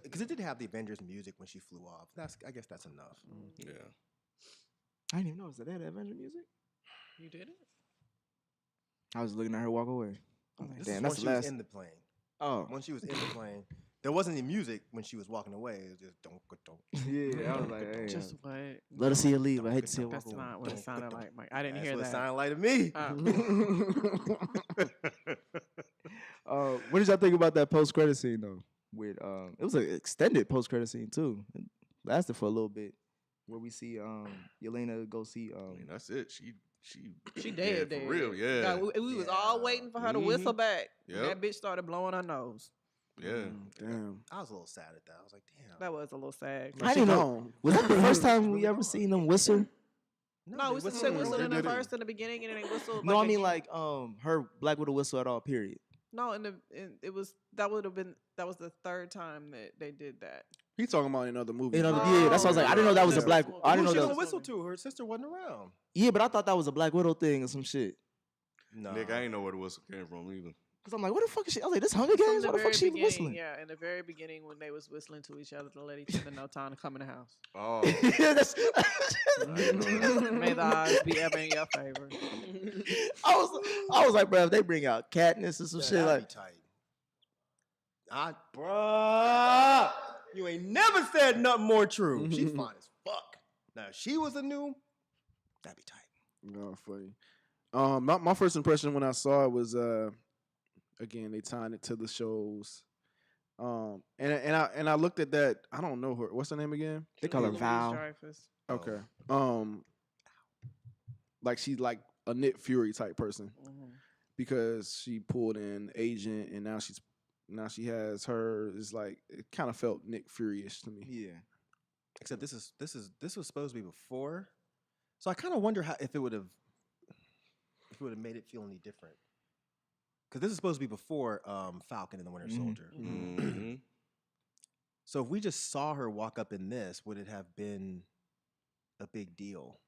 because it did have the Avengers music when she flew off. I guess that's enough. Yeah. I didn't even notice that they had Avenger music. You did it? I was looking at her walk away. I was like, This damn, is that's when the she last. was in the plane. Oh, When she was in the plane, there wasn't any music when she was walking away. It was just don't. yeah. I was like, hey, Just what? let us see her leave. I hate to see her walk That's away. not what it sounded like, Mike. I didn't That's hear what it that. sounded like to me. What did y'all think about that post credit scene though? With it was an extended post credit scene too. It lasted for a little bit, where we see Yelena go see. I mean, that's it. She dead, for real. Yeah. God, we was all waiting for her to whistle back. Yep. And that bitch started blowing her nose. Yeah. Damn. I was a little sad at that. I was like, damn. That was a little sad. I didn't know. Was that the first time we ever seen them whistle? No, we whistled whistled in the did it. first in the beginning, and then they whistled. No, I mean again. like her Black Widow whistle at all. Period. No, it was that was the third time that they did that. He's talking about another movie. Yeah, that's what I was like. I didn't know that was a Black. I didn't Who know she that. gonna Was, whistle to? Her sister wasn't around. yeah, but I thought that was a Black Widow thing or some shit. No, Nick, I ain't know where the whistle came from either. Cause I'm like, what the fuck is she? I was like, this Hunger Games. Why the fuck she beginning, whistling? yeah, in the very beginning when they was whistling to each other to let each other know time to come in the house. Oh, Yeah, that's, May the odds be ever in your favor. I was like, bro, if they bring out Katniss or some shit that'd like, be tight. Bruh, you ain't never said nothing more true. She fine as fuck. Now, if she was a new, that'd be tight. No, funny. My first impression when I saw it was again they tied it to the shows. And I looked at that. I don't know her. What's her name again? they call her Louise Val. Dreyfus. Okay. Like she's like a Nick Fury type person because she pulled in Agent and now she has her. It's like it kind of felt Nick Fury-ish to me. Yeah. Except this was supposed to be before, so I kind of wonder if it would have made it feel any different. Because this is supposed to be before Falcon and the Winter Soldier. mhm. So if we just saw her walk up in this, would it have been a big deal?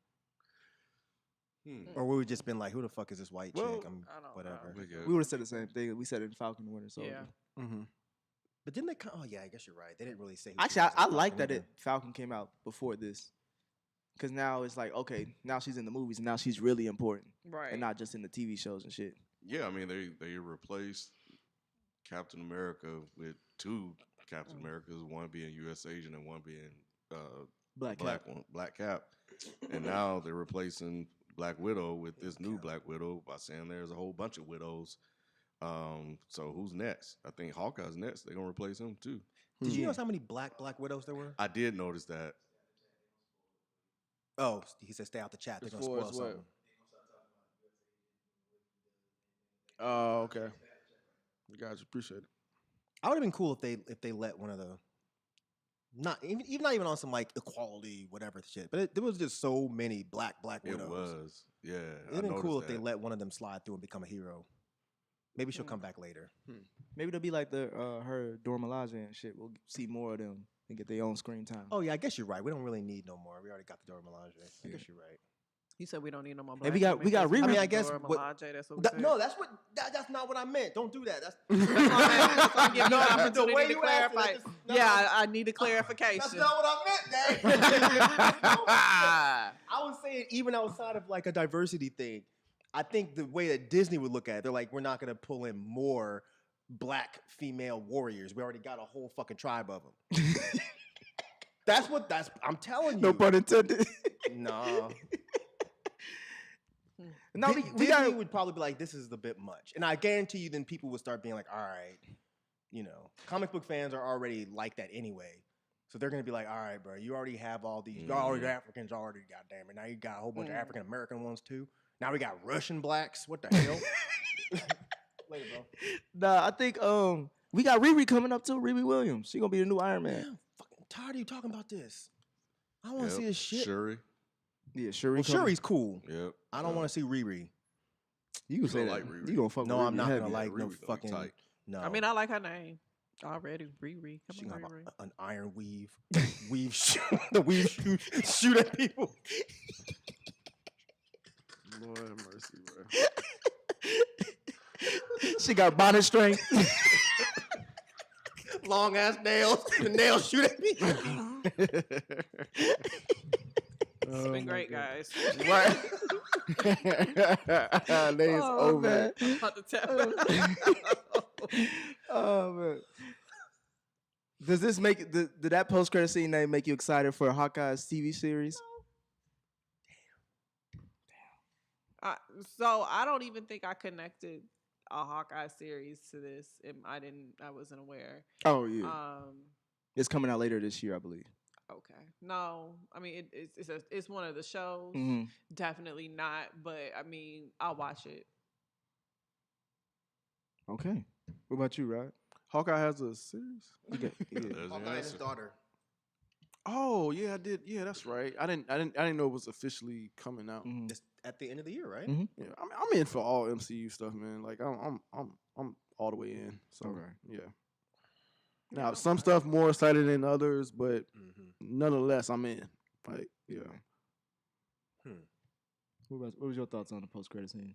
Or we would just been like, who the fuck is this white chick? I don't Whatever. know. We would have said the same thing. We said it in Falcon and Winter Soldier. Yeah. But didn't they? Oh yeah, I guess you're right. They didn't really say. Who Actually, she was in I like Falcon that either. Falcon came out before this, because now it's like, okay, now she's in the movies and now she's really important, Right. and not just in the TV shows and shit. Yeah, I mean they replaced Captain America with two Captain Americas, one being U.S. agent and one being Black Cap. Black Cap, and now they're replacing Black Widow with this new Black Widow by saying there's a whole bunch of widows. So who's next? I think Hawkeye's next. They're gonna replace him too. Did you notice how many Black Widows there were? I did notice that. Oh, he said stay out the chat. They're gonna spoil something. Oh, okay. You guys appreciate it. I would have been cool if they let one of the not even on some like equality whatever shit, but there was just so many black widows. It was, yeah. It'd have been cool if they let one of them slide through and become a hero. Maybe she'll come back later. Maybe they'll be like her Dora Milaje and shit. We'll see more of them and get their own screen time. Oh yeah, I guess you're right. We don't really need no more. We already got the Dora Milaje. I guess you're right. You said we don't need no more. Hey, we black got women. Riri. I mean, I guess Dora what- Milaje, that's what we said. No, that's not what I meant. Don't do that. That's I'm giving you No, an the opportunity way to you asked it, clarify. that's just- no, Yeah, I need a clarification. That's not what I meant, Dave. I was saying even outside of like a diversity thing, I think the way that Disney would look at it, they're like, we're not going to pull in more black female warriors. We already got a whole fucking tribe of them. I'm telling you. No pun intended. No. No, Disney would probably be like, this is a bit much. And I guarantee you then people would start being like, all right, comic book fans are already like that anyway. So they're going to be like, all right, bro, you already have all these, all the Africans already, goddamn it. Now you got a whole bunch of African American ones too. Now we got Russian blacks. What the hell? Later, bro. Nah, I think we got Riri coming up too. Riri Williams. She gonna be the new Iron Man. I'm fucking tired of you talking about this. I want to see this shit. Shuri. Yeah, Shuri. Well, Shuri's cool. Yep. I don't want to see Riri. You can say don't that. like Riri. You gonna fuck No, with I'm Riri not heavy. gonna like no Riri gonna be fucking. tight. No, I mean, I like her name already. Riri. she Come on, gonna Riri. have an iron weave, shoot at people. Lord have mercy, bro. She got bonnet strength. Long ass nails. The nails shoot at me. It's been great, guys. Right. Days over. About to tap. Oh man. Does this make did that post credit scene name make you excited for Hawkeye's TV series? So I don't even think I connected a Hawkeye series to this. I wasn't aware. Oh yeah. It's coming out later this year, I believe. Okay. No, I mean it's one of the shows. Mhm. Definitely not. But I mean, I'll watch it. Okay. What about you, Rod? Hawkeye has a series. Yeah. There's your Hawkeye and his answer. daughter. Oh yeah, I did. Yeah, that's right. I didn't know it was officially coming out. Mhm. It's at the end of the year, right? Mhm. Yeah, I'm in for all MCU stuff, man. Like I'm all the way in. So Okay. yeah. Now some stuff more excited than others, but nonetheless, I'm in. Like yeah. What was your thoughts on the post credit scene?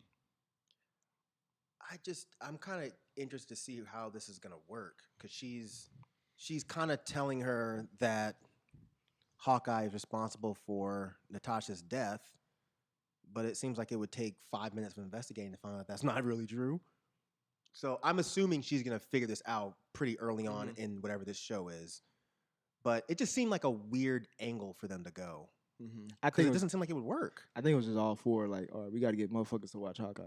I'm kind of interested to see how this is gonna work because she's kind of telling her that Hawkeye is responsible for Natasha's death, but it seems like it would take 5 minutes of investigating to find out that's not really true. So I'm assuming she's gonna figure this out pretty early on in whatever this show is. But it just seemed like a weird angle for them to go I because think it doesn't seem like it would work. I think it was just all for like, all right, we got to get motherfuckers to watch Hawkeye.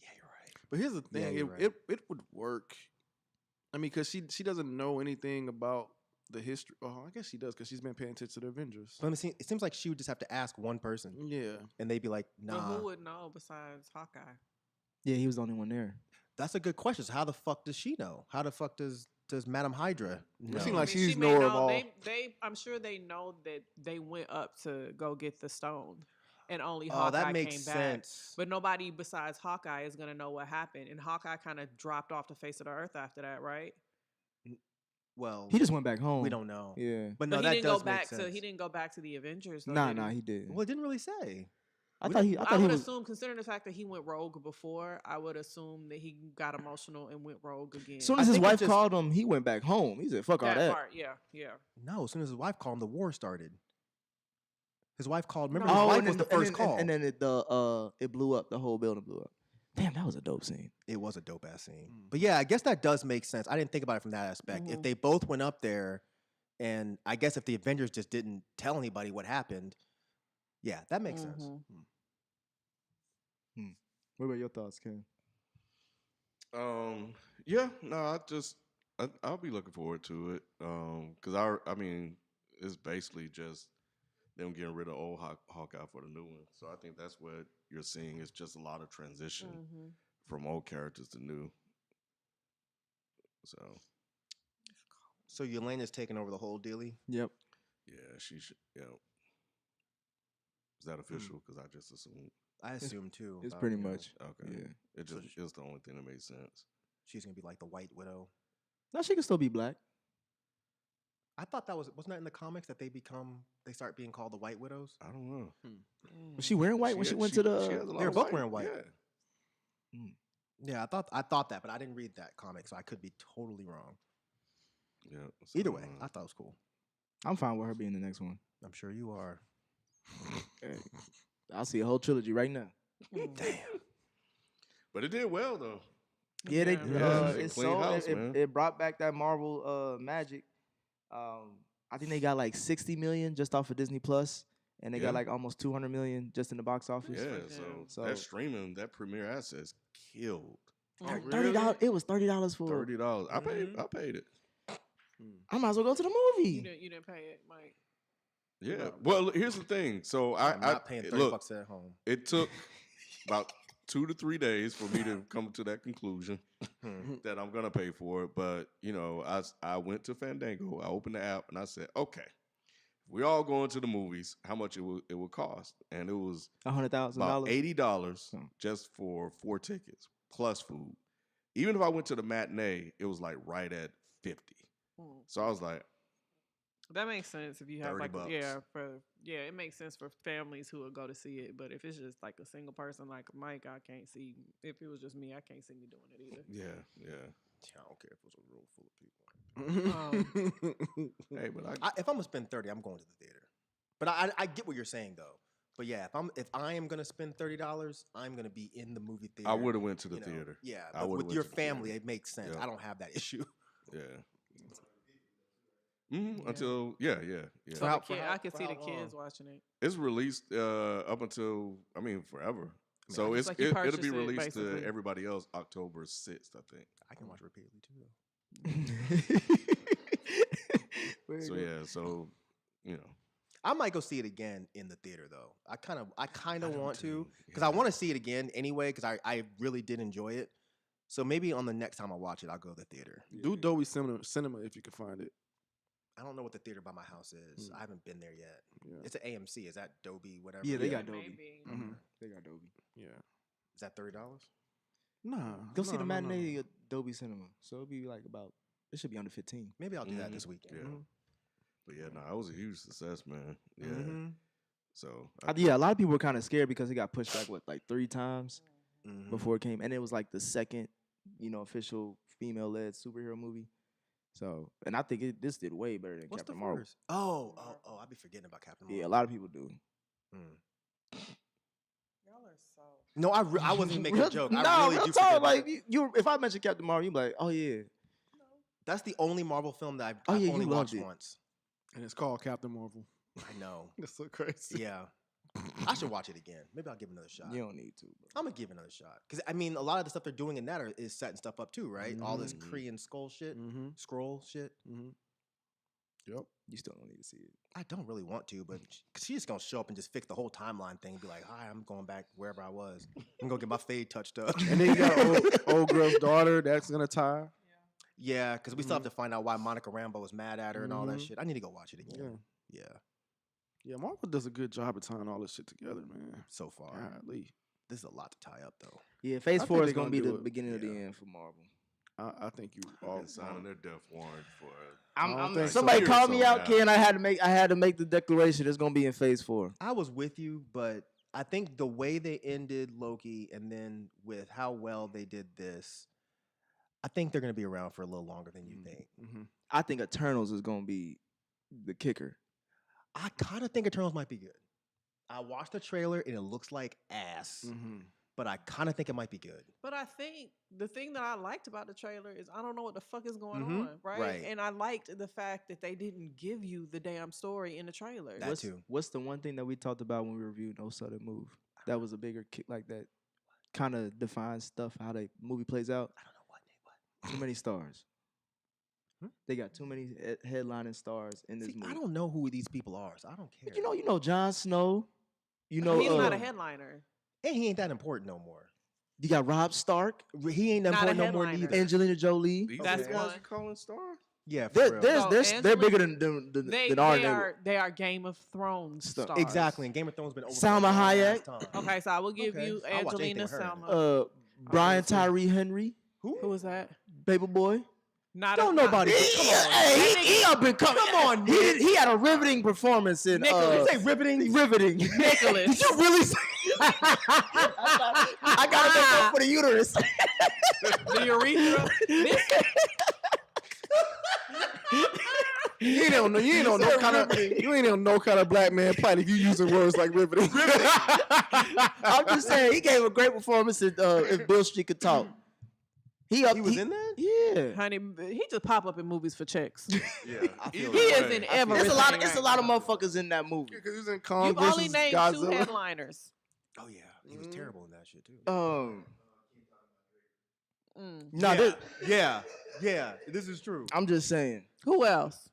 Yeah, you're right. But here's the thing: you're it would work. I mean, because she doesn't know anything about the history. Oh, I guess she does because she's been paying attention to the Avengers. But it seems like she would just have to ask one person, Yeah. and they'd be like, But "Nah." who would know besides Hawkeye? Yeah, he was the only one there. That's a good question. So how the fuck does she know? How the fuck does Madam Hydra know? It seems like I mean, she's she may knower of know- all. I'm sure they know that they went up to go get the stone, and only Oh, Hawkeye that makes came sense. back. But nobody besides Hawkeye is gonna know what happened, and Hawkeye kind of dropped off the face of the earth after that, right? Well, He just went back home. we don't know. Yeah. But no, But that he didn't does go back make sense. he didn't go back to the Avengers. Though, Nah, did nah, he? he did. Well, it didn't really say. I thought he would was. assume, considering the fact that he went rogue before, I would assume that he got emotional and went rogue again. As soon as I his think it wife just- called him, he went back home. He said, "Fuck all that that." part, yeah. No, as soon as his wife called him, the war started. His wife called. Remember, No. his wife and was then- the first and call. then it blew up. The whole building blew up. Damn, that was a dope scene. It was a dope ass scene. But yeah, I guess that does make sense. I didn't think about it from that aspect. If they both went up there, and I guess if the Avengers just didn't tell anybody what happened, yeah, that makes sense. What about your thoughts, Ken? Yeah, no, I'll be looking forward to it. Because I mean, it's basically just them getting rid of old Hawkeye for the new one. So I think that's what you're seeing is just a lot of transition from old characters to new. So So Yelena's taking over the whole dealie. Yep. yeah, she should. Yeah, is that official? Because I just assumed. I assume too. It's pretty much. Okay, Yeah. It's the only thing that made sense. She's gonna be like the White Widow. No, she can still be black. I thought that wasn't that in the comics that they start being called the White Widows. I don't know. Was she wearing white when she went to she has a the? lot They were of both wearing white. Yeah. Yeah, I thought that, but I didn't read that comic, so I could be totally wrong. Yeah. So, Either way, I thought it was cool. I'm fine with her being the next one. I'm sure you are. Hey, I'll see a whole trilogy right now. but it did well though. Yeah, they Yeah. it's Clean so house, it, man. it brought back that Marvel magic. I think they got like 60 million just off of Disney Plus, and they Yeah. got like almost 200 million just in the box office. Yeah. So, So- that streaming, that premiere access killed. $30. It was $30 for. $30. I paid it. I might as well go to the movie. You didn't pay it, Mike. Yeah. Well, here's the thing. So I'm not paying $30 at home. It took about 2 to 3 days for me to come to that conclusion that I'm gonna pay for it. But I went to Fandango. I opened the app and I said, okay, if we all going to the movies, how much it would cost? And it was $100,000. about $80 just for 4 tickets plus food. Even if I went to the matinee, it was like right at 50. So I was like, That makes sense if you have like $30. it makes sense for families who would go to see it. But if it's just like a single person like Mike, I can't see. If it was just me, I can't see me doing it either. yeah. I don't care if it was a room full of people. Hey, but If I'm gonna spend 30, I'm going to the theater. But I get what you're saying though. But yeah, if I am gonna spend $30, I'm gonna be in the movie theater. I would have went to the theater. Yeah, I but would've with went your to the family, theater. it makes sense. Yeah. I don't have that issue. Yeah. Until So I could see the kids watching it. it's released up until forever. So just like it'll you be purchased it, released to basically. everybody else October 6th, I think. I can watch repeatedly too though. So yeah, so I might go see it again in the theater though. I kind of want to because I want to see it again anyway because I really did enjoy it. So maybe on the next time I watch it, I'll go to the theater. Do Dolby Cinema if you can find it. I don't know what the theater by my house is. I haven't been there yet. Yeah. It's an AMC. Is that Dolby? Whatever. Yeah, they Yeah, got Dolby. maybe. They got Dolby. Yeah. Is that $30? Nah. Go see the no. matinee at Dolby Cinema. So it'll be like it should be under 15. Maybe I'll do that this weekend. yeah. But yeah, no, it was a huge success, man. Yeah. So A lot of people were kind of scared because it got pushed back like 3 times before it came, and it was like the second, official female-led superhero movie. So, and I think this did way better than What's Captain the Marvel. first? Oh! I be forgetting about Captain Marvel. Yeah, a lot of people do. Y'all are so. No, I wasn't even making a joke. I No, really real do. talk, forget about like it. you, if I mentioned Captain Marvel, you'd be like, oh yeah. That's the only Marvel film that Oh, I've yeah, only you loved watched it. once. And it's called Captain Marvel. I know. That's so crazy. Yeah. I should watch it again. Maybe I'll give it another shot. You don't need to, bro. I'm gonna give it another shot because a lot of the stuff they're doing in that is setting stuff up too, right? All this Kree and Skull shit, scroll shit. Yep. You still don't need to see it. I don't really want to, but she's just gonna show up and just fix the whole timeline thing and be like, "Hi, I'm going back wherever I was. I'm gonna get my fade touched up." And then you got old girl's daughter that's gonna tie. Yeah, because we still have to find out why Monica Rambeau was mad at her and all that shit. I need to go watch it again. Yeah. Yeah, Marvel does a good job of tying all this shit together, man. So far, Golly. this is a lot to tie up though. Yeah, Phase I 4 think is they gonna gonna be do the it. beginning of the end for Marvel. I think you Been all signing their death warrant for don't think so. Somebody called me So out, now- Ken. I had to make the declaration. It's gonna be in Phase 4. I was with you, but I think the way they ended Loki, and then with how well they did this, I think they're going to be around for a little longer than you think. I think Eternals is gonna be the kicker. I kind of think Eternals might be good. I watched the trailer and it looks like ass, but I kind of think it might be good. But I think the thing that I liked about the trailer is I don't know what the fuck is going on, right? Right. And I liked the fact that they didn't give you the damn story in the trailer. That too. What's the one thing that we talked about when we reviewed No Sudden Move? That was a bigger kick, like that kind of defines stuff, how the movie plays out. I don't know what, Nate, Too many stars. They got too many headlining stars in this See, movie. I don't know who these people are, so I don't care. You know Jon Snow. You know, He's not a headliner. And he ain't that important no more. you got Rob Stark, He ain't that Not a important no more headliner. neither. Angelina Jolie. These That's are the guys one. you calling stars? Yeah, for real. They're bigger than They our they are Game of Thrones stars. Exactly. And Game of Thrones been over. Salma for a long Hayek. ass time. Okay, so I will give Okay. you I'll watch anything Angelina with her in it. Selma. Brian Tyree Henry, Who was that? Paperboy. Not Don't nobody. Come on. Hey, he up and come on. He had a riveting performance in. Nicholas. Say riveting. Riveting. Nicholas. Did you really say? I gotta make up for the uterus. The urethra. You ain't on no kind of black man plight if you using words like riveting. I'm just saying he gave a great performance in if Bill Street could talk. He was in that? Yeah. Honey, he just pop up in movies for checks. Yeah, He is in everything. It's a lot of motherfuckers in that movie. Because he was in Kong You've only versus named two Godzilla. headliners. Oh yeah, he was terrible in that shit too. No, Yeah, this is true. I'm just saying. Who else?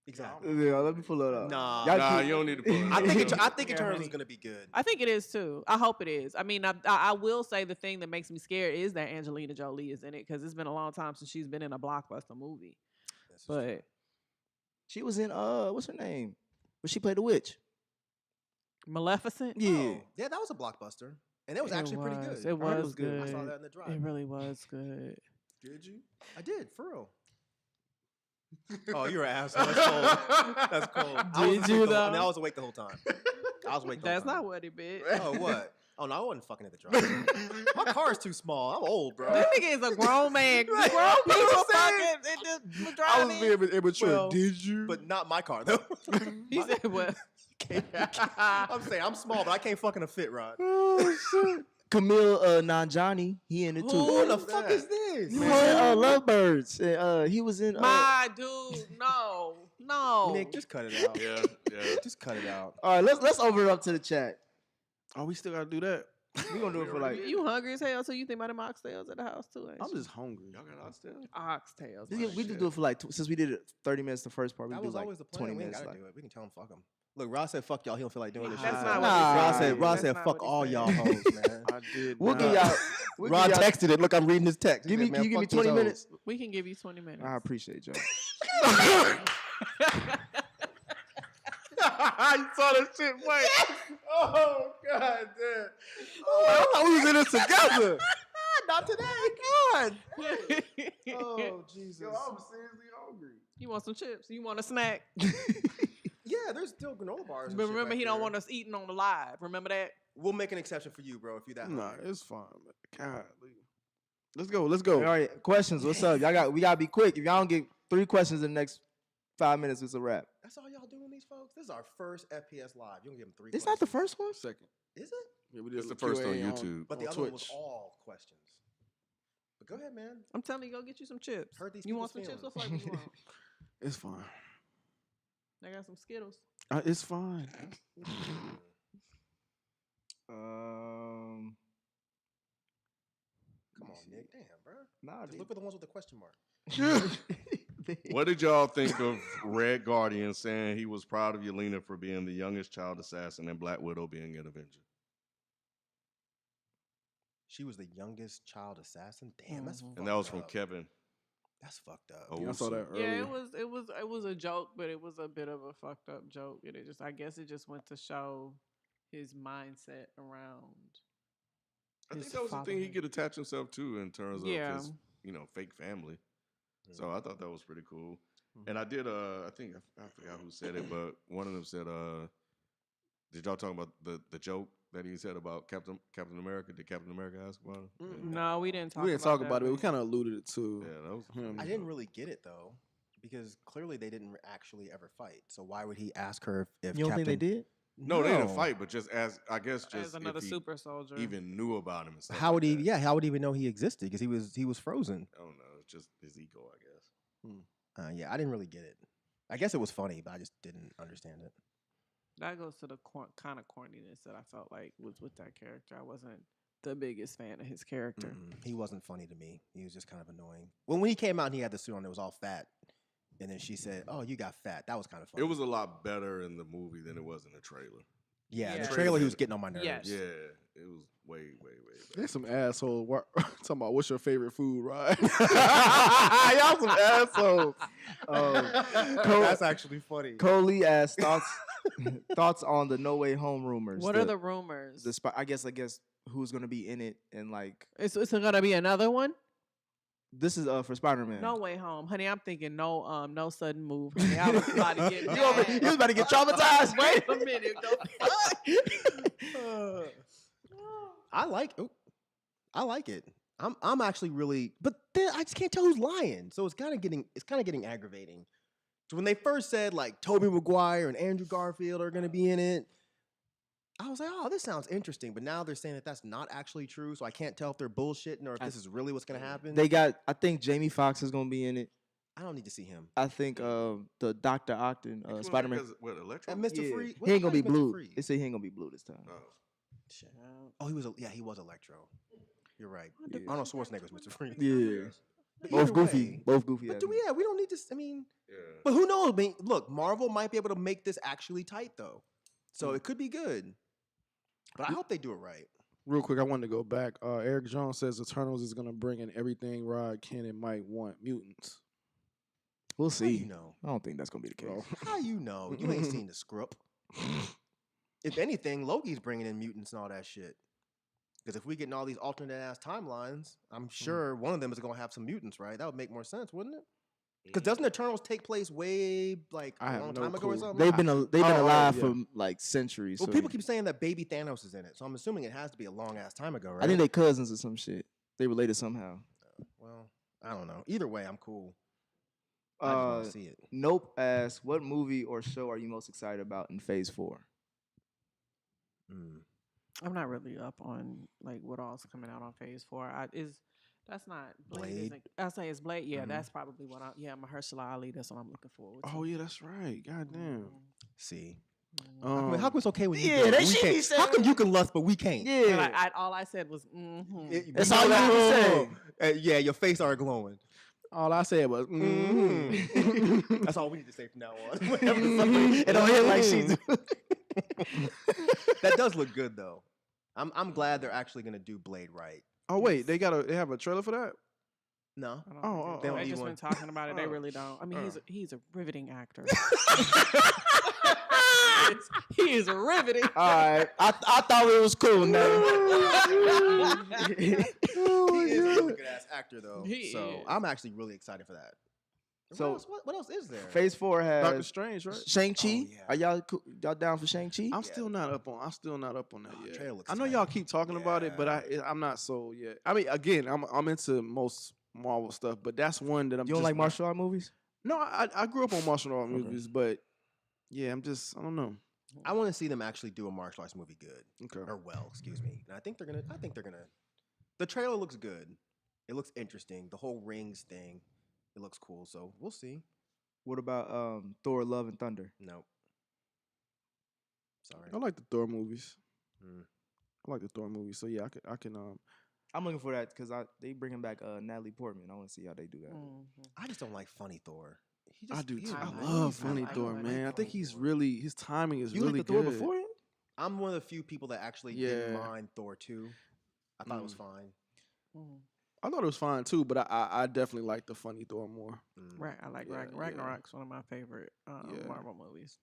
Exactly. Yeah, let me pull it up. Nah, Nah, you don't need to put it. I think Eternals is gonna be good. I think it is too. I hope it is. I mean, I will say the thing that makes me scared is that Angelina Jolie is in it because it's been a long time since she's been in a blockbuster movie. But She was in what's her name? Where she played the witch. Maleficent? Yeah. Oh, yeah, that was a blockbuster, and it was actually pretty good. It was good. I saw that in the drive. It really was good. Did you? I did for real. Oh, you're an asshole. That's cold. That's cold. Did you though? I was awake the whole time. I was awake the whole That's time. not what it meant. Oh, what? Oh, no, I wasn't fucking at the drive. My car is too small. I'm old, bro. This nigga is a grown man. Grown people fucking driving. I was being immature. Well, Did you? But not my car, though. He said, "Well, I'm saying I'm small, but I can't fucking a fit rod. Oh, shit. Camille Nanjiani, he in it too. Who the fuck is this? He was in Lovebirds. He was in. my dude, no." Nick, just cut it out. Yeah, yeah. Just cut it out. All right, let's open it up to the chat. Oh, we still gotta do that. We gonna do it for like. You hungry as hell, so you think about them oxtails at the house too? Ain't I'm you? just hungry. Y'all got oxtails? Oxtails. We just do it for like since we did it 30 minutes the first part. We That do was like always the 20 plan. We ain't minutes. gotta Like, do it. We can tell him fuck him. Look, Ross said fuck y'all. He don't feel like doing this shit. That's not what Nah. he said. Ross said That's fuck not what all he y'all said. hoes, man. I did. we'll not. give y'all. Rod texted it. Look, I'm reading his text. Give me, Man, can you give me fuck these 20 hoes. minutes? We can give you 20 minutes. I appreciate y'all. I saw that shit. Wait. Oh god damn. Oh, I thought we was in this together. Not today. God. Oh Jesus. Yo, I'm seriously hungry. You want some chips? You want a snack? Yeah, there's still granola bars. and But shit remember, back he don't there. want us eating on the live. Remember that? We'll make an exception for you, bro. If you that. Nah, hungry. it's fine. Man. God, let's go. Let's go. All right, questions. What's up? We gotta be quick. If y'all don't get 3 questions in the next 5 minutes, it's a wrap. That's all y'all doing, these folks. This is our first FPS live. You don't give them 3. This not the first one. Second. Is it? Yeah, we did It's a the first on Q&A YouTube. But the on other one was Twitch. all questions. But go ahead, man. I'm telling you, go get you some chips. Hurt these You want some people's chips? What flavor you want? It's fine. I got some Skittles. It's fine. Come on, Nick. Damn, bro. Nah, Just dude. look for the ones with the question mark. What did y'all think of Red Guardian saying he was proud of Yelena for being the youngest child assassin and Black Widow being an Avenger? She was the youngest child assassin. Damn, that's fucked And that was from up. Kevin. That's fucked up. Oh, Yeah, I saw that earlier. Yeah, it was a joke, but it was a bit of a fucked up joke, and it just I guess it just went to show his mindset around. I think his that was the thing he fatherhood. could attach himself to in terms of Yeah. his, fake family. So I thought that was pretty cool. And I did, I think I forgot who said it, but one of them said, Did y'all talk about the joke that he said about Captain America? Did Captain America ask about it? No, we didn't talk. We didn't talk about that. it. We kind of alluded to. Yeah, that was. I didn't really get it though, because clearly they didn't actually ever fight. So why would he ask her if You don't think they did? No, they didn't fight, but just as another if he super soldier. even knew about him and stuff. How would like he? that. Yeah, how would he even know he existed? Because he was frozen. I don't know. It's just his ego, I guess. Yeah, I didn't really get it. I guess it was funny, but I just didn't understand it. That goes to the kind of corniness that I felt like was with that character. I wasn't the biggest fan of his character. He wasn't funny to me. He was just kind of annoying. When he came out and he had the suit on, it was all fat. And then she said, "Oh, you got fat." That was kind of funny. It was a lot better in the movie than it was in the trailer. Yeah, Yeah. the trailer he was getting on my nerves. Yes. Yeah, it was way better. There's some asshole talking about what's your favorite food, right? Y'all some assholes. That's actually funny. Coley asked thoughts on the No Way Home rumors. What are the rumors? I guess who's gonna be in it and like It's gonna be another one. this is for Spider-Man. No Way Home, honey. I'm thinking no sudden move. Honey. I was about to get You was about to get traumatized. Wait a minute. I like it. I'm actually really, but then I just can't tell who's lying. So it's kind of getting aggravating. So when they first said like Tobey Maguire and Andrew Garfield are going to be in it, I was like, oh, this sounds interesting. But now they're saying that that's not actually true. So I can't tell if they're bullshitting or if this is really what's going to happen. I think Jamie Foxx is gonna be in it. I don't need to see him. I think the Dr. Octon, Spider-Man. What, Electro? And Mr. Yeah. Freeze. He ain't gonna be Mr. blue. Freeze? They say he ain't gonna be blue this time. Oh. He was Electro. You're right. Arnold Schwarzenegger's Mr. Freeze. Yeah. But Both either goofy. way- Both goofy. But ass we don't need to. I mean, Yeah. but who knows? I mean, look, Marvel might be able to make this actually tight though, so it could be good. But I hope they do it right. Real quick, I wanted to go back. Eric Jones says Eternals is going to bring in everything Rod, Ken, and Mike want. Mutants. We'll How see. you know? I don't think that's gonna be the case. How you know? You ain't seen the script. If anything, Loki's bringing in mutants and all that shit. Because if we get in all these alternate ass timelines, I'm sure one of them is going to have some mutants, right? That would make more sense, wouldn't it? Because doesn't Eternals take place way like I a have long no time ago or clue. something? They've been alive yeah. for like centuries. Well, so people keep saying that baby Thanos is in it, so I'm assuming it has to be a long ass time ago, right? I think they cousins or some shit. They related somehow. Well, I don't know. Either way, I'm cool. I just want to see it. Nope asks, what movie or show are you most excited about in Phase 4? I'm not really up on like what all's coming out on Phase 4. That's not Blade? I say it's Blade. Yeah, that's probably what Mahershala Ali. That's what I'm looking forward to. Oh, yeah, that's right. God damn. See. Um, How come it's okay when you yeah, do it, they but we should be can't? saying How come you can lust but we can't? Yeah. All I said was, mm-hmm. That's all you have to say. Yeah, your face are glowing. all I said was, That's all we need to say from now on. It don't hit like she do. That does look good though. I'm glad they're actually gonna do Blade right. oh, wait, they have a trailer for that? No. I don't Oh, think oh, they oh. just They been talking about it. They really don't. I mean, he's a riveting actor. He is riveting. All right. I thought it was cool now. He is a really good ass actor though. He so is. I'm actually really excited for that. So- what else is there? Phase 4 Doctor has Strange, right? Shang-Chi. Oh, yeah. Are y'all down for Shang-Chi? I'm still not up on that yet. trailer looks I know tight. y'all keep talking about it, but I'm not sold yet. I mean, again, I'm into most Marvel stuff, but that's one that I'm. You don't just like not- martial art movies? No, I grew up on martial art movies, but yeah, I don't know. I want to see them actually do a martial arts movie good. Okay. Or well, excuse me. And I think they're gonna. The trailer looks good. It looks interesting. The whole rings thing, it looks cool. So we'll see. What about Thor: Love and Thunder? Nope. Sorry. I like the Thor movies. I like the Thor movies, so yeah, I can. I'm looking for that because they bringing back Natalie Portman. I want to see how they do that. I just don't like funny Thor. I do too. I I love like- Funny I Thor, like man. I think Funny he's Thor. really his timing is You really like the Thor good. before him? I'm one of the few people that actually didn't Yeah. mind Thor 2. I thought it was fine. I thought it was fine too, but I definitely like the Funny Thor more. Right. I like Yeah, Ragnarok's one of my favorite Marvel movies.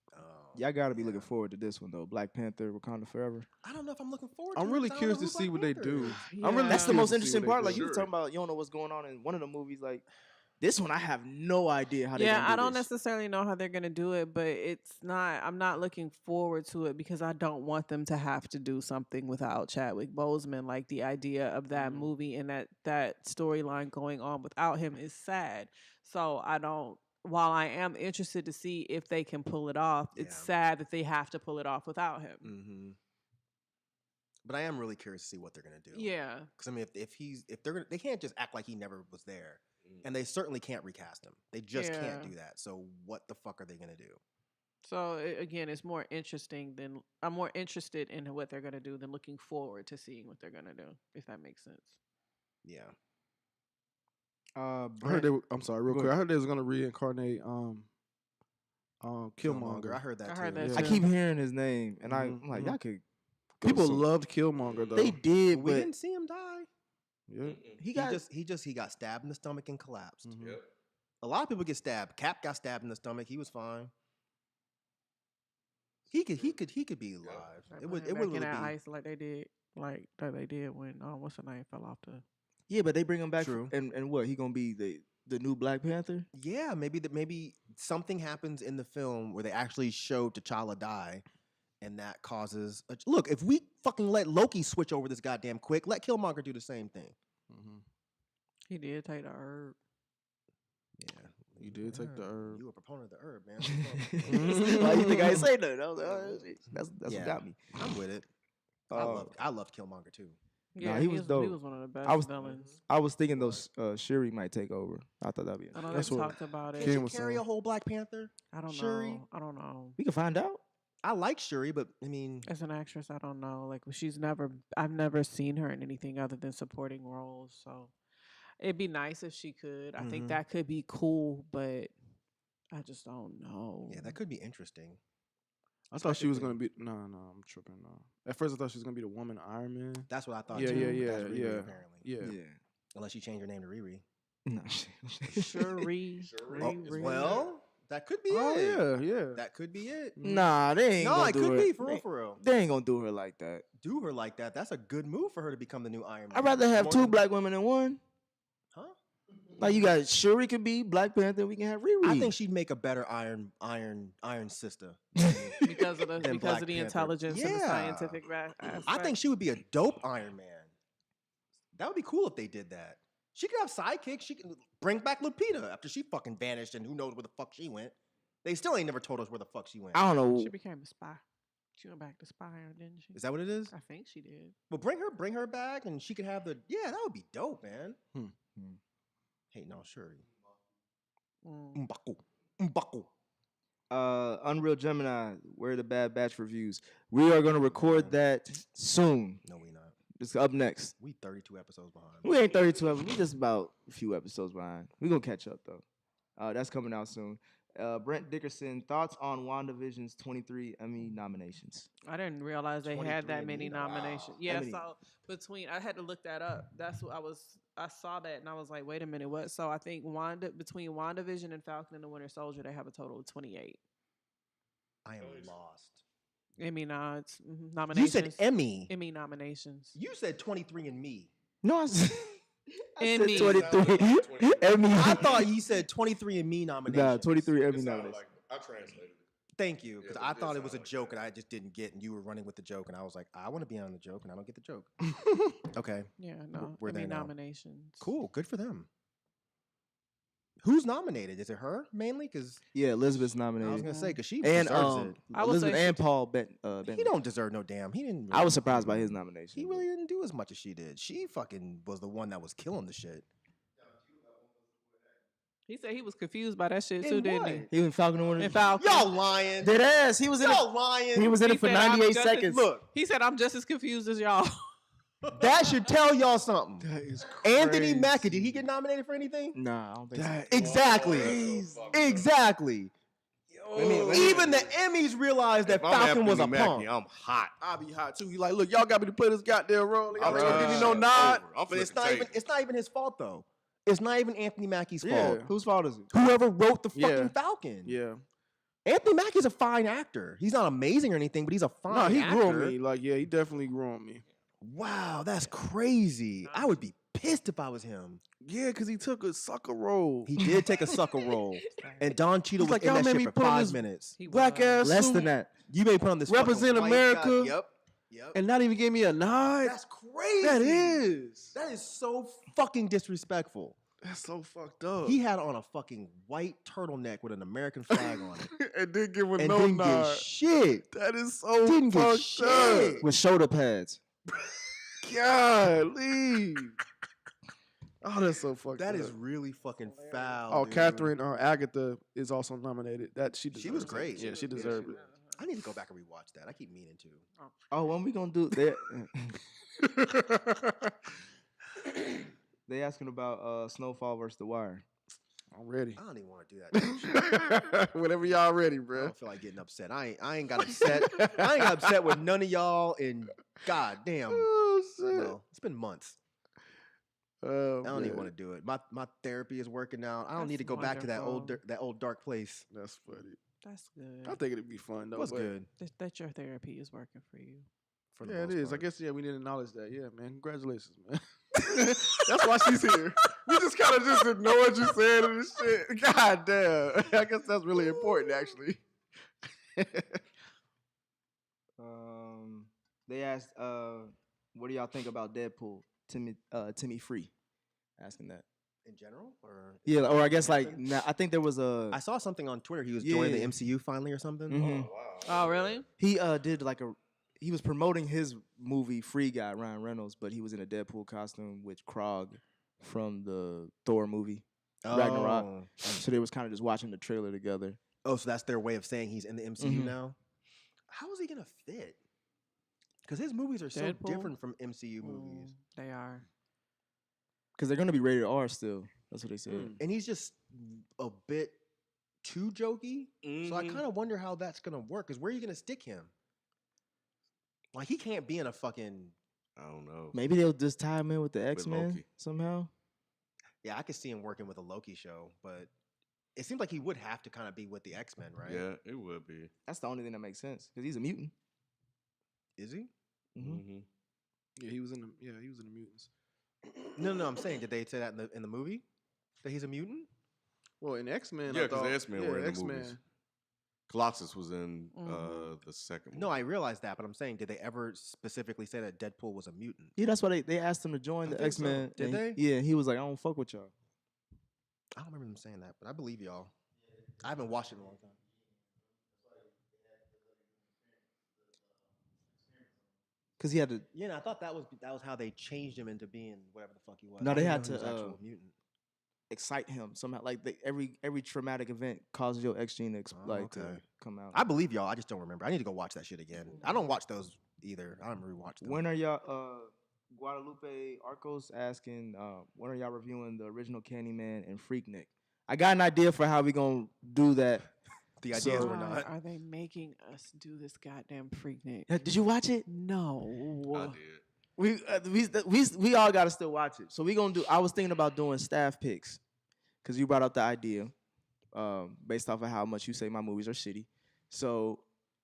Y'all got to be looking forward to this one though. Black Panther: Wakanda Forever. I don't know if I'm looking forward to I'm it really 'cause I curious don't to know see who what Black they Panther do. is. I'm really That's the curious most to see interesting what they part. do. Like you were talking about, you don't know what's going on in one of the movies. Like This one, I have no idea how they're Yeah, gonna do I don't this. necessarily know how they're going to do it, but I'm not looking forward to it because I don't want them to have to do something without Chadwick Boseman. Like the idea of that movie and that storyline going on without him is sad. So while I am interested to see if they can pull it off, it's sad that they have to pull it off without him. Mm-hmm. But I am really curious to see what they're gonna do. Yeah. Because I mean, if they're gonna, they can't just act like he never was there, and they certainly can't recast him. They just can't do that. So what the fuck are they gonna do? So again, it's more interesting than I'm more interested in what they're gonna do than looking forward to seeing what they're gonna do. If that makes sense. Yeah. I heard I'm sorry, real quick. I heard they was gonna reincarnate Killmonger. I heard that. I heard too. that I too. keep hearing his name, and I'm like, y'all could. People loved Killmonger though. They did, We but didn't see him die. Yeah. He got stabbed in the stomach and collapsed. Yep. A lot of people get stabbed. Cap got stabbed in the stomach. He was fine. He could be alive. Like, It would back really in that be. ice like they did when what's her name fell off the. yeah, but they bring him back. True. And what he gonna be the new Black Panther? Yeah, maybe something happens in the film where they actually show T'Challa die, and that causes look. If we fucking let Loki switch over this goddamn quick, let Killmonger do the same thing. He did take the herb. Yeah, You did take the herb. You a proponent of the herb, man. Why you think I ain't say nothing? I was like, oh, that's Yeah. what got me. I'm with it. I loved Killmonger too. Yeah, he was dope. He was one of the best I was- villains. I was thinking those Shuri might take over. I thought that'd be. I know That's they what talked about it. Kim Can you was carry saying. a whole Black Panther? I don't Shuri? know. I don't know. We can find out. I like Shuri, but I mean, As an actress, I don't know. Like I've never seen her in anything other than supporting roles. So it'd be nice if she could. I think that could be cool, but I just don't know. yeah, that could be interesting. I thought she was gonna be no, I'm tripping. No. At first I thought she was gonna be the woman Iron Man. That's what I thought. Yeah, too, yeah, but yeah, that's Riri, yeah. Apparently, Yeah. unless you change your name to Riri. No. Shuri. Riri. Well, that could be Oh it. yeah. That could be it. Nah, they ain't. No, gonna it do could it. be for real, for real. They ain't gonna do her like that. Do her like that. That's a good move for her to become the new Iron Man. I'd rather have More two than- black women than one. Huh? Like you got Shuri could be Black Panther. We can have Riri. I think she'd make a better Iron Sister. because of the Than Black of the Panther. intelligence and the Yeah. scientific aspect. I think she would be a dope Iron Man. That would be cool if they did that. She could have sidekicks. She could bring back Lupita after she fucking vanished and who knows where the fuck she went. They still ain't never told us where the fuck she went. I don't know. she became a spy. She went back to spying, didn't she? Is that what it is? I think she did. Well, bring her back and she could have the that would be dope, man. Hey, no, Shuri. M'Baku. Unreal Gemini, where are the Bad Batch reviews? We are going to record that soon. No, we not. It's up next. We 32 episodes behind. We ain't 32 episodes. We just about a few episodes behind. We're going to catch up, though. That's coming out soon. Brent Dickerson, thoughts on WandaVision's 23 Emmy nominations? I didn't realize they had that many 23andMe, nominations. wow. Yeah, How many? so I had to look that up. That's what I saw that and I was like, wait a minute, what? So I think between WandaVision and Falcon and the Winter Soldier, they have a total of 28 I am lost. Emmy nods, You nominations. said Emmy. Emmy nominations. You said 23 and me. No, I said Emmy. 23 Emmy. I thought you said 23 and me nominations. Nah, 23 Emmy It sounded nominations. like I translated it. Thank you, because Yeah, I it thought did it was a sound like joke that. and I just didn't get, and you were running with the joke, and I was like, I want to be on the joke, and I don't get the joke. Okay, Yeah, no. We're Emmy there now. nominations. cool, good for them. Who's nominated? Is it her mainly? Because Yeah, Elizabeth's I was nominated. gonna say, because she And deserves I would Elizabeth say and Paul it. Bentley. He don't deserve no damn. He didn't. I was surprised by his nomination. He really didn't do as much as she did. She fucking was the one that was killing the shit. He said he was confused by that shit In too, didn't what? he? He was in Falcon and Winter. And Falcon. Y'all lying. Dead ass. He was in Y'all it. lying. He was in He it for said, "I'm 98 just as- seconds. Look, He said, I'm just as confused as y'all. that should tell y'all something. That is Anthony Mackie, did he get nominated for anything? Nah, I don't think so. That Exactly. Crazy. Exactly. Even the Emmys realized that Falcon was a punk. I'm hot. I'll be hot too. He like, look, y'all got me to play this goddamn role. Y'all I'm ain't gonna give me no over. nod. I'm But it's flipping not even his fault though. It's not even Anthony Mackie's Yeah. fault. Whose fault is it? Whoever wrote the fucking Yeah. Falcon. Yeah. Anthony Mackie's a fine actor. He's not amazing or anything, but he's a fine No, he actor. grew on me. Like, yeah, he definitely grew on me. Wow, that's crazy. I would be pissed if I was him. Yeah, because he took a sucker role. He did take a sucker role, and Don Cheadle was like, in y'all that made shit me for put on 5 this minutes. Black ass Less suit than that. You may put on this Represent fucking white America. guy. Yep. and not even give me a nod. That's crazy. That That is so fucking disrespectful. That's so fucked up. He had on a fucking white turtleneck with an American flag on it. and didn't give a And no didn't nod. get shit. That is so Didn't get fucked shit. up. With shoulder pads. Golly. Oh, that's so fucked up. That is really fucking foul. Oh, dude. Catherine Agatha is also nominated. She was it. great. Yeah, she deserved it. I need to go back and rewatch that. I keep meaning to. Oh, when we gonna do that? They asking about Snowfall versus The Wire. I'm ready. I don't even want to do that damn shit. Whenever y'all ready, I bro. don't feel like getting upset. I ain't got upset. I ain't got upset with none of y'all. And goddamn, Oh shit. well, it's been months. Oh, I don't even man. want to do it. My therapy is working out. I don't need to go back to that old dark place. That's funny. That's good. I think it'd be fun though. It was but- good. That your therapy is working for you. For the Yeah, it most is. part. I guess we didn't acknowledge that. Yeah, man. Congratulations, man. That's why she's here. We just kind of just ignore what you said and this shit. God damn. I guess that's really important, actually. They asked, what do y'all think about Deadpool? Timmy Free asking that. in general, or Yeah, or I guess like I think there was I a saw something on Twitter. He was joining the Yeah. MCU finally or something. Mhm. Oh, really? he did like he was promoting his movie Free Guy, Ryan Reynolds, but he was in a Deadpool costume with Krog from the Thor movie Ragnarok. So they was kind of just watching the trailer together. Oh, so that's their way of saying he's in the MCU Mhm. now. How is he gonna fit? Because his movies are so Deadpool? different from MCU movies, They are. Because they're gonna be rated R still. That's what they said. and he's just a bit too jokey. So I kind of wonder how that's gonna work. Because where are you gonna stick him? Like he can't be in a fucking. I don't know. Maybe they'll just tie him in with the X-Men Loki. somehow. Yeah, I could see him working with a Loki show, but it seems like he would have to kind of be with the X-Men, right? Yeah, it would be. That's the only thing that makes sense because he's a mutant. Is he? Mm-hmm. Mm-hmm. Yeah, he was in the Mutants. No. I'm saying, did they say that in the movie that he's a mutant? Well, in X-Men, Yeah, because the X-Men were in the X-Men. movies. Colossus was in the second No, one. I realize that, but I'm saying, did they ever specifically say that Deadpool was a mutant? Yeah, that's why they asked him to join the think so. X-Men. Did and they? Yeah, he was like, I don't fuck with y'all. I don't remember them saying that, but I believe y'all. I haven't watched it in a long time. Because he had to. Yeah, no, I thought that was how they changed him into being whatever the fuck he was. No, I they didn't had know he was to, actual mutant. excite him somehow. Like every traumatic event causes your X gene to okay. to come out. I believe y'all. I just don't remember. I need to go watch that shit again. I don't watch those either. I don't rewatch them. When are y'all? Guadalupe Arcos asking, when are y'all reviewing the original Candyman and Freaknik? I got an idea for how we gonna do that. The idea is So- we're not. Are they making us do this goddamn Freaknik? Did you watch it? No. I did. We all gotta still watch it. So we gonna do. I was thinking about doing staff picks because you brought up the idea based off of how much you say my movies are shitty. So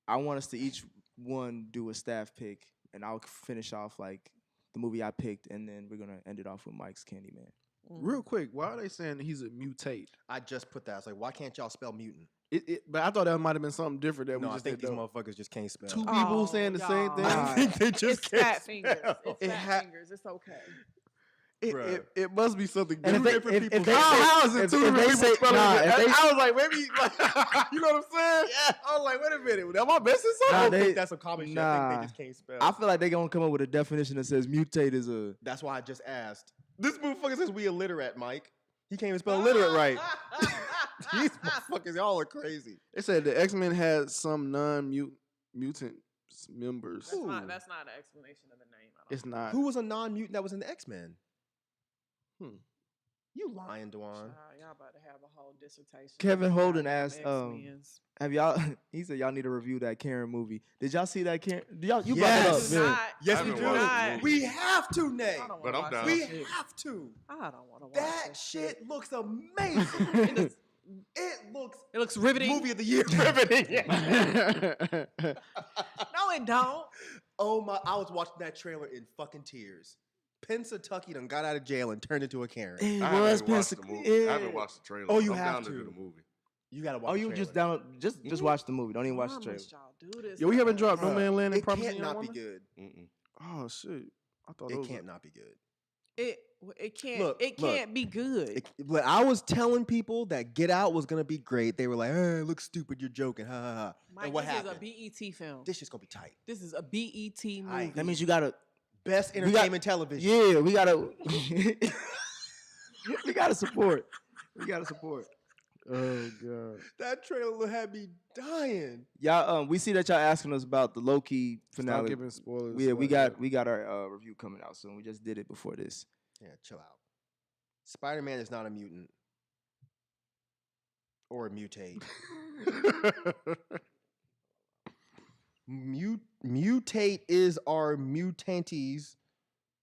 I want us to each one do a staff pick, and I'll finish off like the movie I picked, and then we're gonna end it off with Mike's Candyman. Real quick, why are they saying he's a mutate? I just put that. I was like, why can't y'all spell mutant? But I thought that might have been something different that No, we I just think did. these though. motherfuckers just can't spell. Two people saying the same y'all. thing. I think they just It's can't fat fingers. spell. It's It fat ha- fingers. It's okay. Bruh. It must be something And different. if they How is it if- two if different they people say- spelling nah, it? if they- I was like, maybe, you know what I'm saying? Yeah. I was like, wait a minute, am I missing something? I don't they- think that's a common shit. I think nah. they just can't spell. I feel like they're gonna come up with a definition that says mutate is a. That's why I just asked. This motherfucker says we illiterate, Mike. He can't even spell illiterate right. These motherfuckers, y'all are crazy. It said the X-Men had some non-mutant members. That's not an explanation of the name. I don't It's not. Who was a non-mutant that was in the X-Men? Hmm. You lying, Dwan. Y'all about to have a whole dissertation. Kevin Holden Goddamn asked, X-Men's. Have y'all? He said y'all need to review that Karen movie. Did y'all see that Karen? You Yes. brought it up. Do man. not. Yes, I we haven't do. watched the movie. We have to, Nate. I don't But wanna I'm down. watch We that shit. have to. I don't want to watch That shit looks amazing. It looks It looks riveting. movie of the year riveting. No, it don't. Oh my! I was watching that trailer in fucking tears, Pennsatucky done got out of jail and turned into a Karen. It I was haven't watched the Pensacola. movie. I haven't watched the trailer. Oh, you I'm have down to. do the movie. You gotta watch. Oh, you just just watch the movie. Don't even watch the Why trailer. must y'all do this? Yo, we haven't dropped No Bruh, Man Land and It Promising can't Young not be Woman? good. Mm-mm. Oh shit! I thought It can't not be good. It can't. Look, it can't be good. But I was telling people that Get Out was gonna be great. They were like, "Hey, look stupid, you're joking." Ha ha ha. Mike, And what this happened? is a BET film. This shit's gonna be tight. This is a BET movie. That means you gotta Best entertainment television. Yeah, we gotta we gotta support. We gotta support. Oh god! That trailer had me dying. Y'all, we see that y'all asking us about the low-key Stop finale. giving spoilers. Yeah, we got our review coming out soon. We just did it before this. Yeah, chill out. Spider-Man is not a mutant or a mutate. Mutate is our mutantes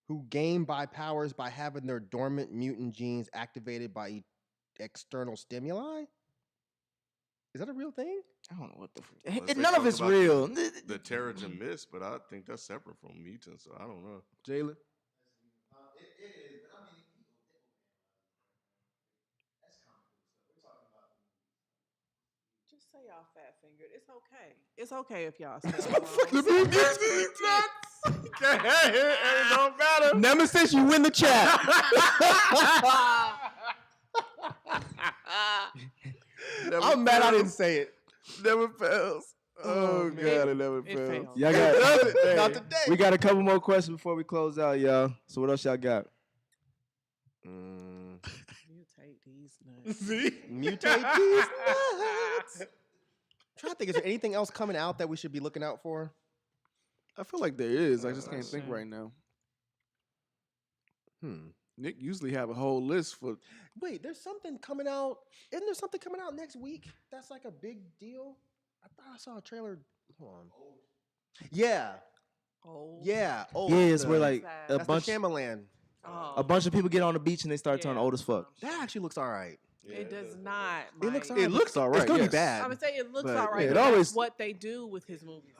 who gain by powers by having their dormant mutant genes activated by external stimuli. Is that a real thing? I don't know what the Unless they none of talk it's about real. The Terrigen Mist, but I think that's separate from mutants, so I don't know. Jalen. It is, but I mean, that's comic book stuff. We're talking about. Just say y'all fat fingered. It's okay. It's okay if y'all say It don't matter. Nemesis, you win the chat. I'm mad I didn't say it. Never fails. Oh god, it never it fails. fails. Y'all got Not today. We got a couple more questions before we close out, y'all. So what else y'all got? Mutate these nuts. Mutate these nuts. I'm trying to think, is there anything else coming out that we should be looking out for? I feel like there is. I just can't think right now. Nick usually have a whole list for. Wait, there's something coming out. Isn't there something coming out next week? That's like a big deal. I thought I saw a trailer. Hold on. Yeah. Oh. Yeah. Oh, Yeah, it's where like That's a that's bunch the Shyamalan. Oh. a bunch of people get on the beach and they start turning Yeah. old as fuck. That actually looks all right. It does not. It looks all Mike. right. It looks all right. It's gonna yes. be bad. I would say it looks But, all right. yeah, it but that's always- what they do with his movies.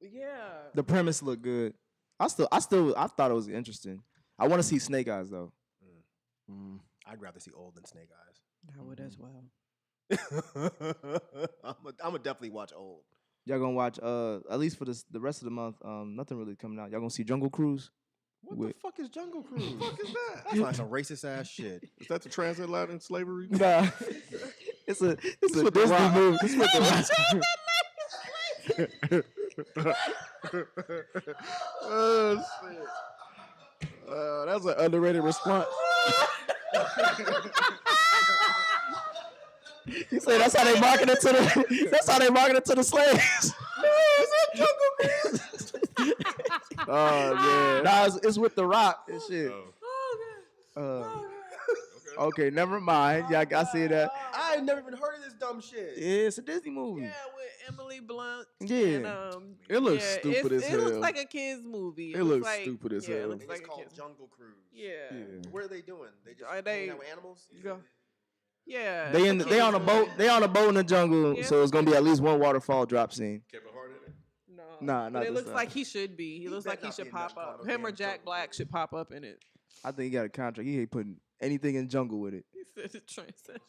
Yeah. The premise looked good. I thought it was interesting. I want to see Snake Eyes though. I'd rather see Old than Snake Eyes. I would as well. I'm gonna definitely watch Old. Y'all gonna watch at least for the rest of the month. Nothing really coming out. Y'all gonna see Jungle Cruise? What Wait. the fuck is Jungle Cruise? What is that? That's like some racist ass shit. Is that the transatlantic slavery? Nah, it's a Disney movie. It's with the Oh shit. That's an underrated response. You say that's how they market it to the. That's how they market it to the slaves. Oh man. Nah, it's with the Rock and shit. Oh. Okay, never mind. Yeah, I see that. I ain't never even heard of this dumb shit. Yeah, it's a Disney movie. Yeah, with Emily Blunt. Yeah. And, It looks stupid as It looks hell. like a kid's movie. It looks like, stupid as yeah, hell. It looks And like it's a called kid's Jungle Cruise. Yeah. What are they doing? They just Are they- hanging out with animals? Go. Yeah. They on a boat. They on a boat in the jungle. Yeah. So it's gonna be at least one waterfall drop scene. Kevin Hart in it? No. Nah, But not it this looks time. like he should be. He looks like better he not should be pop in that up. Him or damn Jack Jungle Black should pop up in it. I think he got a contract. He ain't putting anything in jungle with it. He said the transatlantic.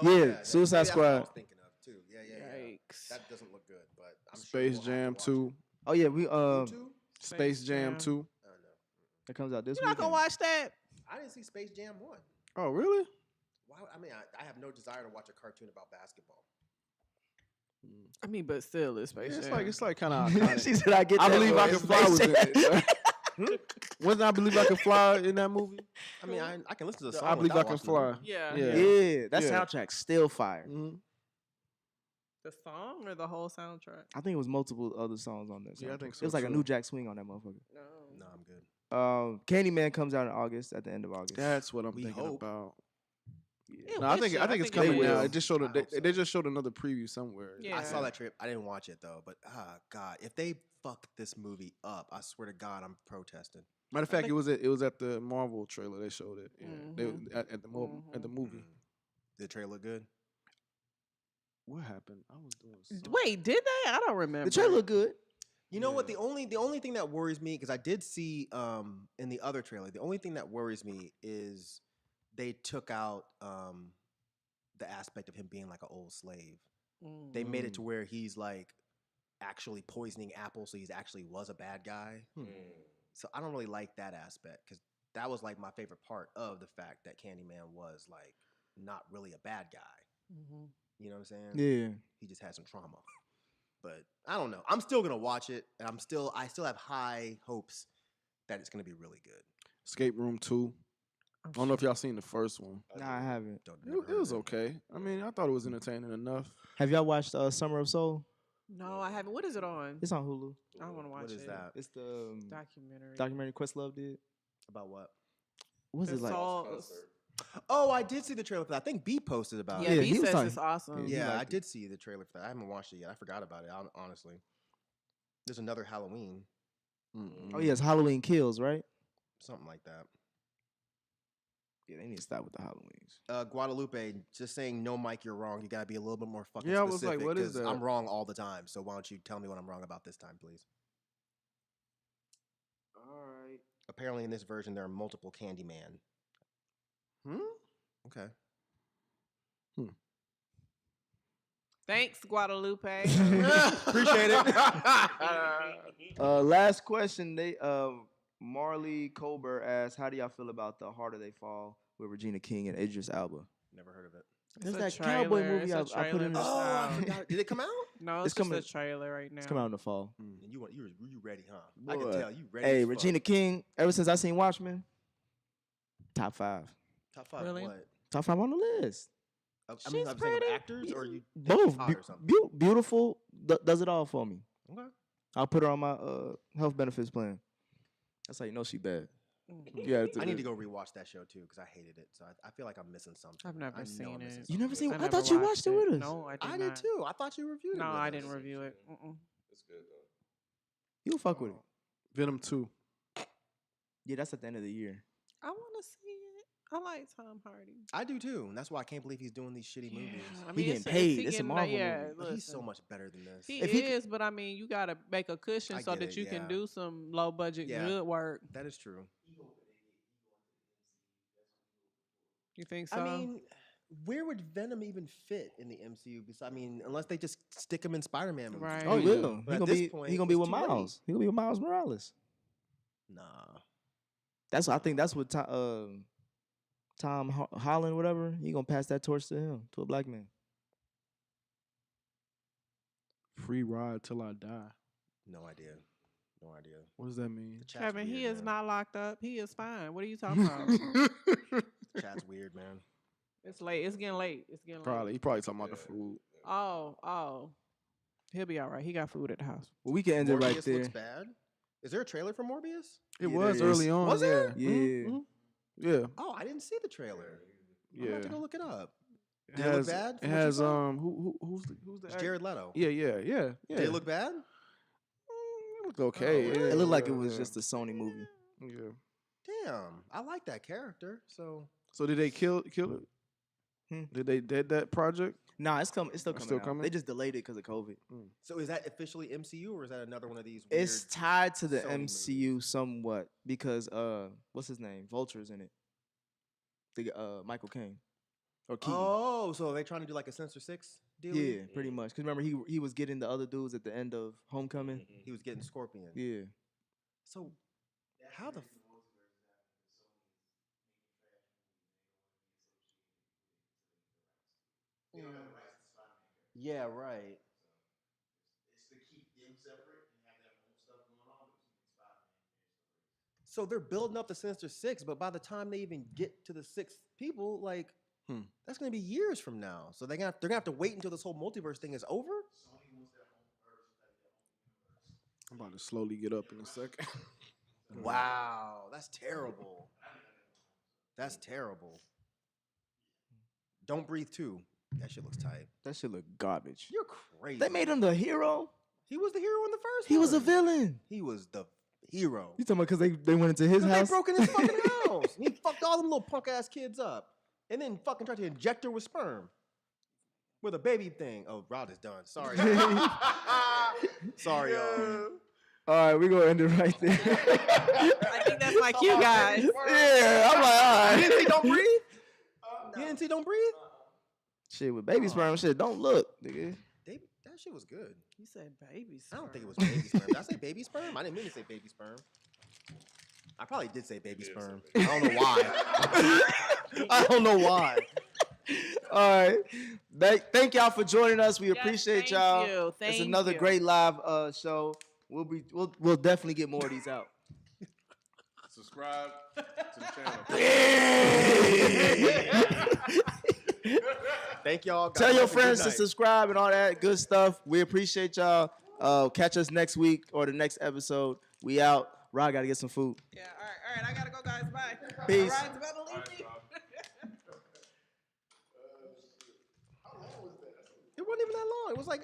Yeah, Suicide maybe that's what I was Squad. thinking of too. Yeah. Yikes. That doesn't look good, but I'm Space sure Jam 2. Oh yeah, we Two? Space Jam 2. Oh no, that comes out this You're not weekend. gonna watch that? I didn't see Space Jam 1. Oh really? Why? I mean, I have no desire to watch a cartoon about basketball. I mean, but still, it's Space Jam. It's like kind of iconic. She said, "I get I that." believe for I it. can fly was in it. Wasn't I believe I can fly in that movie? I mean, I can listen to the song. I believe I without can watching the movie. fly. Yeah. Yeah. Yeah, that Yeah. soundtrack's still fire. Mhm. The song or the whole soundtrack? I think it was multiple other songs on there. Yeah, I think so, It was like a too. new Jack Swing on that motherfucker. No. No, I'm good. Candyman comes out in August, at the end of August. That's what I'm We thinking hope. about. Yeah, No, I we think should. it's it coming will. now. It just showed I hope so. they just showed another preview somewhere. Yeah. I saw that trip. I didn't watch it though, but God, if they fuck this movie up, I swear to God, I'm protesting. Matter of fact, it was at the Marvel trailer. They showed it. Yeah. They at the movie. Did the trailer look good? What happened? I was doing something. Wait, did they? I don't remember. The trailer looked good. You know what? The only thing that worries me, because I did see in the other trailer, the only thing that worries me is they took out the aspect of him being like an old slave. They made it to where he's like actually poisoning apples, so he's actually was a bad guy. So I don't really like that aspect, because that was like my favorite part of the fact that Candyman was like not really a bad guy. You know what I'm saying? Yeah. He just had some trauma. But I don't know. I'm still gonna watch it, and I still have high hopes that it's gonna be really good. Escape Room 2. I don't know if y'all seen the first one. Nah, I haven't. It was okay. I mean, I thought it was entertaining enough. Have y'all watched Summer of Soul? No, I haven't. What is it on? It's on Hulu. I want to watch What is it. that? It's the Documentary. documentary Questlove did. About what? What was The it like? Soul- Oh, I did see the trailer for that. I think B posted about Yeah, it. B he was says talking- it's awesome. He Yeah, I liked it. did see the trailer for that. I haven't watched it yet. I forgot about it, honestly. There's another Halloween, Oh yes, Halloween Kills, right? something like that. Yeah, they need to stop with the Halloweens. Guadalupe, just saying, no, Mike, you're wrong. You got to be a little bit more fucking Yeah, I specific. was like, what is 'cause that? I'm wrong all the time. So why don't you tell me what I'm wrong about this time, please? All right. Apparently, in this version, there are multiple Candyman. Okay. Thanks, Guadalupe. Appreciate it. Last question. They Marley Colbert asked, "How do y'all feel about The Harder They Fall with Regina King and Idris Elba?" Never heard of it. There's a that trailer. cowboy movie It's a I put in. trailer. The, Oh, I forgot. Did it come out? No, It's it's just coming- a trailer right now. It's coming out in the fall. And you ready, huh? I can Boy. tell you ready. Hey, as fuck. Regina King. Ever since I seen Watchmen, top 5. Top 5 Really? what? Top 5 on the list. I mean, She's I'm saying of pretty. actors, or you think Both she's hot or something? beautiful. Does it all for me. Okay. I'll put her on my health benefits plan. That's how you know she bad. Yeah, I need to go rewatch that show too, because I hated it. So I feel like I'm missing something. I've never I know seen I'm missing it. something. You never seen? I never thought you watched it with us. No, I did I not. did too. I thought you reviewed it. No, with I us. didn't review it. It's good though. You'll fuck with it. Venom 2. Yeah, that's at the end of the year. I want to see it. I like Tom Hardy. I do too, and that's why I can't believe he's doing these shitty movies. I He getting it's paid. he It's a getting- Marvel yeah, movie. But he's so listen. much better than this. He If he- is, but I mean, you got to make a cushion I so get that it, you yeah. can do some low budget Yeah. good work. That is true. You think so? I mean, where would Venom even fit in the MCU? Besides, I mean, unless they just stick him in Spider-Man movies. Right. Oh, he will. He But at gonna this be. point, He gonna be it's with too late. Miles. He gonna be with Miles Morales. Nah. I think that's what Tom Holland, whatever. He gonna pass that torch to him, to a black man. Free ride till I die. No idea. No idea. What does that mean? The chat's Kevin, he weird, is man. not locked up. He is fine. What are you talking about? The chat's weird, man. It's late. It's getting late. It's getting Probably. late. He probably talking about the food. Oh. He'll be all right. He got food at the house. Well, we can end it Morbius right there. looks bad. Is there a trailer for Morbius? It Yeah, was there is. early on. Was yeah. there? Yeah. Yeah. Oh, I didn't see the trailer. I'm Yeah. about to go look it up. It Did it look bad It from what you has saw? who's the It's actor? Jared Leto. Yeah. Did it look bad? It looked okay. It looked like it was just a Sony movie. Yeah. Damn, I like that character. So So did they kill it? Did they dead that project? Nah, it's coming. It's still coming. still out. coming? They just delayed it because of COVID. is that officially MCU, or is that another one of these weird? It's tied to the Sony MCU somewhat because what's his name? Vulture's in it. The Michael Caine or Keaton. Oh, so are they trying to do like a Sensor 6 deal? Yeah, pretty much. Because remember, he was getting the other dudes at the end of Homecoming. He was getting Scorpion. Yeah. So how the yeah, right. It's to keep them separate and have their own stuff going on, but keeping Spider-Man in their stories. So they're building up the Sinister Six, but by the time they even get to the six people, like that's gonna be years from now. So they're gonna have to wait until this whole multiverse thing is over. Sony wants their own version, like their own universe. I'm about to slowly get up in a second. Wow, that's terrible. That's terrible. Don't Breathe 2. That shit looks tight. That shit look garbage. You're crazy. They made him the hero. He was the hero in the first. He was a one. villain. He was the hero. You talking about because they went into his They house? broke in his fucking house. And he fucked all them little punk ass kids up, and then fucking tried to inject her with sperm, with a baby thing. Oh, Rod is done. Sorry, sorry, y'all. All right, we're gonna end it right there. I think that's my cue, guys. Yeah, I'm like, all right. You didn't see Don't Breathe? You didn't see Don't Breathe? Shit with baby sperm, shit. Don't look, nigga. That shit was good. You said baby I sperm. don't think it was baby sperm. Did I say baby sperm? I didn't mean to say baby sperm. I probably did say baby sperm. I don't know why. I don't know why. All right. Thank y'all for joining us. We Yes, appreciate thank y'all. you. It's Thank another you. great live show. We'll definitely get more of these out. Subscribe to the channel. Thank y'all. Tell your Guys, and friends good to night. subscribe and all that good stuff. We appreciate y'all. Catch us next week or the next episode. We out. Rod got to get some food. Yeah, all right. I gotta go, guys. Bye. Peace. Ryan's about to leave me. It wasn't even that long. It was like